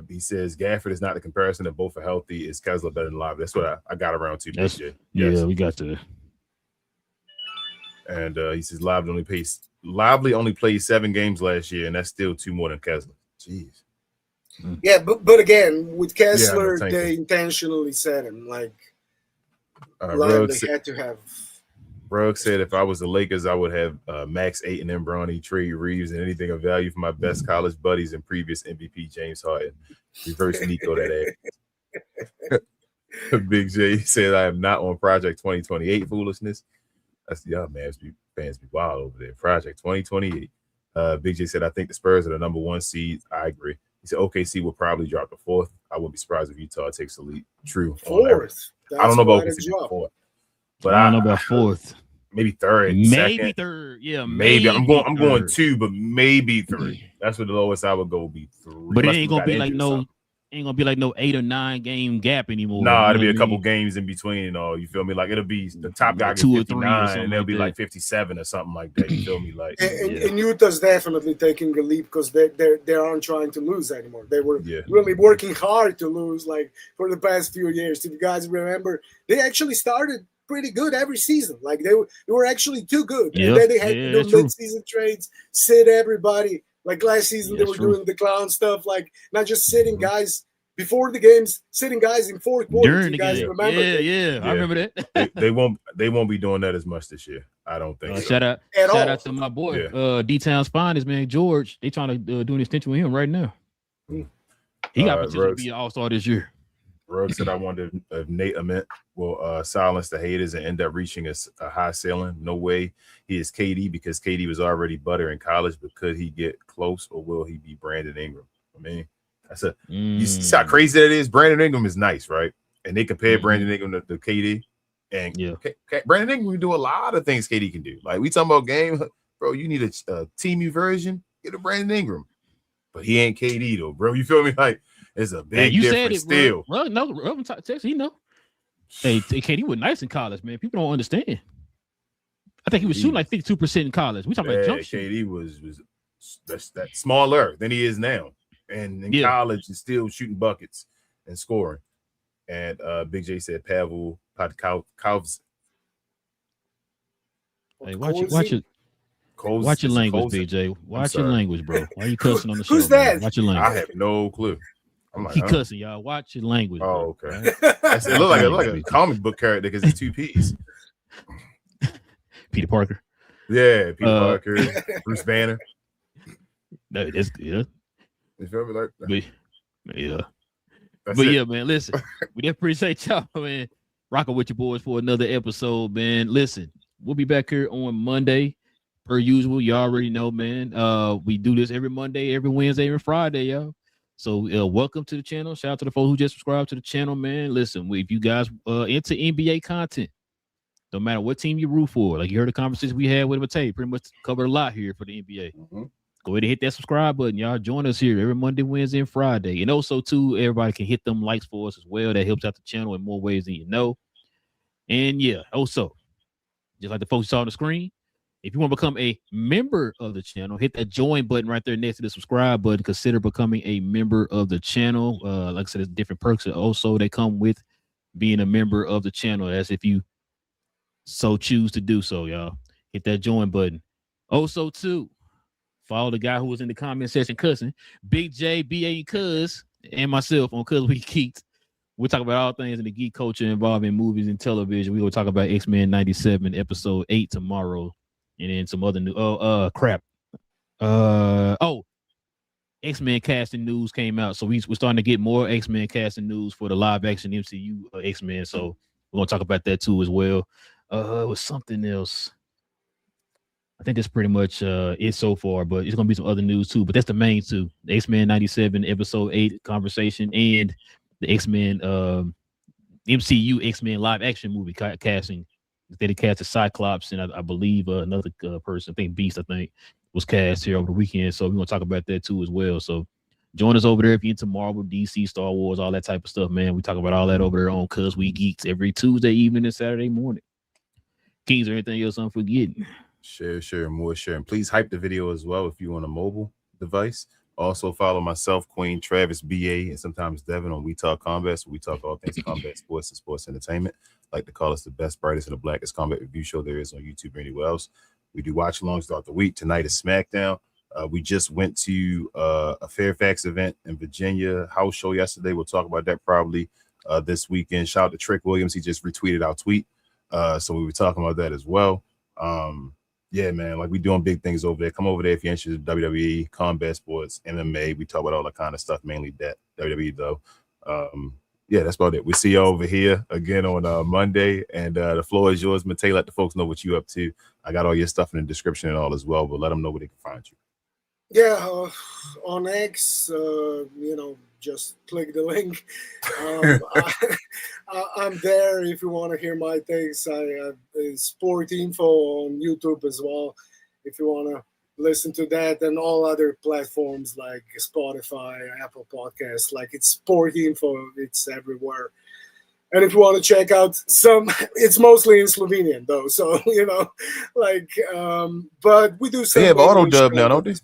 Speaker 5: He says Gafford is not the comparison. If both are healthy, is Kessler better than Lively? That's what I got around to. Big J. Yes.
Speaker 2: Yeah, we got to.
Speaker 5: And he says Lively only played 7 games last year, and that's still 2 more than Kessler. Jeez.
Speaker 4: Yeah, but again, with Kessler, they intentionally set him Lively had to have.
Speaker 5: Rugg said if I was the Lakers, I would have Max Ayton and Bronny, trade Reeves, and anything of value for my best college buddies and previous MVP James Harden. Reverse Nico that ass. Big J said I am not on Project 2028 foolishness. That's y'all man, fans be wild over there. Project 2028. Big J said I think the Spurs are the number 1 seed. I agree. He said OKC will probably drop to 4th. I wouldn't be surprised if Utah takes the lead. True.
Speaker 4: 4th.
Speaker 5: I don't know about OKC 4th. But
Speaker 2: I don't know about 4th.
Speaker 5: Maybe 3rd.
Speaker 2: Maybe
Speaker 5: 2nd.
Speaker 2: 3rd. Yeah,
Speaker 5: maybe. I'm
Speaker 2: third.
Speaker 5: going 2, but maybe 3. That's what the lowest I would go would be 3.
Speaker 2: But it ain't gonna be like no 8 or 9 game gap anymore.
Speaker 5: No, it'll be a couple games in between. You feel me? Like it'll be the top guy gets 59, and they'll be like 57 or something like that. You feel me? Like
Speaker 4: and Utah's definitely taking a leap because they aren't trying to lose anymore. They were really working hard to lose like for the past few years. If you guys remember, they actually started pretty good every season. Like they were actually too good. And then they had to do mid-season trades, sit everybody. Like last season, they were doing the clown stuff, like not just sitting guys before the games, sitting guys in 4th quarter.
Speaker 2: During the game.
Speaker 4: Remember?
Speaker 2: Yeah, I remember that.
Speaker 5: they won't be doing that as much this year. I don't think. So.
Speaker 2: Shout out to my boy, D-Town's finest man, George. They trying to do an extension with him right now. He got potential to be an all-star this year.
Speaker 5: Rugg said I wonder if Nate Ament will silence the haters and end up reaching a high ceiling. No way he is KD because KD was already butter in college, but could he get close or will he be Brandon Ingram? I mean, that's you see how crazy that is? Brandon Ingram is nice, right? And they compare Brandon Ingram to KD. And Brandon Ingram can do a lot of things KD can do. Like we talking about game, bro, you need a teamy version, get a Brandon Ingram. But he ain't KD though, bro. You feel me? Like it's a big difference still.
Speaker 2: Well, no, Texas, he know. Hey, KD was nice in college, man. People don't understand. I think he was shooting like 52% in college. We talking about jump shot.
Speaker 5: KD was that's smaller than he is now, and in college he's still shooting buckets and scoring. And Big J said Pavel Podkovs.
Speaker 2: Hey, watch your language, BJ. Watch your language, bro. Why are you cussing on the show?
Speaker 4: Who's that?
Speaker 2: Watch your language.
Speaker 5: I have no clue. I'm like,
Speaker 2: he cussing, y'all. Watch your language.
Speaker 5: Oh, okay. It look like a comic book character because it's 2 P's.
Speaker 2: Peter Parker.
Speaker 5: Yeah, Peter Parker, Bruce Banner.
Speaker 2: That's good.
Speaker 5: You feel me? Like
Speaker 2: yeah, man. Listen, we appreciate y'all, man. Rocking with your boys for another episode, man. Listen, we'll be back here on Monday. Per usual, you already know, man. We do this every Monday, every Wednesday, every Friday, y'all. So welcome to the channel. Shout out to the folks who just subscribed to the channel, man. Listen, if you guys into NBA content, no matter what team you root for, like you heard the conversation we had with Matei, pretty much covered a lot here for the NBA. Go ahead and hit that subscribe button. Y'all join us here every Monday, Wednesday, and Friday. And also, too, everybody can hit them likes for us as well. That helps out the channel in more ways than you know. And yeah, also, just like the folks you saw on the screen, if you want to become a member of the channel, hit that join button right there next to the subscribe button. Consider becoming a member of the channel. Like I said, there's different perks also that come with being a member of the channel. That's if you so choose to do so, y'all. Hit that join button. Also, too, follow the guy who was in the comment section cussing, Big J, B.A. Cuz, and myself on Cuz We Geeks. We'll talk about all things in the geek culture involving movies and television. We're going to talk about X-Men 97, episode 8 tomorrow. And then some other new X-Men casting news came out. So we're starting to get more X-Men casting news for the live action MCU X-Men. So we're gonna talk about that too as well. It was something else. I think that's pretty much it so far, but it's gonna be some other news too. But that's the main two: the X-Men 97 episode 8 conversation and the X-Men MCU X-Men live action movie casting. They casted Cyclops and I believe another person, I think Beast, was cast here over the weekend. So we're going to talk about that too as well. So join us over there if you're into Marvel, DC, Star Wars, all that type of stuff, man. We talk about all that over there on Cuz We Geeks every Tuesday evening and Saturday morning. Kings, or anything else I'm forgetting?
Speaker 5: Share, more share. And please hype the video as well if you're on a mobile device. Also follow myself, Queen, Travis, BA, and sometimes Devin on We Talk Combat. So we talk all things combat sports and sports entertainment. Like to call us the best, brightest, and the blackest combat review show there is on YouTube or anywhere else. We do watch-alongs throughout the week. Tonight is SmackDown. We just went to a Fairfax event in Virginia, house show yesterday. We'll talk about that probably this weekend. Shout out to Trick Williams. He just retweeted our tweet. So we were talking about that as well. Yeah, man, like we doing big things over there. Come over there if you're interested in WWE, combat sports, MMA. We talk about all that kind of stuff, mainly that WWE though. Yeah, that's about it. We see you over here again on Monday, and the floor is yours. Matei, let the folks know what you up to. I got all your stuff in the description and all as well, but let them know where they can find you.
Speaker 4: Yeah, on X, just click the link. I'm there if you want to hear my things. I have sport info on YouTube as well if you want to listen to that, and all other platforms like Spotify, Apple Podcasts. Like, it's sport info, it's everywhere. And if you want to check out it's mostly in Slovenian though, so but we do some.
Speaker 5: They have auto dub now, don't they?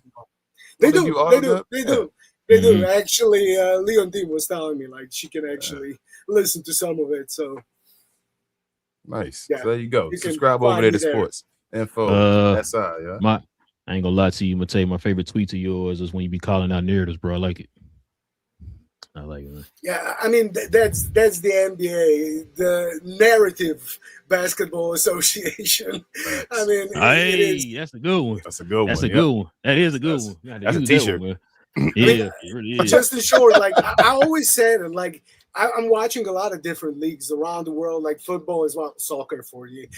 Speaker 4: They do. Actually, Leon Team was telling me like she can actually listen to some of it. So
Speaker 5: nice.
Speaker 4: Yeah,
Speaker 5: So there you go.
Speaker 4: you can
Speaker 5: Subscribe over
Speaker 4: find
Speaker 5: there
Speaker 4: me
Speaker 5: to
Speaker 4: there.
Speaker 5: Sports Info. SI, yeah.
Speaker 2: I ain't gonna lie to you, Matei. My favorite tweet of yours is when you be calling out narratives, bro. I like it. I like it, man.
Speaker 4: Yeah, I mean that's the NBA, the Narrative Basketball Association. I mean,
Speaker 2: that's a good one.
Speaker 5: That's a good one.
Speaker 2: That's a good one. That is a good one.
Speaker 5: That's a t-shirt.
Speaker 2: That one, yeah, it really is.
Speaker 4: Just in short, like I always said, and like I'm watching a lot of different leagues around the world, like football as well, soccer for you,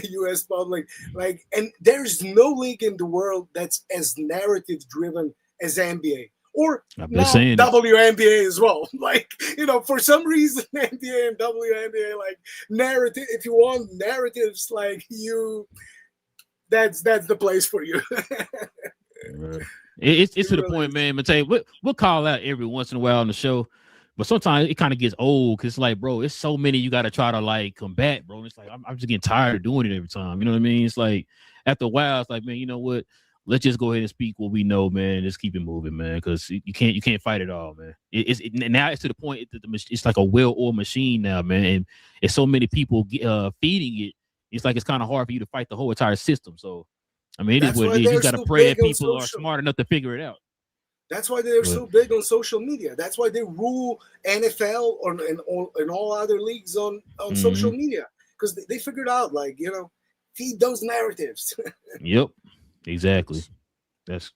Speaker 4: U.S. public, like, and there's no league in the world that's as narrative driven as NBA. Or now WNBA as well. Like, for some reason, NBA and WNBA, like, narrative, if you want narratives, like, that's the place for you.
Speaker 2: It's to the point, man, Matei. We'll call out every once in a while on the show, but sometimes it kind of gets old because, like, bro, it's so many you got to try to, like, combat, bro. And it's like, I'm just getting tired of doing it every time. You know what I mean? It's like, after a while, it's like, man, you know what? Let's just go ahead and speak what we know, man. Just keep it moving, man, because you can't fight it all, man. Now it's to the point that it's like a well-oiled machine now, man, and it's so many people feeding it. It's like it's kind of hard for you to fight the whole entire system. So, I mean, it is what it is. You got to pray that people are smart enough to figure it out.
Speaker 4: That's why they're so big on social media. That's why they rule NFL and all other leagues on social media, because they figured out, like, feed those narratives.
Speaker 2: Yep. Exactly. That's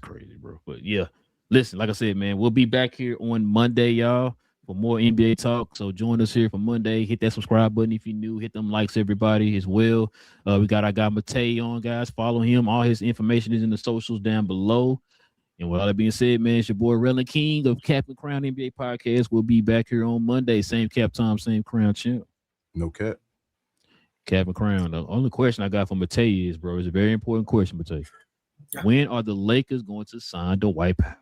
Speaker 2: crazy, bro. But yeah, listen, like I said, man, we'll be back here on Monday, y'all, for more NBA talk. So join us here for Monday. Hit that subscribe button if you're new. Hit them likes, everybody, as well. We got our guy Matei on, guys. Follow him. All his information is in the socials down below. And with all that being said, man, it's your boy Relle and King of Cap and Crown NBA Podcast. We'll be back here on Monday. Same cap time, same crown champ.
Speaker 5: No cap.
Speaker 2: Cap and Crown. The only question I got from Matei is, bro, it's a very important question, Matei. When are the Lakers going to sign Dwight Powell?